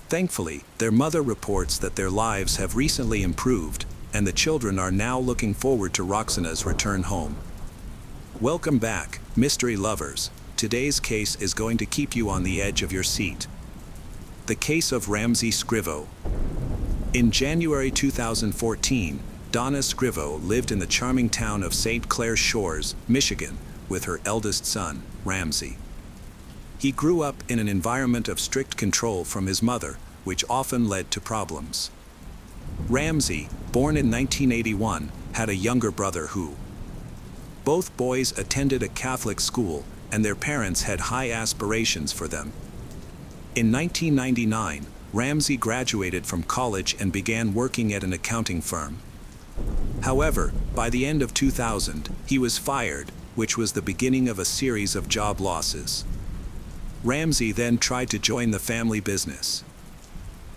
Thankfully, their mother reports that their lives have recently improved, and the children are now looking forward to Roxana's return home. Welcome back, mystery lovers. Today's case is going to keep you on the edge of your seat. The case of Ramsey Scrivo. In January 2014, Donna Scrivo lived in the charming town of St. Clair Shores, Michigan, with her eldest son, Ramsey. He grew up in an environment of strict control from his mother, which often led to problems. Ramsey, born in 1981, had a younger brother who. Both boys attended a Catholic school, and their parents had high aspirations for them. In 1999, Ramsey graduated from college and began working at an accounting firm. However, by the end of 2000, he was fired, which was the beginning of a series of job losses. Ramsey then tried to join the family business.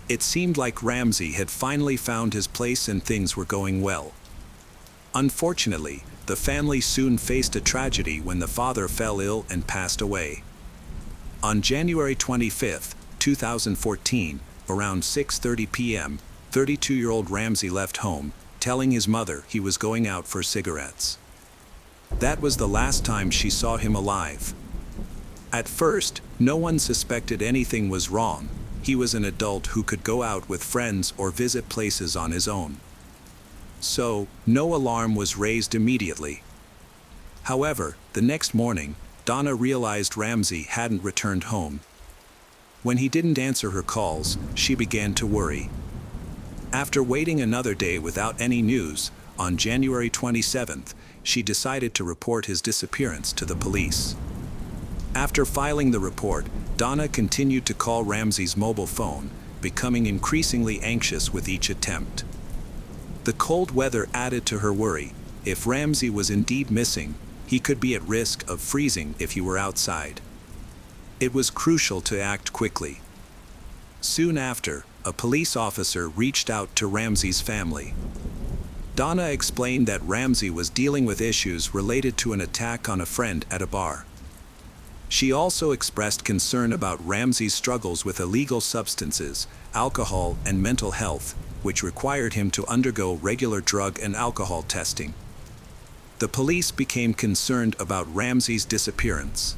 It seemed like Ramsey had finally found his place and things were going well. Unfortunately, the family soon faced a tragedy when the father fell ill and passed away. On January 25, 2014, around 6:30 p.m., 32-year-old Ramsey left home, telling his mother he was going out for cigarettes. That was the last time she saw him alive. At first, no one suspected anything was wrong. He was an adult who could go out with friends or visit places on his own. So, no alarm was raised immediately. However, the next morning, Donna realized Ramsey hadn't returned home. When he didn't answer her calls, she began to worry. After waiting another day without any news, on January 27th, she decided to report his disappearance to the police. After filing the report, Donna continued to call Ramsey's mobile phone, becoming increasingly anxious with each attempt. The cold weather added to her worry. If Ramsey was indeed missing, he could be at risk of freezing if he were outside. It was crucial to act quickly. Soon after, a police officer reached out to Ramsey's family. Donna explained that Ramsey was dealing with issues related to an attack on a friend at a bar. She also expressed concern about Ramsey's struggles with illegal substances, alcohol, and mental health, which required him to undergo regular drug and alcohol testing. The police became concerned about Ramsey's disappearance,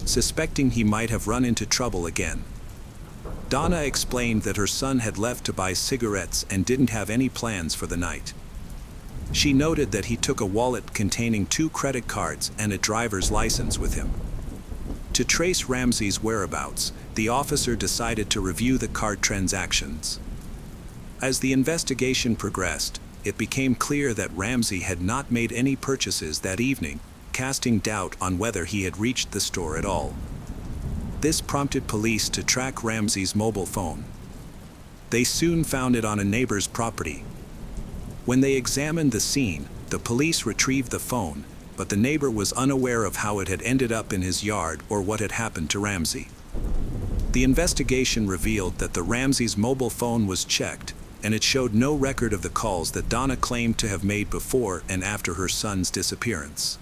suspecting he might have run into trouble again. Donna explained that her son had left to buy cigarettes and didn't have any plans for the night. She noted that he took a wallet containing 2 credit cards and a driver's license with him. To trace Ramsey's whereabouts, the officer decided to review the card transactions. As the investigation progressed, it became clear that Ramsey had not made any purchases that evening, casting doubt on whether he had reached the store at all. This prompted police to track Ramsey's mobile phone. They soon found it on a neighbor's property. When they examined the scene, the police retrieved the phone, but the neighbor was unaware of how it had ended up in his yard or what had happened to Ramsey. The investigation revealed that the Ramsey's mobile phone was checked, and it showed no record of the calls that Donna claimed to have made before and after her son's disappearance.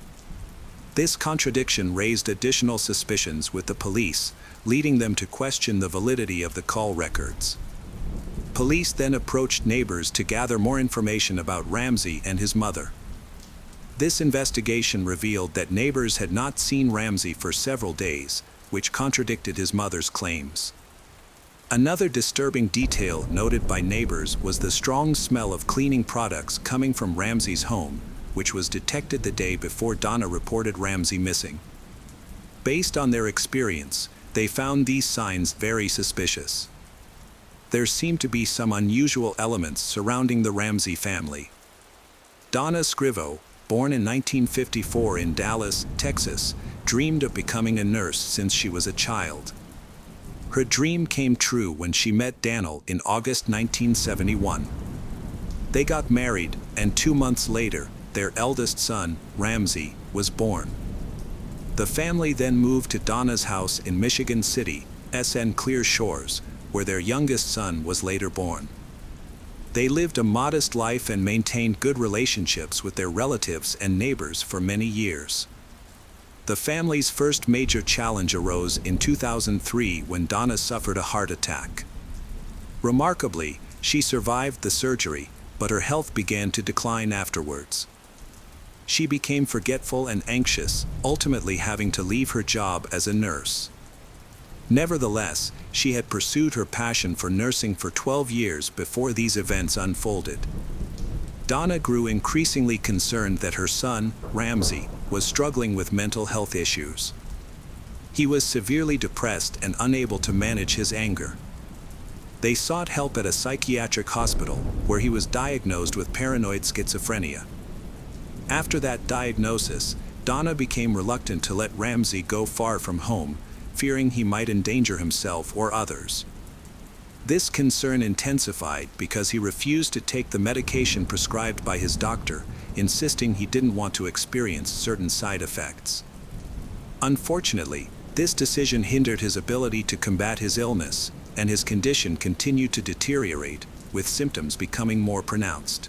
This contradiction raised additional suspicions with the police, leading them to question the validity of the call records. Police then approached neighbors to gather more information about Ramsey and his mother. This investigation revealed that neighbors had not seen Ramsey for several days, which contradicted his mother's claims. Another disturbing detail noted by neighbors was the strong smell of cleaning products coming from Ramsey's home, which was detected the day before Donna reported Ramsey missing. Based on their experience, they found these signs very suspicious. There seemed to be some unusual elements surrounding the Ramsey family. Donna Scrivo, born in 1954 in Dallas, Texas, dreamed of becoming a nurse since she was a child. Her dream came true when she met Daniel in August 1971. They got married, and 2 months later, their eldest son, Ramsey, was born. The family then moved to Donna's house in Michigan City, SN Clear Shores, where their youngest son was later born. They lived a modest life and maintained good relationships with their relatives and neighbors for many years. The family's first major challenge arose in 2003 when Donna suffered a heart attack. Remarkably, she survived the surgery, but her health began to decline afterwards. She became forgetful and anxious, ultimately having to leave her job as a nurse. Nevertheless, she had pursued her passion for nursing for 12 years before these events unfolded. Donna grew increasingly concerned that her son, Ramsey, was struggling with mental health issues. He was severely depressed and unable to manage his anger. They sought help at a psychiatric hospital, where he was diagnosed with paranoid schizophrenia. After that diagnosis, Donna became reluctant to let Ramsey go far from home, fearing he might endanger himself or others. This concern intensified because he refused to take the medication prescribed by his doctor, insisting he didn't want to experience certain side effects. Unfortunately, this decision hindered his ability to combat his illness, and his condition continued to deteriorate, with symptoms becoming more pronounced.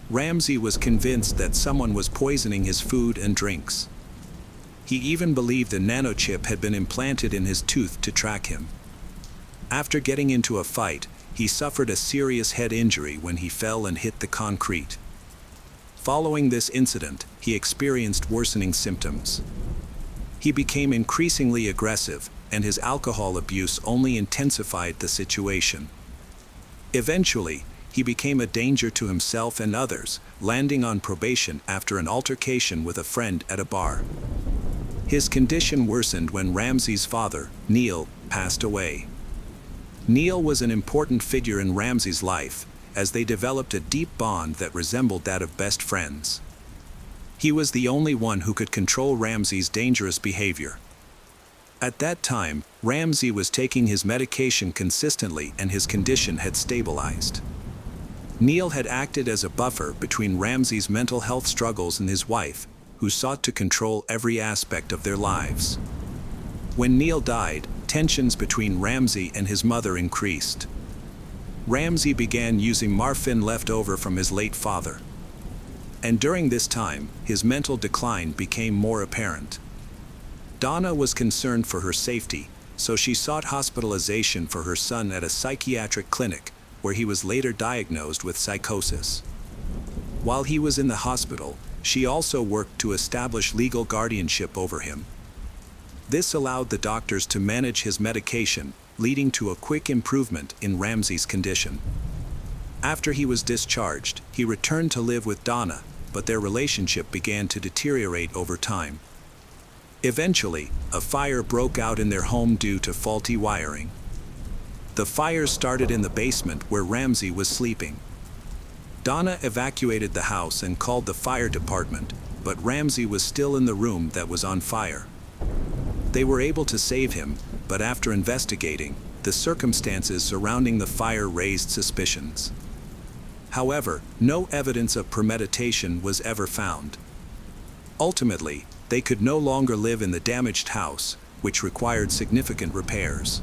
Ramsey was convinced that someone was poisoning his food and drinks. He even believed a nanochip had been implanted in his tooth to track him. After getting into a fight, he suffered a serious head injury when he fell and hit the concrete. Following this incident, he experienced worsening symptoms. He became increasingly aggressive, and his alcohol abuse only intensified the situation. Eventually, he became a danger to himself and others, landing on probation after an altercation with a friend at a bar. His condition worsened when Ramsey's father, Neil, passed away. Neil was an important figure in Ramsey's life, as they developed a deep bond that resembled that of best friends. He was the only one who could control Ramsey's dangerous behavior. At that time, Ramsey was taking his medication consistently and his condition had stabilized. Neil had acted as a buffer between Ramsey's mental health struggles and his wife, who sought to control every aspect of their lives. When Neil died, tensions between Ramsey and his mother increased. Ramsey began using morphine left over from his late father. And during this time, his mental decline became more apparent. Donna was concerned for her safety, so she sought hospitalization for her son at a psychiatric clinic, where he was later diagnosed with psychosis. While he was in the hospital, she also worked to establish legal guardianship over him. This allowed the doctors to manage his medication, leading to a quick improvement in Ramsey's condition. After he was discharged, he returned to live with Donna, but their relationship began to deteriorate over time. Eventually, a fire broke out in their home due to faulty wiring. The fire started in the basement where Ramsey was sleeping. Donna evacuated the house and called the fire department, but Ramsey was still in the room that was on fire. They were able to save him, but after investigating, the circumstances surrounding the fire raised suspicions. However, no evidence of premeditation was ever found. Ultimately, they could no longer live in the damaged house, which required significant repairs.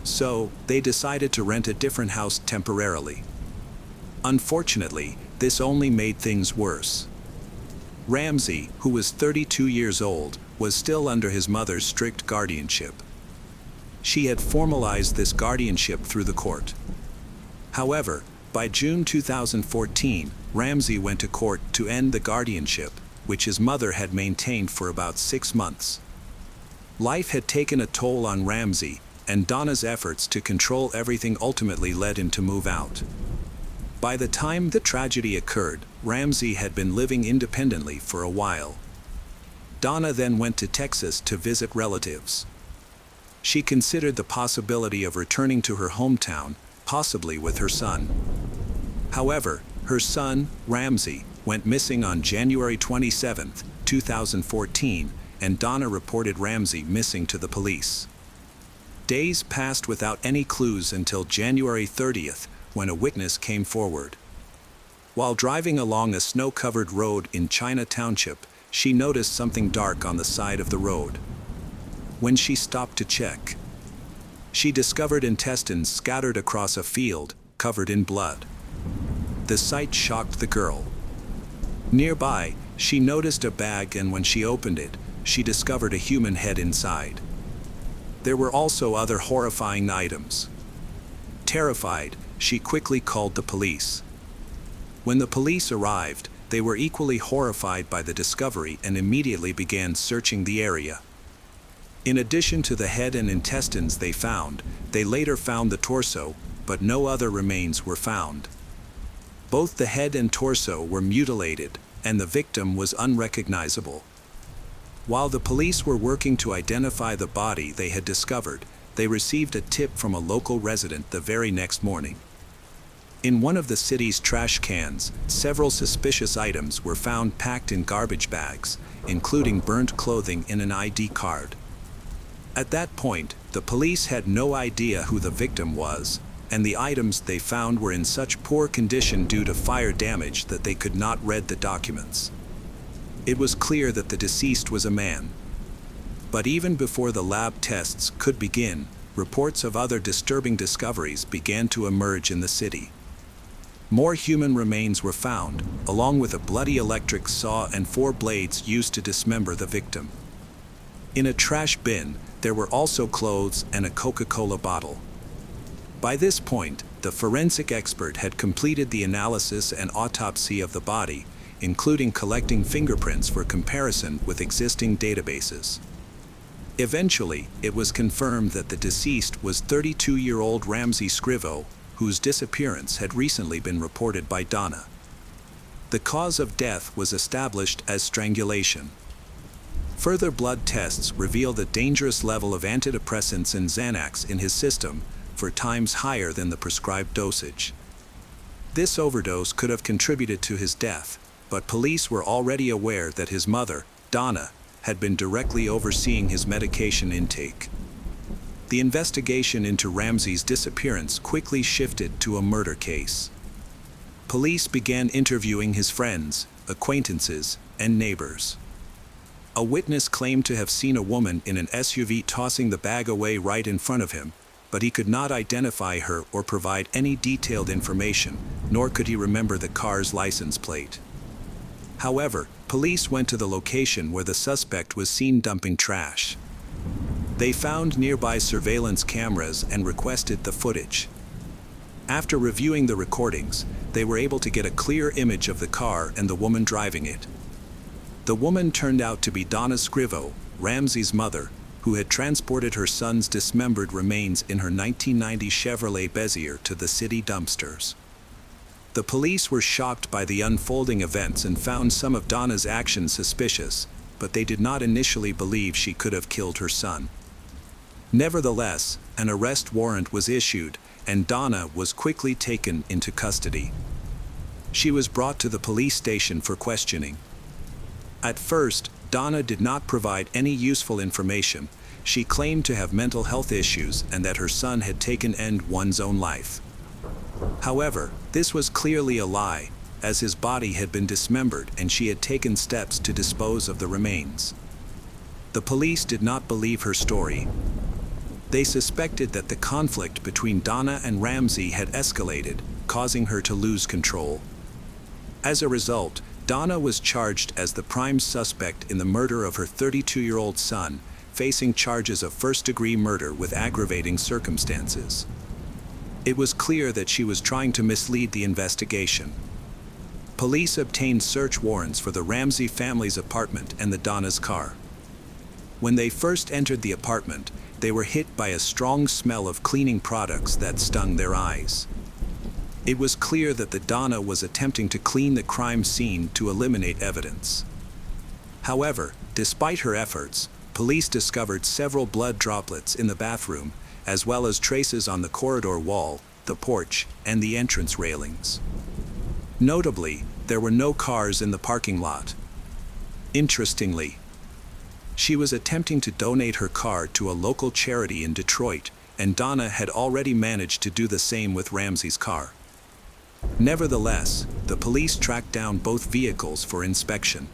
So, they decided to rent a different house temporarily. Unfortunately, this only made things worse. Ramsey, who was 32 years old, was still under his mother's strict guardianship. She had formalized this guardianship through the court. However, by June 2014, Ramsey went to court to end the guardianship, which his mother had maintained for about 6 months. Life had taken a toll on Ramsey, and Donna's efforts to control everything ultimately led him to move out. By the time the tragedy occurred, Ramsey had been living independently for a while. Donna then went to Texas to visit relatives. She considered the possibility of returning to her hometown, possibly with her son. However, her son, Ramsey, went missing on January 27, 2014, and Donna reported Ramsey missing to the police. Days passed without any clues until January 30th, when a witness came forward. While driving along a snow-covered road in China Township, she noticed something dark on the side of the road. When she stopped to check, she discovered intestines scattered across a field, covered in blood. The sight shocked the girl. Nearby, she noticed a bag, and when she opened it, she discovered a human head inside. There were also other horrifying items. Terrified, she quickly called the police. When the police arrived, they were equally horrified by the discovery and immediately began searching the area. In addition to the head and intestines they found, they later found the torso, but no other remains were found. Both the head and torso were mutilated, and the victim was unrecognizable. While the police were working to identify the body they had discovered, they received a tip from a local resident the very next morning. In one of the city's trash cans, several suspicious items were found packed in garbage bags, including burnt clothing and an ID card. At that point, the police had no idea who the victim was, and the items they found were in such poor condition due to fire damage that they could not read the documents. It was clear that the deceased was a man. But even before the lab tests could begin, reports of other disturbing discoveries began to emerge in the city. More human remains were found, along with a bloody electric saw and 4 blades used to dismember the victim. In a trash bin, there were also clothes and a Coca-Cola bottle. By this point, the forensic expert had completed the analysis and autopsy of the body, including collecting fingerprints for comparison with existing databases. Eventually, it was confirmed that the deceased was 32-year-old Ramsey Scrivo, whose disappearance had recently been reported by Donna. The cause of death was established as strangulation. Further blood tests revealed a dangerous level of antidepressants and Xanax in his system, 4 times higher than the prescribed dosage. This overdose could have contributed to his death, but police were already aware that his mother, Donna, had been directly overseeing his medication intake. The investigation into Ramsey's disappearance quickly shifted to a murder case. Police began interviewing his friends, acquaintances, and neighbors. A witness claimed to have seen a woman in an SUV tossing the bag away right in front of him, but he could not identify her or provide any detailed information, nor could he remember the car's license plate. However, police went to the location where the suspect was seen dumping trash. They found nearby surveillance cameras and requested the footage. After reviewing the recordings, they were able to get a clear image of the car and the woman driving it. The woman turned out to be Donna Scrivo, Ramsey's mother, who had transported her son's dismembered remains in her 1990 Chevrolet Bezier to the city dumpsters. The police were shocked by the unfolding events and found some of Donna's actions suspicious, but they did not initially believe she could have killed her son. Nevertheless, an arrest warrant was issued, and Donna was quickly taken into custody. She was brought to the police station for questioning. At first, Donna did not provide any useful information. She claimed to have mental health issues and that her son had taken one's own life. However, this was clearly a lie, as his body had been dismembered and she had taken steps to dispose of the remains. The police did not believe her story. They suspected that the conflict between Donna and Ramsey had escalated, causing her to lose control. As a result, Donna was charged as the prime suspect in the murder of her 32-year-old son, facing charges of first-degree murder with aggravating circumstances. It was clear that she was trying to mislead the investigation. Police obtained search warrants for the Ramsey family's apartment and the Donna's car. When they first entered the apartment, they were hit by a strong smell of cleaning products that stung their eyes. It was clear that the Donna was attempting to clean the crime scene to eliminate evidence. However, despite her efforts, police discovered several blood droplets in the bathroom, as well as traces on the corridor wall, the porch, and the entrance railings. Notably, there were no cars in the parking lot. Interestingly, she was attempting to donate her car to a local charity in Detroit, and Donna had already managed to do the same with Ramsey's car. Nevertheless, the police tracked down both vehicles for inspection.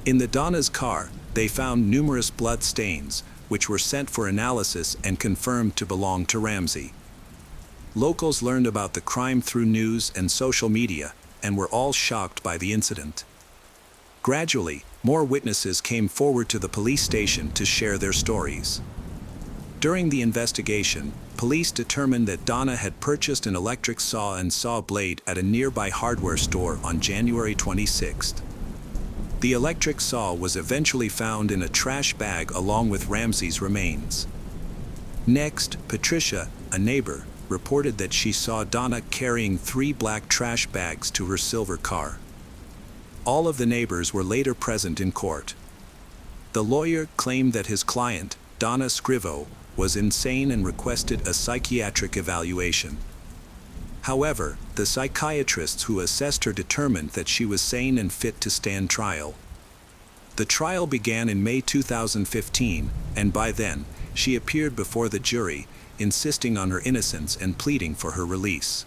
In the Donna's car, they found numerous blood stains, which were sent for analysis and confirmed to belong to Ramsey. Locals learned about the crime through news and social media, and were all shocked by the incident. Gradually, more witnesses came forward to the police station to share their stories. During the investigation, police determined that Donna had purchased an electric saw and saw blade at a nearby hardware store on January 26. The electric saw was eventually found in a trash bag along with Ramsey's remains. Next, Patricia, a neighbor, reported that she saw Donna carrying 3 black trash bags to her silver car. All of the neighbors were later present in court. The lawyer claimed that his client, Donna Scrivo, was insane and requested a psychiatric evaluation. However, the psychiatrists who assessed her determined that she was sane and fit to stand trial. The trial began in May 2015, and by then, she appeared before the jury, insisting on her innocence and pleading for her release.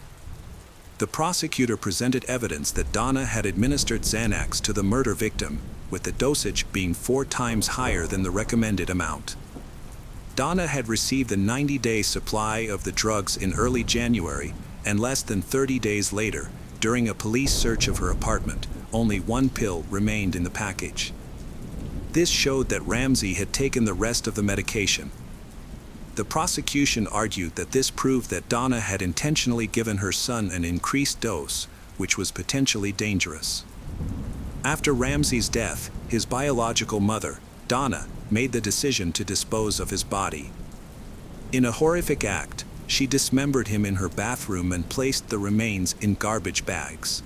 The prosecutor presented evidence that Donna had administered Xanax to the murder victim, with the dosage being 4 times higher than the recommended amount. Donna had received a 90-day supply of the drugs in early January, and less than 30 days later, during a police search of her apartment, only 1 pill remained in the package. This showed that Ramsey had taken the rest of the medication. The prosecution argued that this proved that Donna had intentionally given her son an increased dose, which was potentially dangerous. After Ramsey's death, his biological mother, Donna, made the decision to dispose of his body. In a horrific act, she dismembered him in her bathroom and placed the remains in garbage bags.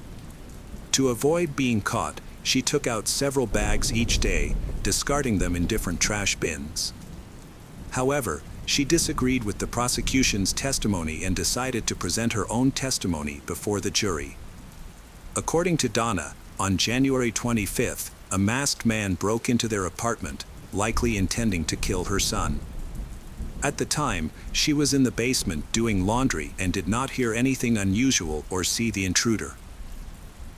To avoid being caught, she took out several bags each day, discarding them in different trash bins. However, she disagreed with the prosecution's testimony and decided to present her own testimony before the jury. According to Donna, on January 25th, a masked man broke into their apartment, likely intending to kill her son. At the time, she was in the basement doing laundry and did not hear anything unusual or see the intruder.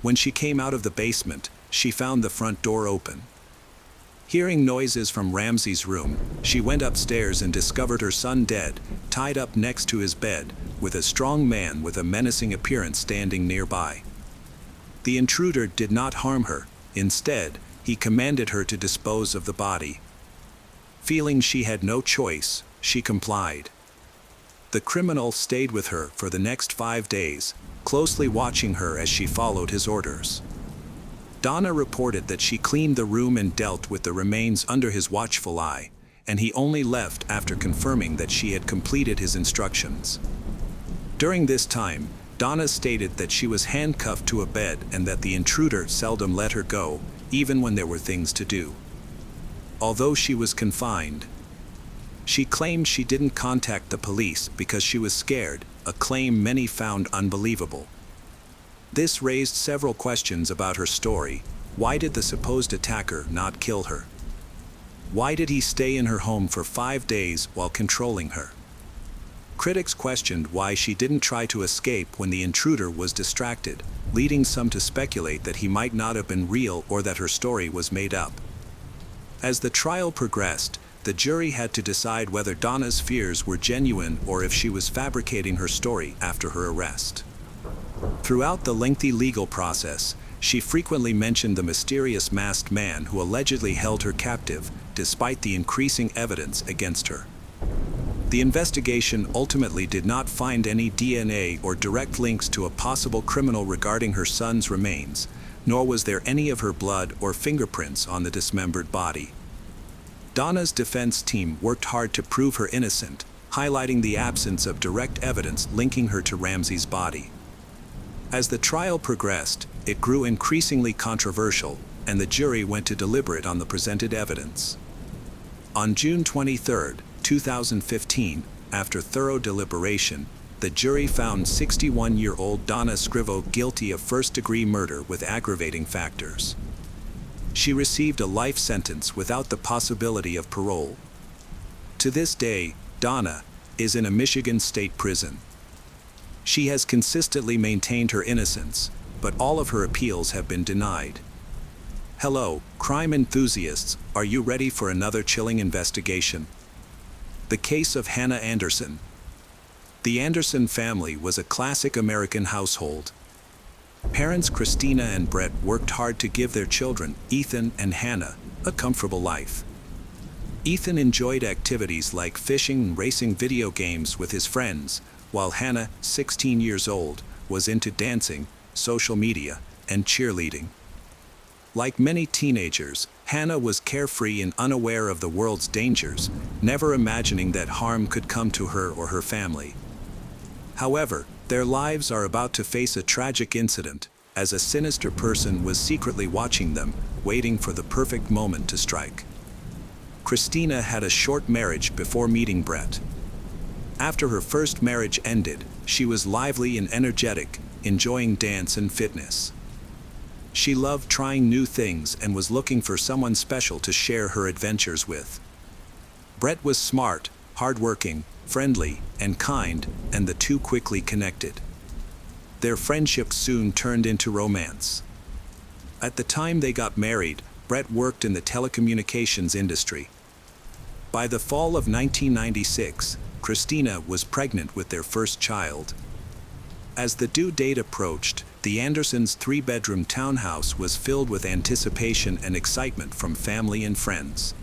When she came out of the basement, she found the front door open. Hearing noises from Ramsey's room, she went upstairs and discovered her son dead, tied up next to his bed, with a strong man with a menacing appearance standing nearby. The intruder did not harm her. Instead, he commanded her to dispose of the body. Feeling she had no choice, she complied. The criminal stayed with her for the next 5 days, closely watching her as she followed his orders. Donna reported that she cleaned the room and dealt with the remains under his watchful eye, and he only left after confirming that she had completed his instructions. During this time, Donna stated that she was handcuffed to a bed and that the intruder seldom let her go, even when there were things to do. although she was confined. She claimed she didn't contact the police because she was scared, a claim many found unbelievable. This raised several questions about her story. Why did the supposed attacker not kill her? Why did he stay in her home for 5 days while controlling her? Critics questioned why she didn't try to escape when the intruder was distracted, leading some to speculate that he might not have been real or that her story was made up. As the trial progressed, the jury had to decide whether Donna's fears were genuine or if she was fabricating her story after her arrest. Throughout the lengthy legal process, she frequently mentioned the mysterious masked man who allegedly held her captive, despite the increasing evidence against her. The investigation ultimately did not find any DNA or direct links to a possible criminal regarding her son's remains, nor was there any of her blood or fingerprints on the dismembered body. Donna's defense team worked hard to prove her innocent, highlighting the absence of direct evidence linking her to Ramsey's body. As the trial progressed, it grew increasingly controversial, and the jury went to deliberate on the presented evidence. On June 23, 2015, after thorough deliberation, the jury found 61-year-old Donna Scrivo guilty of first-degree murder with aggravating factors. She received a life sentence without the possibility of parole. To this day, Donna is in a Michigan state prison. She has consistently maintained her innocence, but all of her appeals have been denied. Hello, crime enthusiasts, are you ready for another chilling investigation? The case of Hannah Anderson. The Anderson family was a classic American household. Parents Christina and Brett worked hard to give their children, Ethan and Hannah, a comfortable life. Ethan enjoyed activities like fishing and racing video games with his friends, while Hannah, 16 years old, was into dancing, social media, and cheerleading. Like many teenagers, Hannah was carefree and unaware of the world's dangers, never imagining that harm could come to her or her family. However, their lives are about to face a tragic incident, as a sinister person was secretly watching them, waiting for the perfect moment to strike. Christina had a short marriage before meeting Brett. After her first marriage ended, she was lively and energetic, enjoying dance and fitness. She loved trying new things and was looking for someone special to share her adventures with. Brett was smart, hardworking, friendly, and kind, and the two quickly connected. Their friendship soon turned into romance. At the time they got married, Brett worked in the telecommunications industry. By the fall of 1996, Christina was pregnant with their first child. As the due date approached, the Andersons' 3-bedroom townhouse was filled with anticipation and excitement from family and friends.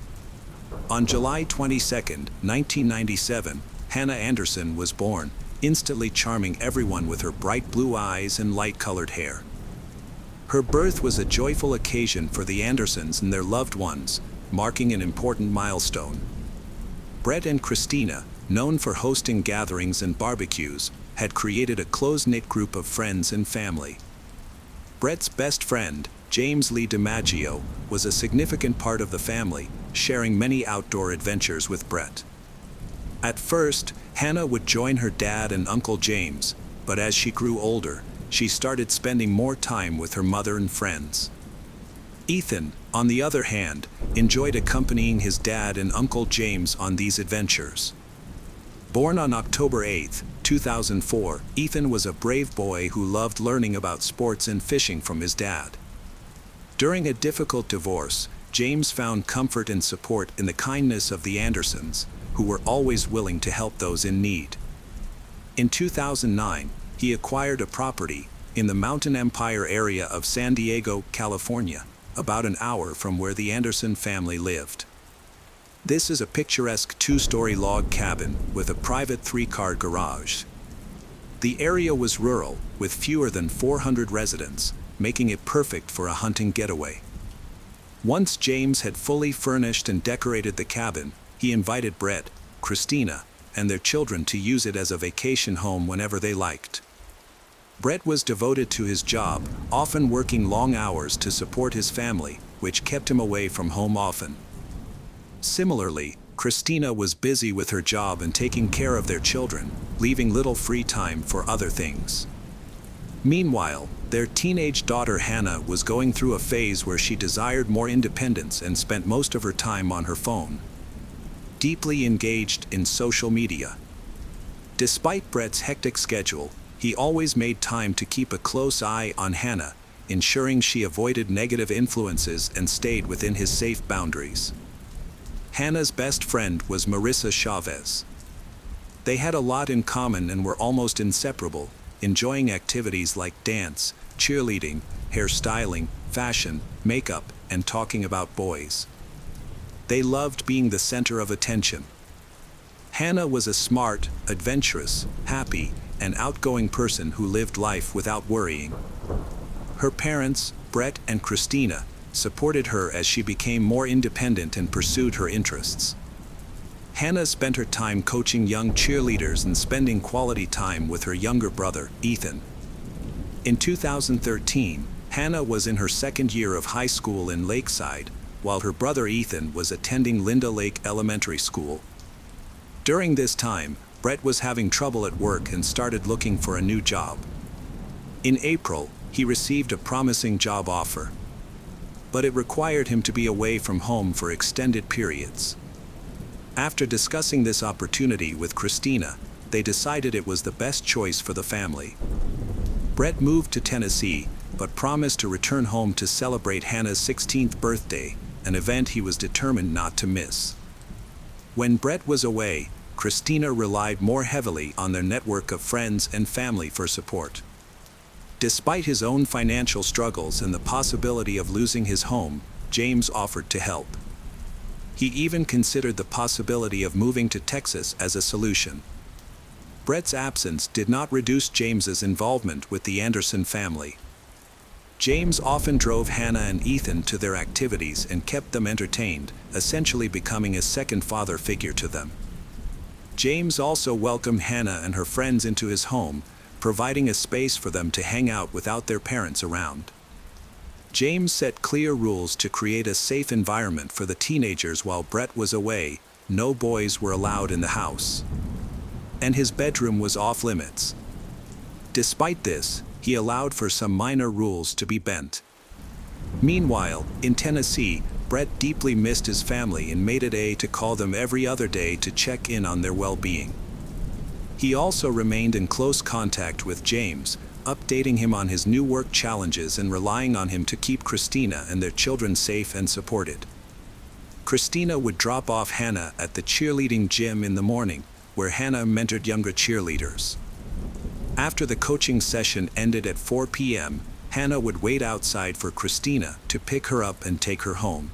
On July 22, 1997, Hannah Anderson was born, instantly charming everyone with her bright blue eyes and light-colored hair. Her birth was a joyful occasion for the Andersons and their loved ones, marking an important milestone. Brett and Christina, known for hosting gatherings and barbecues, had created a close-knit group of friends and family. Brett's best friend, James Lee DiMaggio, was a significant part of the family, sharing many outdoor adventures with Brett. At first, Hannah would join her dad and Uncle James, but as she grew older, she started spending more time with her mother and friends. Ethan, on the other hand, enjoyed accompanying his dad and Uncle James on these adventures. Born on October 8, 2004, Ethan was a brave boy who loved learning about sports and fishing from his dad. During a difficult divorce, James found comfort and support in the kindness of the Andersons, who were always willing to help those in need. In 2009, he acquired a property in the Mountain Empire area of San Diego, California, about an hour from where the Anderson family lived. This is a picturesque 2-story log cabin with a private 3-car garage. The area was rural, with fewer than 400 residents, making it perfect for a hunting getaway. Once James had fully furnished and decorated the cabin, he invited Brett, Christina, and their children to use it as a vacation home whenever they liked. Brett was devoted to his job, often working long hours to support his family, which kept him away from home often. Similarly, Christina was busy with her job and taking care of their children, leaving little free time for other things. Meanwhile, their teenage daughter Hannah was going through a phase where she desired more independence and spent most of her time on her phone, deeply engaged in social media. Despite Brett's hectic schedule, he always made time to keep a close eye on Hannah, ensuring she avoided negative influences and stayed within his safe boundaries. Hannah's best friend was Marissa Chavez. They had a lot in common and were almost inseparable, enjoying activities like dance, cheerleading, hairstyling, fashion, makeup, and talking about boys. They loved being the center of attention. Hannah was a smart, adventurous, happy, and outgoing person who lived life without worrying. Her parents, Brett and Christina, supported her as she became more independent and pursued her interests. Hannah spent her time coaching young cheerleaders and spending quality time with her younger brother, Ethan. In 2013, Hannah was in her second year of high school in Lakeside, while her brother Ethan was attending Linda Lake Elementary School. During this time, Brett was having trouble at work and started looking for a new job. In April, he received a promising job offer, but it required him to be away from home for extended periods. After discussing this opportunity with Christina, they decided it was the best choice for the family. Brett moved to Tennessee, but promised to return home to celebrate Hannah's 16th birthday, an event he was determined not to miss. When Brett was away, Christina relied more heavily on their network of friends and family for support. Despite his own financial struggles and the possibility of losing his home, James offered to help. He even considered the possibility of moving to Texas as a solution. Brett's absence did not reduce James's involvement with the Anderson family. James often drove Hannah and Ethan to their activities and kept them entertained, essentially becoming a second father figure to them. James also welcomed Hannah and her friends into his home, providing a space for them to hang out without their parents around. James set clear rules to create a safe environment for the teenagers while Brett was away. No boys were allowed in the house, and his bedroom was off limits. Despite this, he allowed for some minor rules to be bent. Meanwhile, in Tennessee, Brett deeply missed his family and made it to call them every other day to check in on their well-being. He also remained in close contact with James, updating him on his new work challenges and relying on him to keep Christina and their children safe and supported. Christina would drop off Hannah at the cheerleading gym in the morning, where Hannah mentored younger cheerleaders. After the coaching session ended at 4 p.m., Hannah would wait outside for Christina to pick her up and take her home.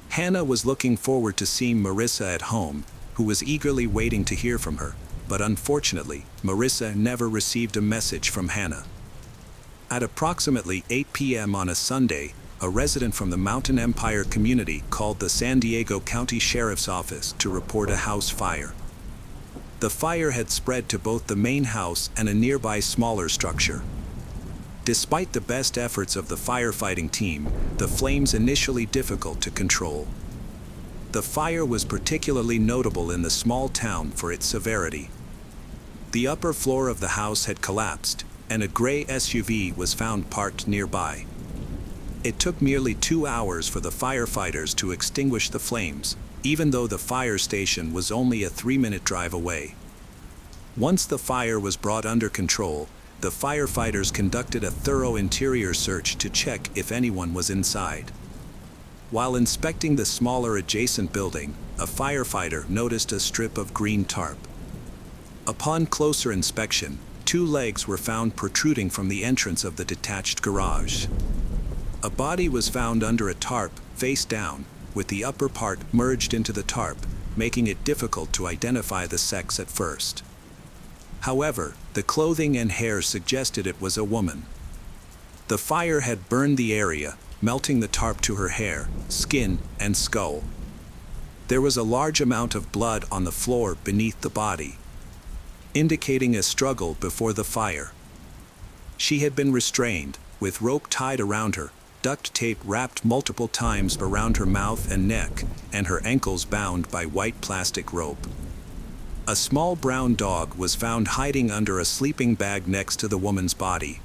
Hannah was looking forward to seeing Marissa at home, who was eagerly waiting to hear from her, but unfortunately, Marissa never received a message from Hannah. At approximately 8 p.m. on a Sunday, a resident from the Mountain Empire community called the San Diego County Sheriff's Office to report a house fire. The fire had spread to both the main house and a nearby smaller structure. Despite the best efforts of the firefighting team, the flames initially difficult to control. The fire was particularly notable in the small town for its severity. The upper floor of the house had collapsed, and a gray SUV was found parked nearby. It took nearly 2 hours for the firefighters to extinguish the flames, even though the fire station was only a 3-minute drive away. Once the fire was brought under control, the firefighters conducted a thorough interior search to check if anyone was inside. While inspecting the smaller adjacent building, a firefighter noticed a strip of green tarp. Upon closer inspection, 2 legs were found protruding from the entrance of the detached garage. A body was found under a tarp, face down, with the upper part merged into the tarp, making it difficult to identify the sex at first. However, the clothing and hair suggested it was a woman. The fire had burned the area, melting the tarp to her hair, skin, and skull. There was a large amount of blood on the floor beneath the body, indicating a struggle before the fire. She had been restrained, with rope tied around her, duct tape wrapped multiple times around her mouth and neck, and her ankles bound by white plastic rope. A small brown dog was found hiding under a sleeping bag next to the woman's body.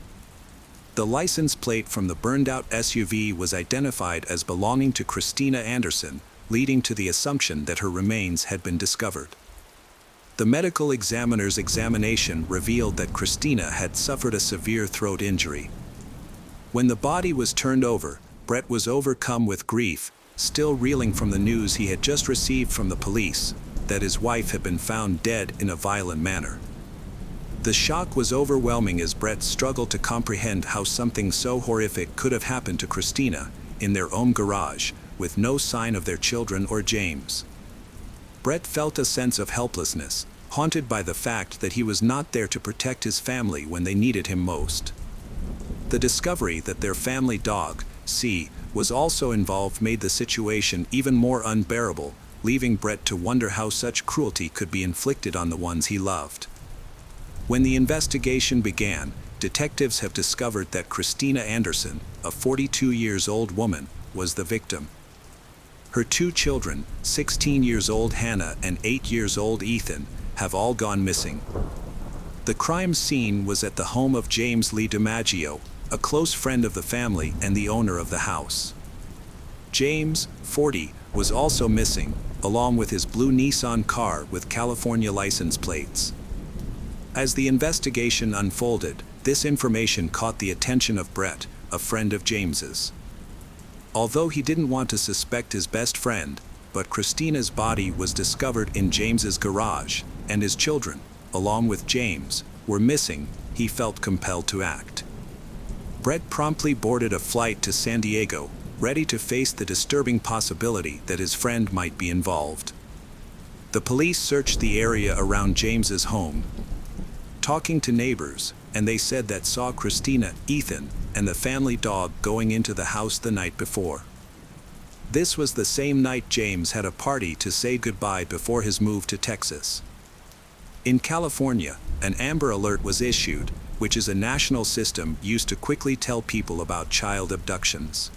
The license plate from the burned-out SUV was identified as belonging to Christina Anderson, leading to the assumption that her remains had been discovered. The medical examiner's examination revealed that Christina had suffered a severe throat injury. When the body was turned over, Brett was overcome with grief, still reeling from the news he had just received from the police, that his wife had been found dead in a violent manner. The shock was overwhelming as Brett struggled to comprehend how something so horrific could have happened to Christina, in their own garage, with no sign of their children or James. Brett felt a sense of helplessness, haunted by the fact that he was not there to protect his family when they needed him most. The discovery that their family dog, C, was also involved made the situation even more unbearable, leaving Brett to wonder how such cruelty could be inflicted on the ones he loved. When the investigation began, detectives have discovered that Christina Anderson, a 42-year-old woman, was the victim. Her two children, 16-year-old Hannah and 8-year-old Ethan, have all gone missing. The crime scene was at the home of James Lee DiMaggio, a close friend of the family and the owner of the house. James, 40, was also missing, along with his blue Nissan car with California license plates. As the investigation unfolded, this information caught the attention of Brett, a friend of James's. Although he didn't want to suspect his best friend, but Christina's body was discovered in James's garage, and his children, along with James, were missing, he felt compelled to act. Brett promptly boarded a flight to San Diego, ready to face the disturbing possibility that his friend might be involved. The police searched the area around James's home, talking to neighbors, and they said that saw Christina, Ethan, and the family dog going into the house the night before. This was the same night James had a party to say goodbye before his move to Texas. In California, an Amber Alert was issued, which is a national system used to quickly tell people about child abductions.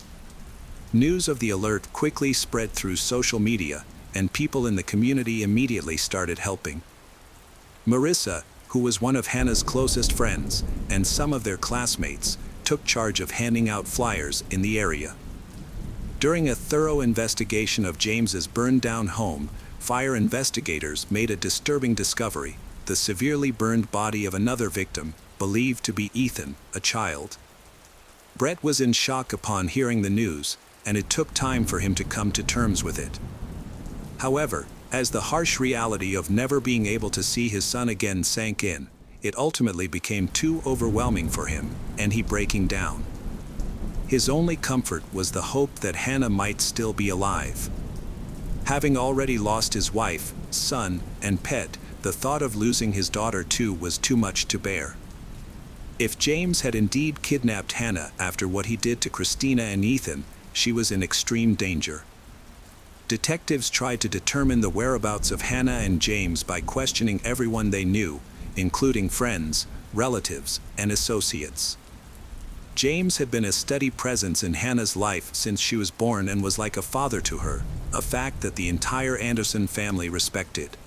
News of the alert quickly spread through social media, and people in the community immediately started helping. Marissa, who was one of Hannah's closest friends, and some of their classmates, took charge of handing out flyers in the area. During a thorough investigation of James's burned-down home, fire investigators made a disturbing discovery: the severely burned body of another victim, believed to be Ethan, a child. Brett was in shock upon hearing the news, and it took time for him to come to terms with it. However, as the harsh reality of never being able to see his son again sank in, it ultimately became too overwhelming for him, and he breaking down. His only comfort was the hope that Hannah might still be alive. Having already lost his wife, son, and pet, the thought of losing his daughter too was too much to bear. If James had indeed kidnapped Hannah after what he did to Christina and Ethan, she was in extreme danger. Detectives tried to determine the whereabouts of Hannah and James by questioning everyone they knew, including friends, relatives, and associates. James had been a steady presence in Hannah's life since she was born and was like a father to her, a fact that the entire Anderson family respected.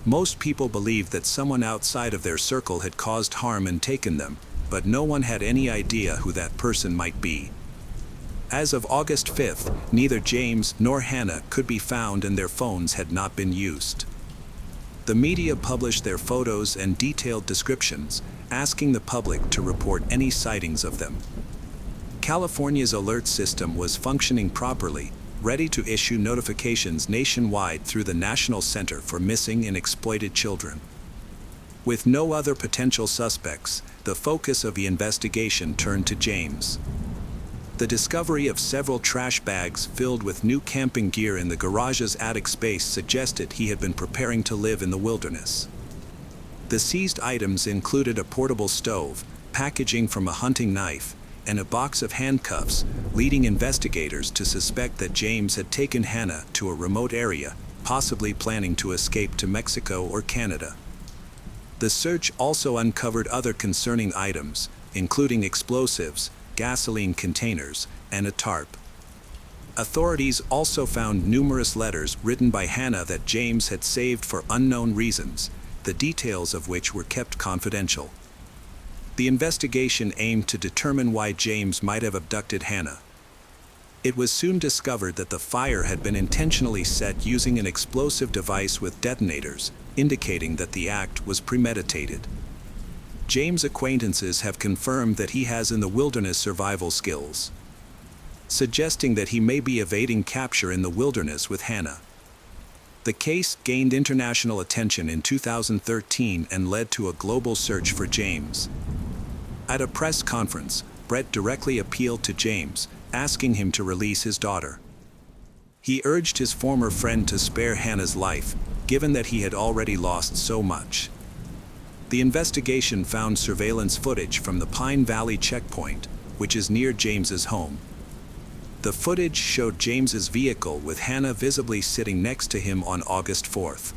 Most people believed that someone outside of their circle had caused harm and taken them, but no one had any idea who that person might be. As of August 5th, neither James nor Hannah could be found and their phones had not been used. The media published their photos and detailed descriptions, asking the public to report any sightings of them. California's alert system was functioning properly, ready to issue notifications nationwide through the National Center for Missing and Exploited Children. With no other potential suspects, the focus of the investigation turned to James. The discovery of several trash bags filled with new camping gear in the garage's attic space suggested he had been preparing to live in the wilderness. The seized items included a portable stove, packaging from a hunting knife, and a box of handcuffs, leading investigators to suspect that James had taken Hannah to a remote area, possibly planning to escape to Mexico or Canada. The search also uncovered other concerning items, including explosives, gasoline containers, and a tarp. Authorities also found numerous letters written by Hannah that James had saved for unknown reasons, the details of which were kept confidential. The investigation aimed to determine why James might have abducted Hannah. It was soon discovered that the fire had been intentionally set using an explosive device with detonators, indicating that the act was premeditated. James' acquaintances have confirmed that he has in the wilderness survival skills, suggesting that he may be evading capture in the wilderness with Hannah. The case gained international attention in 2013 and led to a global search for James. At a press conference, Brett directly appealed to James, asking him to release his daughter. He urged his former friend to spare Hannah's life, given that he had already lost so much. The investigation found surveillance footage from the Pine Valley checkpoint, which is near James's home. The footage showed James's vehicle with Hannah visibly sitting next to him on August 4th.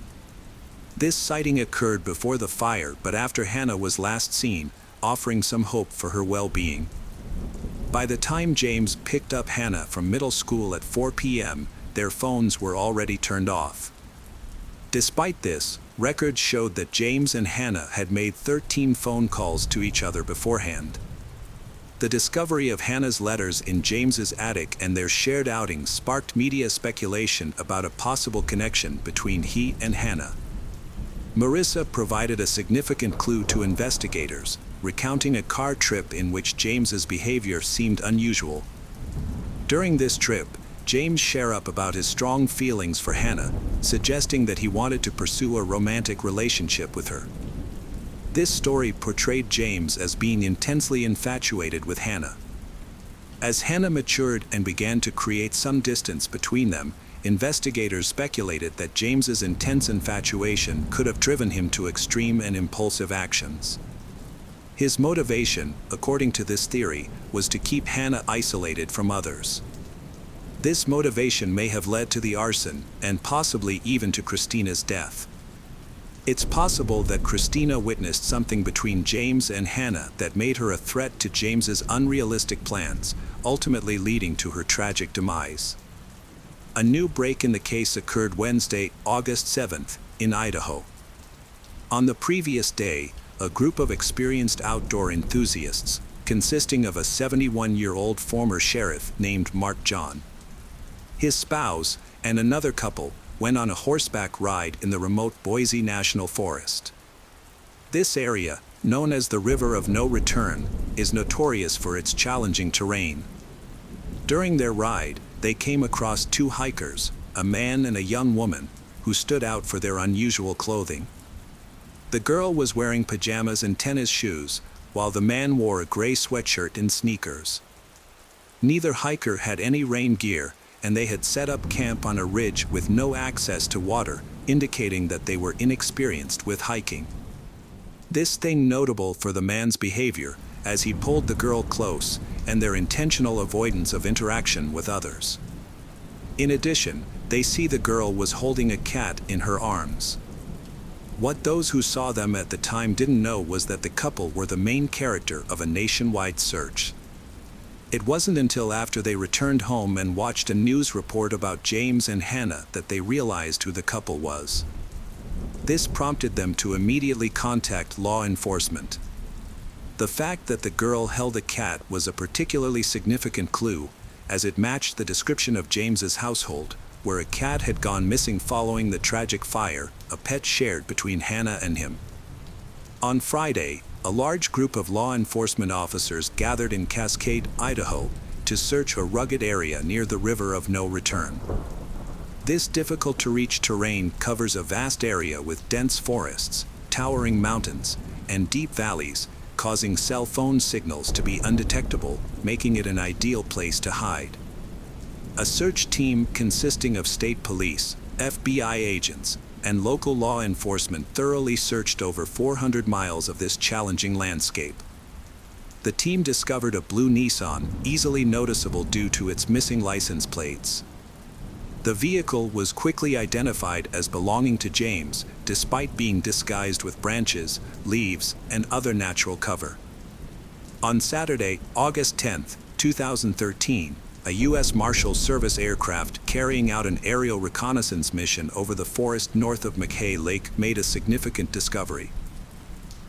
This sighting occurred before the fire but after Hannah was last seen, offering some hope for her well-being. By the time James picked up Hannah from middle school at 4 p.m., their phones were already turned off. Despite this, records showed that James and Hannah had made 13 phone calls to each other beforehand. The discovery of Hannah's letters in James's attic and their shared outings sparked media speculation about a possible connection between he and Hannah. Marissa provided a significant clue to investigators, recounting a car trip in which James's behavior seemed unusual. During this trip, James shared up about his strong feelings for Hannah, suggesting that he wanted to pursue a romantic relationship with her. This story portrayed James as being intensely infatuated with Hannah. As Hannah matured and began to create some distance between them, investigators speculated that James's intense infatuation could have driven him to extreme and impulsive actions. His motivation, according to this theory, was to keep Hannah isolated from others. This motivation may have led to the arson, and possibly even to Christina's death. It's possible that Christina witnessed something between James and Hannah that made her a threat to James's unrealistic plans, ultimately leading to her tragic demise. A new break in the case occurred Wednesday, August 7th, in Idaho. On the previous day, a group of experienced outdoor enthusiasts, consisting of a 71-year-old former sheriff named Mark John, his spouse, and another couple, went on a horseback ride in the remote Boise National Forest. This area, known as the River of No Return, is notorious for its challenging terrain. During their ride, they came across two hikers, a man and a young woman, who stood out for their unusual clothing. The girl was wearing pajamas and tennis shoes, while the man wore a gray sweatshirt and sneakers. Neither hiker had any rain gear, and they had set up camp on a ridge with no access to water, indicating that they were inexperienced with hiking. This thing notable for the man's behavior, as he pulled the girl close, and their intentional avoidance of interaction with others. In addition, they see the girl was holding a cat in her arms. What those who saw them at the time didn't know was that the couple were the main character of a nationwide search. It wasn't until after they returned home and watched a news report about James and Hannah that they realized who the couple was. This prompted them to immediately contact law enforcement. The fact that the girl held a cat was a particularly significant clue, as it matched the description of James's household, where a cat had gone missing following the tragic fire, a pet shared between Hannah and him. On Friday, a large group of law enforcement officers gathered in Cascade, Idaho, to search a rugged area near the River of No Return. This difficult-to-reach terrain covers a vast area with dense forests, towering mountains, and deep valleys, causing cell phone signals to be undetectable, making it an ideal place to hide. A search team consisting of state police, FBI agents, and local law enforcement thoroughly searched over 400 miles of this challenging landscape. The team discovered a blue Nissan, easily noticeable due to its missing license plates. The vehicle was quickly identified as belonging to James, despite being disguised with branches, leaves, and other natural cover. On Saturday, August 10th, 2013, a U.S. Marshal Service aircraft carrying out an aerial reconnaissance mission over the forest north of McKay Lake made a significant discovery.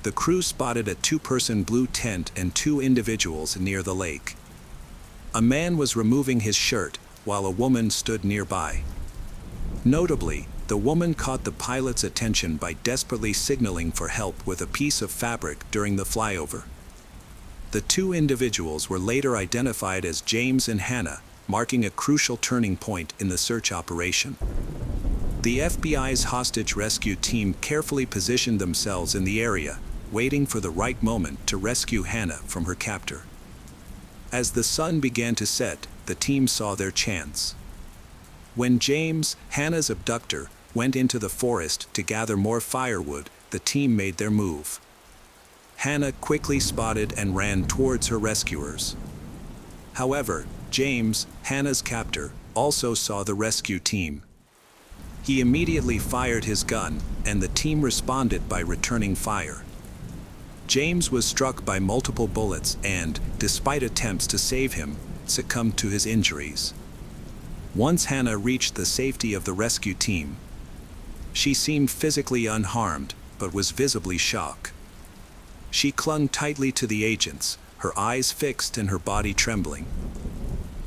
The crew spotted a two-person blue tent and two individuals near the lake. A man was removing his shirt, while a woman stood nearby. Notably, the woman caught the pilot's attention by desperately signaling for help with a piece of fabric during the flyover. The two individuals were later identified as James and Hannah, marking a crucial turning point in the search operation. The FBI's hostage rescue team carefully positioned themselves in the area, waiting for the right moment to rescue Hannah from her captor. As the sun began to set, the team saw their chance. When James, Hannah's abductor, went into the forest to gather more firewood, the team made their move. Hannah quickly spotted and ran towards her rescuers. However, James, Hannah's captor, also saw the rescue team. He immediately fired his gun, and the team responded by returning fire. James was struck by multiple bullets and, despite attempts to save him, succumbed to his injuries. Once Hannah reached the safety of the rescue team, she seemed physically unharmed, but was visibly shocked. She clung tightly to the agents, her eyes fixed and her body trembling.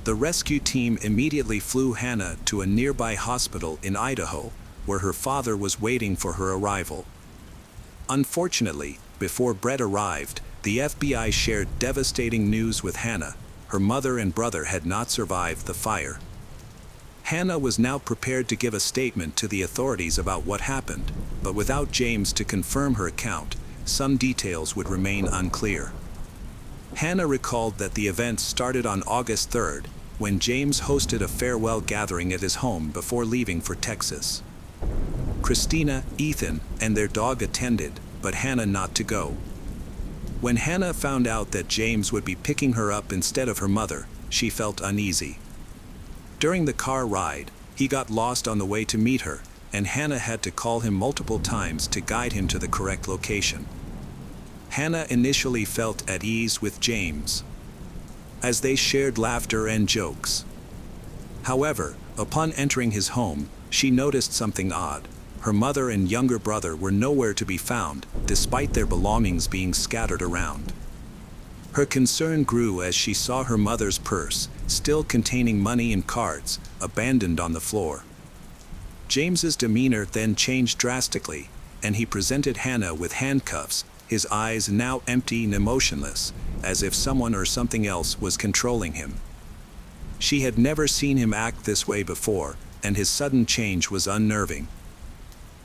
The rescue team immediately flew Hannah to a nearby hospital in Idaho, where her father was waiting for her arrival. Unfortunately, before Brett arrived, the FBI shared devastating news with Hannah. Her mother and brother had not survived the fire. Hannah was now prepared to give a statement to the authorities about what happened, but without James to confirm her account, some details would remain unclear. Hannah recalled that the event started on August 3rd, when James hosted a farewell gathering at his home before leaving for Texas. Christina, Ethan, and their dog attended, but Hannah not to go. When Hannah found out that James would be picking her up instead of her mother, she felt uneasy. During the car ride, he got lost on the way to meet her, and Hannah had to call him multiple times to guide him to the correct location. Hannah initially felt at ease with James, as they shared laughter and jokes. However, upon entering his home, she noticed something odd. Her mother and younger brother were nowhere to be found, despite their belongings being scattered around. Her concern grew as she saw her mother's purse, still containing money and cards, abandoned on the floor. James's demeanor then changed drastically, and he presented Hannah with handcuffs, his eyes now empty and emotionless, as if someone or something else was controlling him. She had never seen him act this way before, and his sudden change was unnerving.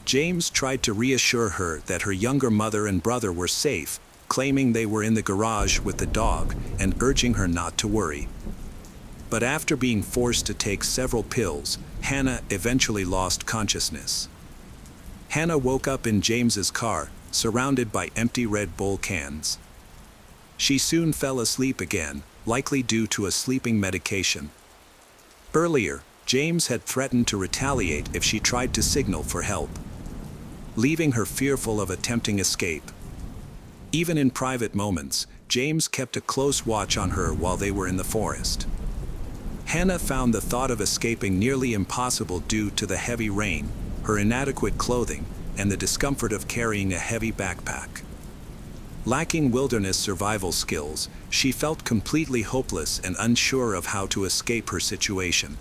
James tried to reassure her that her younger mother and brother were safe, claiming they were in the garage with the dog and urging her not to worry. But after being forced to take several pills, Hannah eventually lost consciousness. Hannah woke up in James's car, surrounded by empty Red Bull cans. She soon fell asleep again, likely due to a sleeping medication. Earlier, James had threatened to retaliate if she tried to signal for help, leaving her fearful of attempting escape. Even in private moments, James kept a close watch on her while they were in the forest. Hannah found the thought of escaping nearly impossible due to the heavy rain, her inadequate clothing, and the discomfort of carrying a heavy backpack. Lacking wilderness survival skills, she felt completely hopeless and unsure of how to escape her situation.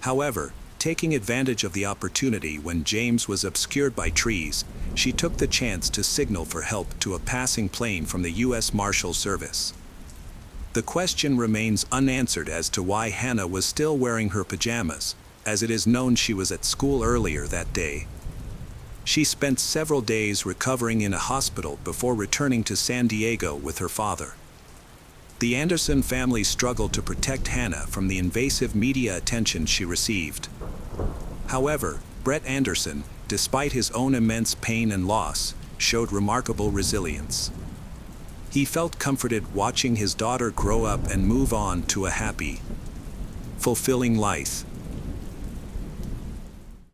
However, taking advantage of the opportunity when James was obscured by trees, she took the chance to signal for help to a passing plane from the U.S. Marshal Service. The question remains unanswered as to why Hannah was still wearing her pajamas, as it is known she was at school earlier that day. She spent several days recovering in a hospital before returning to San Diego with her father. The Anderson family struggled to protect Hannah from the invasive media attention she received. However, Brett Anderson, despite his own immense pain and loss, showed remarkable resilience. He felt comforted watching his daughter grow up and move on to a happy, fulfilling life.